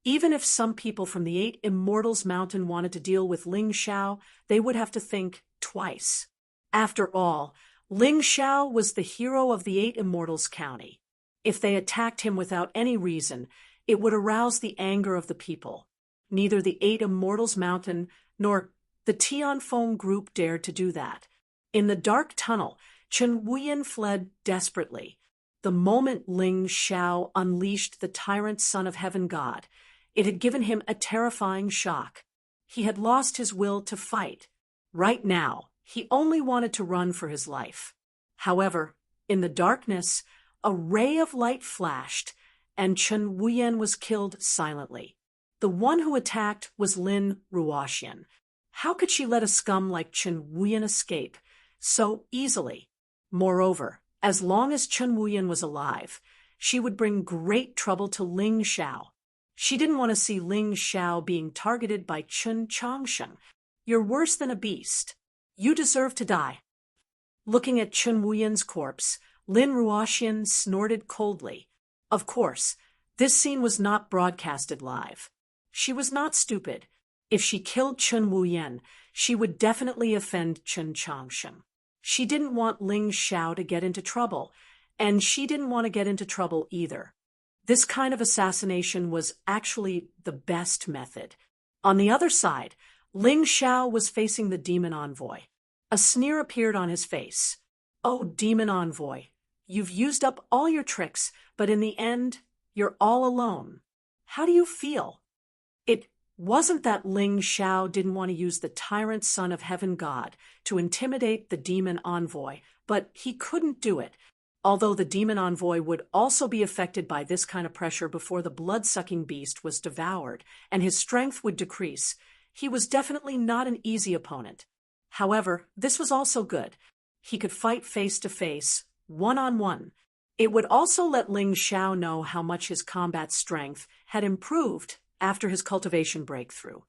even if some people from the 8 Immortals Mountain wanted to deal with Ling Xiao, they would have to think twice. After all, Ling Xiao was the hero of the 8 Immortals County. If they attacked him without any reason, it would arouse the anger of the people. Neither the 8 Immortals Mountain nor the Tianfeng group dared to do that. In the dark tunnel, Chen Wuyan fled desperately. The moment Ling Xiao unleashed the tyrant son of heaven god, it had given him a terrifying shock. He had lost his will to fight. Right now, He only wanted to run for his life. However, in the darkness, a ray of light flashed, and Chen Wuyan was killed silently. The one who attacked was Lin Ruoxian. How could she let a scum like Chen Wuyan escape so easily? Moreover, as long as Chen Wuyan was alive, she would bring great trouble to Ling Xiao. She didn't want to see Ling Xiao being targeted by Chen Changsheng. You're worse than a beast. You deserve to die. Looking at Chen Wuyan's corpse, Lin Ruoxian snorted coldly. Of course, this scene was not broadcasted live. She was not stupid. If she killed Chen Wuyan, she would definitely offend Chen Changsheng. She didn't want Ling Xiao to get into trouble, and she didn't want to get into trouble either. This kind of assassination was actually the best method. On the other side, Ling Xiao was facing the demon envoy. A sneer appeared on his face. "Oh, demon envoy, you've used up all your tricks, but in the end, you're all alone. How do you feel?" It wasn't that Ling Xiao didn't want to use the tyrant son of heaven god to intimidate the demon envoy, but he couldn't do it. Although the demon envoy would also be affected by this kind of pressure before the blood-sucking beast was devoured, and his strength would decrease, he was definitely not an easy opponent. However, this was also good. He could fight face-to-face, one-on-one. It would also let Ling Xiao know how much his combat strength had improved after his cultivation breakthrough.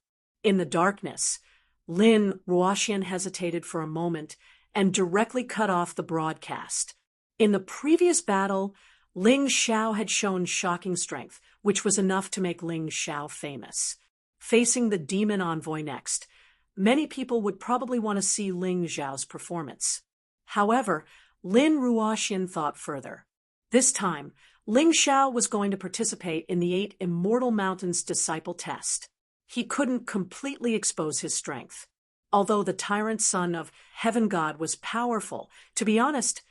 In the darkness, Lin Ruoxian hesitated for a moment and directly cut off the broadcast. In the previous battle, Ling Xiao had shown shocking strength, which was enough to make Ling Xiao famous. Facing the demon envoy next, many people would probably want to see Ling Xiao's performance. However, Lin Ruoxian thought further. This time, Ling Xiao was going to participate in the 8 Immortal Mountains disciple test. He couldn't completely expose his strength. Although the tyrant son of heaven god was powerful, to be honest,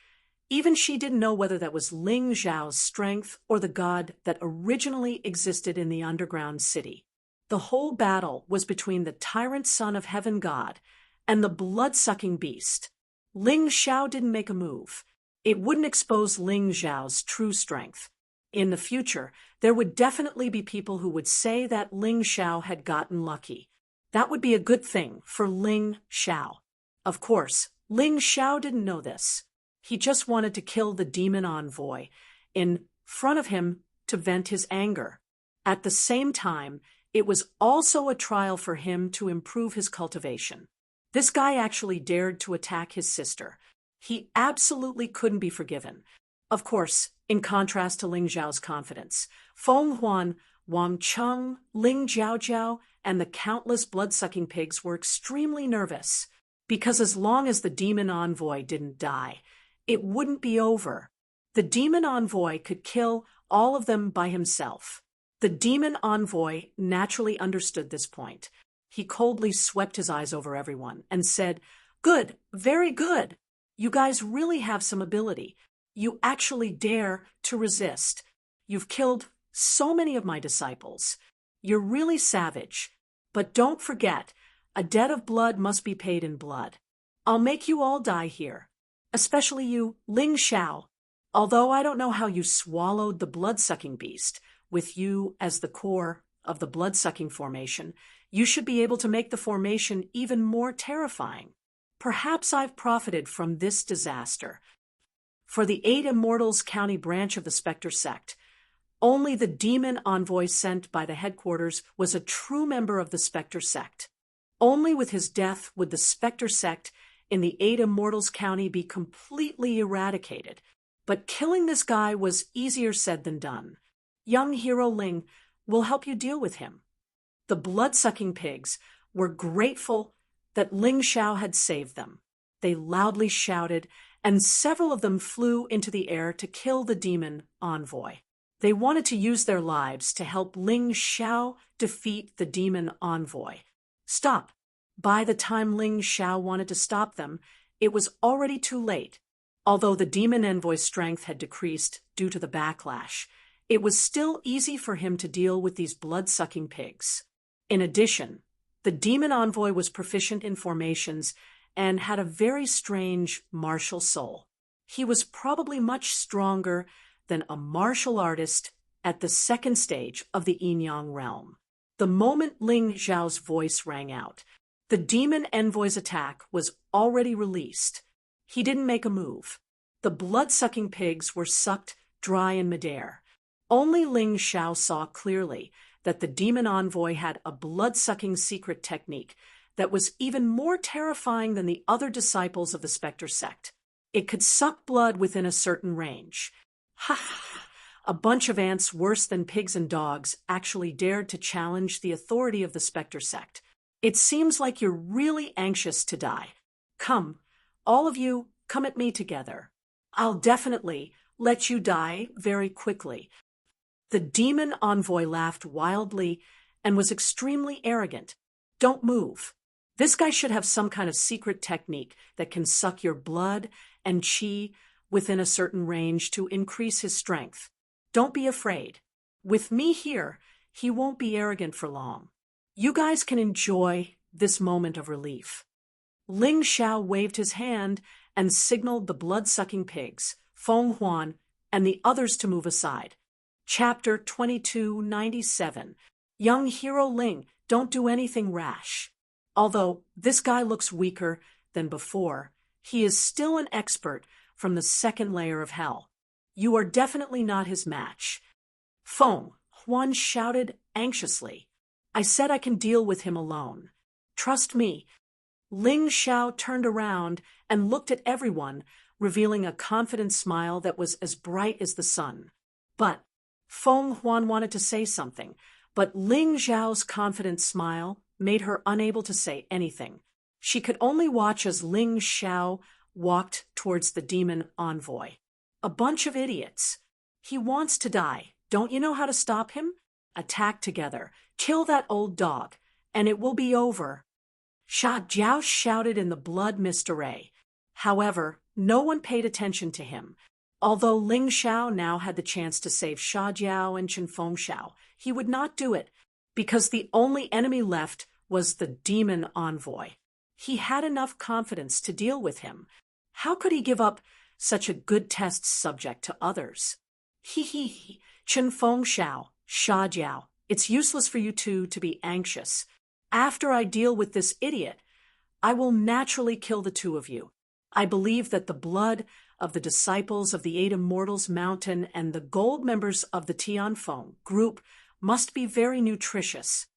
even she didn't know whether that was Ling Xiao's strength or the god that originally existed in the underground city. The whole battle was between the tyrant son of heaven god and the blood-sucking beast. Ling Xiao didn't make a move. It wouldn't expose Ling Xiao's true strength. In the future, there would definitely be people who would say that Ling Xiao had gotten lucky. That would be a good thing for Ling Xiao. Of course, Ling Xiao didn't know this. He just wanted to kill the demon envoy in front of him to vent his anger. At the same time, it was also a trial for him to improve his cultivation. This guy actually dared to attack his sister. He absolutely couldn't be forgiven. Of course, in contrast to Ling Zhao's confidence, Feng Huan, Wang Cheng, Ling Jiaojiao, and the countless blood-sucking pigs were extremely nervous, because as long as the demon envoy didn't die, it wouldn't be over. The demon envoy could kill all of them by himself. The demon envoy naturally understood this point. He coldly swept his eyes over everyone and said, "Good, very good. You guys really have some ability. You actually dare to resist. You've killed so many of my disciples. You're really savage. But don't forget, a debt of blood must be paid in blood. I'll make you all die here. Especially you, Ling Xiao. Although I don't know how you swallowed the blood-sucking beast, with you as the core of the blood-sucking formation, you should be able to make the formation even more terrifying. Perhaps I've profited from this disaster." For the 8 Immortals County branch of the Spectre sect, only the demon envoy sent by the headquarters was a true member of the Spectre sect. Only with his death would the Spectre sect in the 8 Immortals County be completely eradicated. But killing this guy was easier said than done. Young hero Ling will help you deal with him. The blood-sucking pigs were grateful that Ling Xiao had saved them. They loudly shouted, and several of them flew into the air to kill the demon envoy. They wanted to use their lives to help Ling Xiao defeat the demon envoy. Stop! By the time Ling Xiao wanted to stop them, it was already too late. Although the demon envoy's strength had decreased due to the backlash, it was still easy for him to deal with these blood-sucking pigs. In addition, the demon envoy was proficient in formations and had a very strange martial soul. He was probably much stronger than a martial artist at the second stage of the Yin-Yang realm. The moment Ling Xiao's voice rang out, the demon envoy's attack was already released. He didn't make a move. The blood-sucking pigs were sucked dry in midair. Only Ling Xiao saw clearly that the demon envoy had a blood-sucking secret technique that was even more terrifying than the other disciples of the Spectre sect. It could suck blood within a certain range. Ha ha! A bunch of ants worse than pigs and dogs actually dared to challenge the authority of the Spectre sect. It seems like you're really anxious to die. Come, all of you, come at me together. I'll definitely let you die very quickly. The demon envoy laughed wildly and was extremely arrogant. Don't move. This guy should have some kind of secret technique that can suck your blood and qi within a certain range to increase his strength. Don't be afraid. With me here, he won't be arrogant for long. You guys can enjoy this moment of relief. Ling Xiao waved his hand and signaled the blood-sucking pigs, Feng Huan, and the others to move aside. Chapter 2297. Young hero Ling, don't do anything rash. Although this guy looks weaker than before, he is still an expert from the second layer of hell. You are definitely not his match. Feng Huan shouted anxiously. I said I can deal with him alone. Trust me. Ling Xiao turned around and looked at everyone, revealing a confident smile that was as bright as the sun. But Feng Huan wanted to say something, but Ling Xiao's confident smile made her unable to say anything. She could only watch as Ling Xiao walked towards the demon envoy. A bunch of idiots. He wants to die. Don't you know how to stop him? Attack together. Kill that old dog, and it will be over. Sha Jiao shouted in the blood mist array. However, no one paid attention to him. Although Ling Xiao now had the chance to save Sha Jiao and Chen Fengxiao, he would not do it, because the only enemy left was the demon envoy. He had enough confidence to deal with him. How could he give up such a good test subject to others? He, Chen Fengxiao, Sha Jiao, it's useless for you two to be anxious. After I deal with this idiot, I will naturally kill the two of you. I believe that the blood of the disciples of the Eight Immortals Mountain and the gold members of the Tianfeng group must be very nutritious.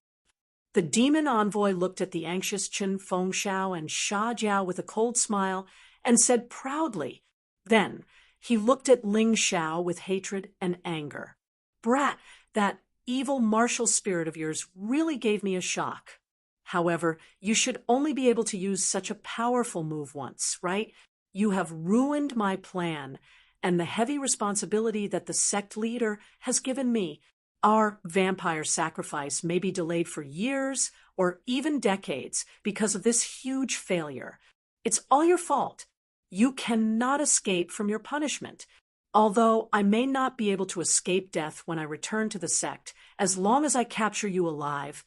The demon envoy looked at the anxious Chen Fengxiao and Sha Jiao with a cold smile and said proudly. Then he looked at Ling Xiao with hatred and anger. Brat, that evil martial spirit of yours really gave me a shock. However, you should only be able to use such a powerful move once, right? You have ruined my plan and the heavy responsibility that the sect leader has given me. Our vampire sacrifice may be delayed for years or even decades because of this huge failure. It's all your fault. You cannot escape from your punishment. Although I may not be able to escape death when I return to the sect, as long as I capture you alive,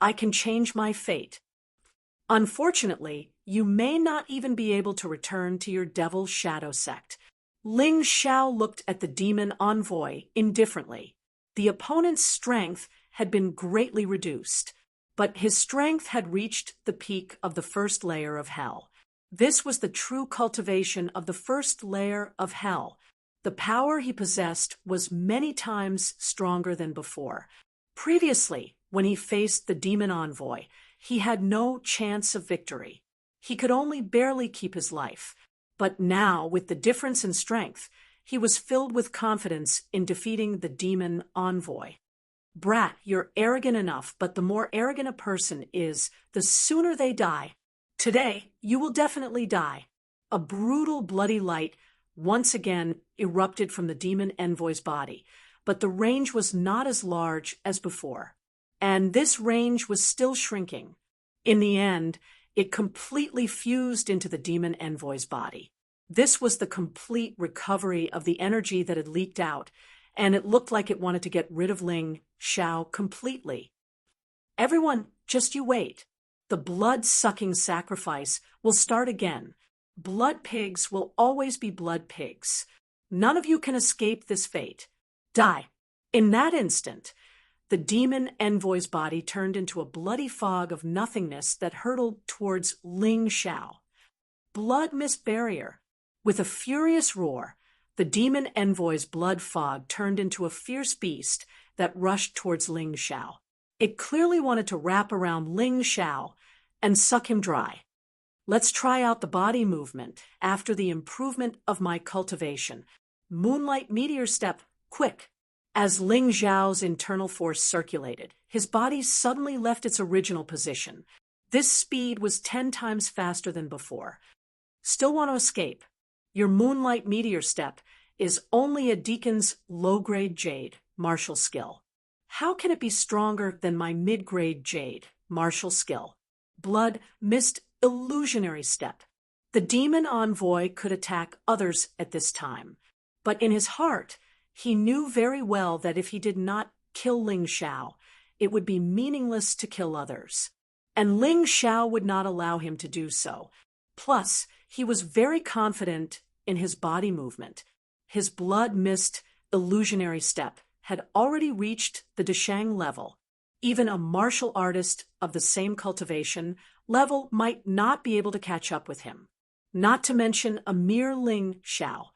I can change my fate. Unfortunately, you may not even be able to return to your devil shadow sect. Ling Xiao looked at the demon envoy indifferently. The opponent's strength had been greatly reduced, but his strength had reached the peak of the first layer of hell. This was the true cultivation of the first layer of hell. The power he possessed was many times stronger than before. Previously, when he faced the demon envoy, he had no chance of victory. He could only barely keep his life. But now, with the difference in strength, he was filled with confidence in defeating the demon envoy. Brat, you're arrogant enough, but the more arrogant a person is, the sooner they die. Today, you will definitely die. A brutal, bloody light once again erupted from the demon envoy's body, but the range was not as large as before. And this range was still shrinking. In the end, it completely fused into the demon envoy's body. This was the complete recovery of the energy that had leaked out, and it looked like it wanted to get rid of Ling Xiao completely. Everyone, just you wait. The blood-sucking sacrifice will start again. Blood pigs will always be blood pigs. None of you can escape this fate. Die. In that instant, the demon envoy's body turned into a bloody fog of nothingness that hurtled towards Ling Xiao. Blood missed barrier. With a furious roar, the demon envoy's blood fog turned into a fierce beast that rushed towards Ling Xiao. It clearly wanted to wrap around Ling Xiao and suck him dry. Let's try out the body movement after the improvement of my cultivation. Moonlight meteor step, quick! As Ling Xiao's internal force circulated, his body suddenly left its original position. This speed was 10 times faster than before. Still want to escape? Your moonlight meteor step is only a deacon's low-grade jade martial skill. How can it be stronger than my mid-grade jade martial skill? Blood missed illusionary step. The demon envoy could attack others at this time, but in his heart, he knew very well that if he did not kill Ling Xiao, it would be meaningless to kill others. And Ling Xiao would not allow him to do so. Plus, he was very confident in his body movement. His blood-mist illusionary step had already reached the Deshang level. Even a martial artist of the same cultivation level might not be able to catch up with him. Not to mention a mere Ling Xiao.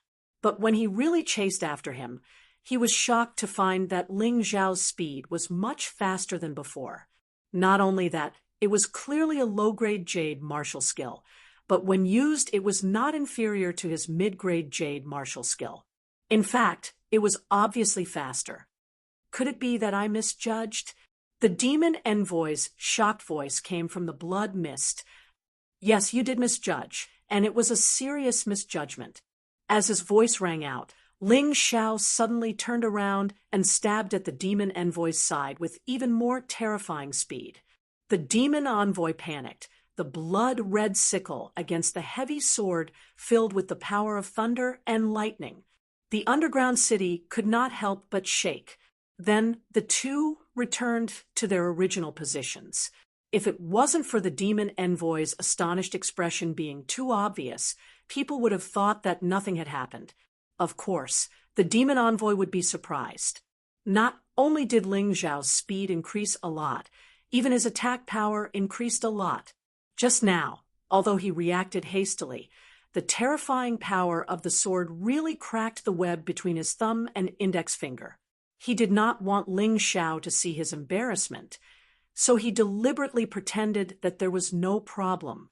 But when he really chased after him, he was shocked to find that Ling Xiao's speed was much faster than before. Not only that, it was clearly a low-grade jade martial skill, but when used it was not inferior to his mid-grade jade martial skill. In fact, it was obviously faster. Could it be that I misjudged? The demon envoy's shocked voice came from the blood mist. Yes, you did misjudge, and it was a serious misjudgment. As his voice rang out, Ling Xiao suddenly turned around and stabbed at the demon envoy's side with even more terrifying speed. The demon envoy panicked, the blood-red sickle against the heavy sword filled with the power of thunder and lightning. The underground city could not help but shake. Then the two returned to their original positions. If it wasn't for the demon envoy's astonished expression being too obvious, people would have thought that nothing had happened. Of course, the demon envoy would be surprised. Not only did Ling Xiao's speed increase a lot, even his attack power increased a lot. Just now, although he reacted hastily, the terrifying power of the sword really cracked the web between his thumb and index finger. He did not want Ling Xiao to see his embarrassment, so he deliberately pretended that there was no problem.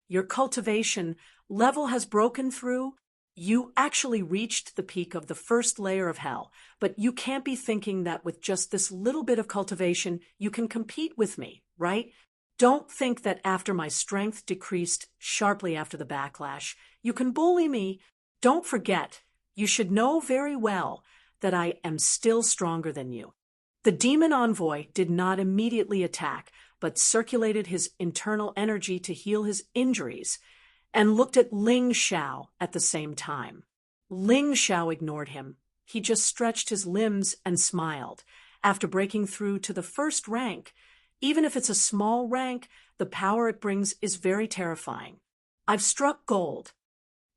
Your cultivation level has broken through. You actually reached the peak of the first layer of hell, but you can't be thinking that with just this little bit of cultivation you can compete with me, right? Don't think that after my strength decreased sharply after the backlash, you can bully me. Don't forget, you should know very well that I am still stronger than you. The demon envoy did not immediately attack, but circulated his internal energy to heal his injuries, and looked at Ling Xiao at the same time. Ling Xiao ignored him. He just stretched his limbs and smiled. After breaking through to the first rank, even if it's a small rank, the power it brings is very terrifying. I've struck gold.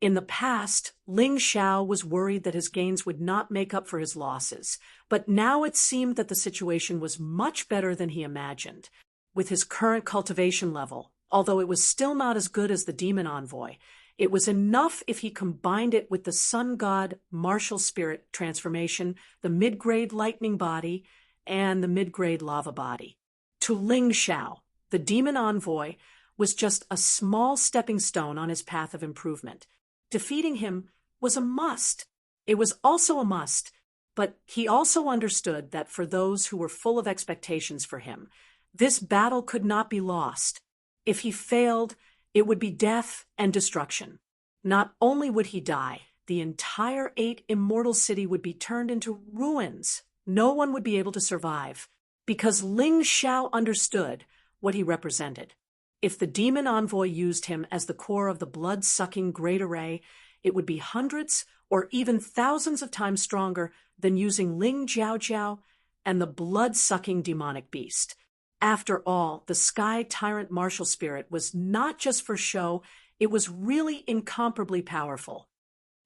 In the past, Ling Xiao was worried that his gains would not make up for his losses, but now it seemed that the situation was much better than he imagined. With his current cultivation level, although it was still not as good as the demon envoy, it was enough if he combined it with the sun god martial spirit transformation, the mid-grade lightning body, and the mid-grade lava body. To Ling Xiao, the demon envoy was just a small stepping stone on his path of improvement. Defeating him was a must. It was also a must, but he also understood that for those who were full of expectations for him, this battle could not be lost. If he failed, it would be death and destruction. Not only would he die, the entire 8 immortal city would be turned into ruins. No one would be able to survive, because Ling Xiao understood what he represented. If the demon envoy used him as the core of the blood-sucking great array, it would be hundreds or even thousands of times stronger than using Ling Jiao Jiao and the blood-sucking demonic beast. After all, the Sky Tyrant martial spirit was not just for show, it was really incomparably powerful.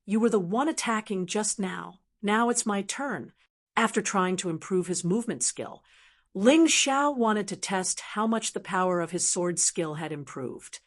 You were the one attacking just now. Now it's my turn. After trying to improve his movement skill, Ling Xiao wanted to test how much the power of his sword skill had improved.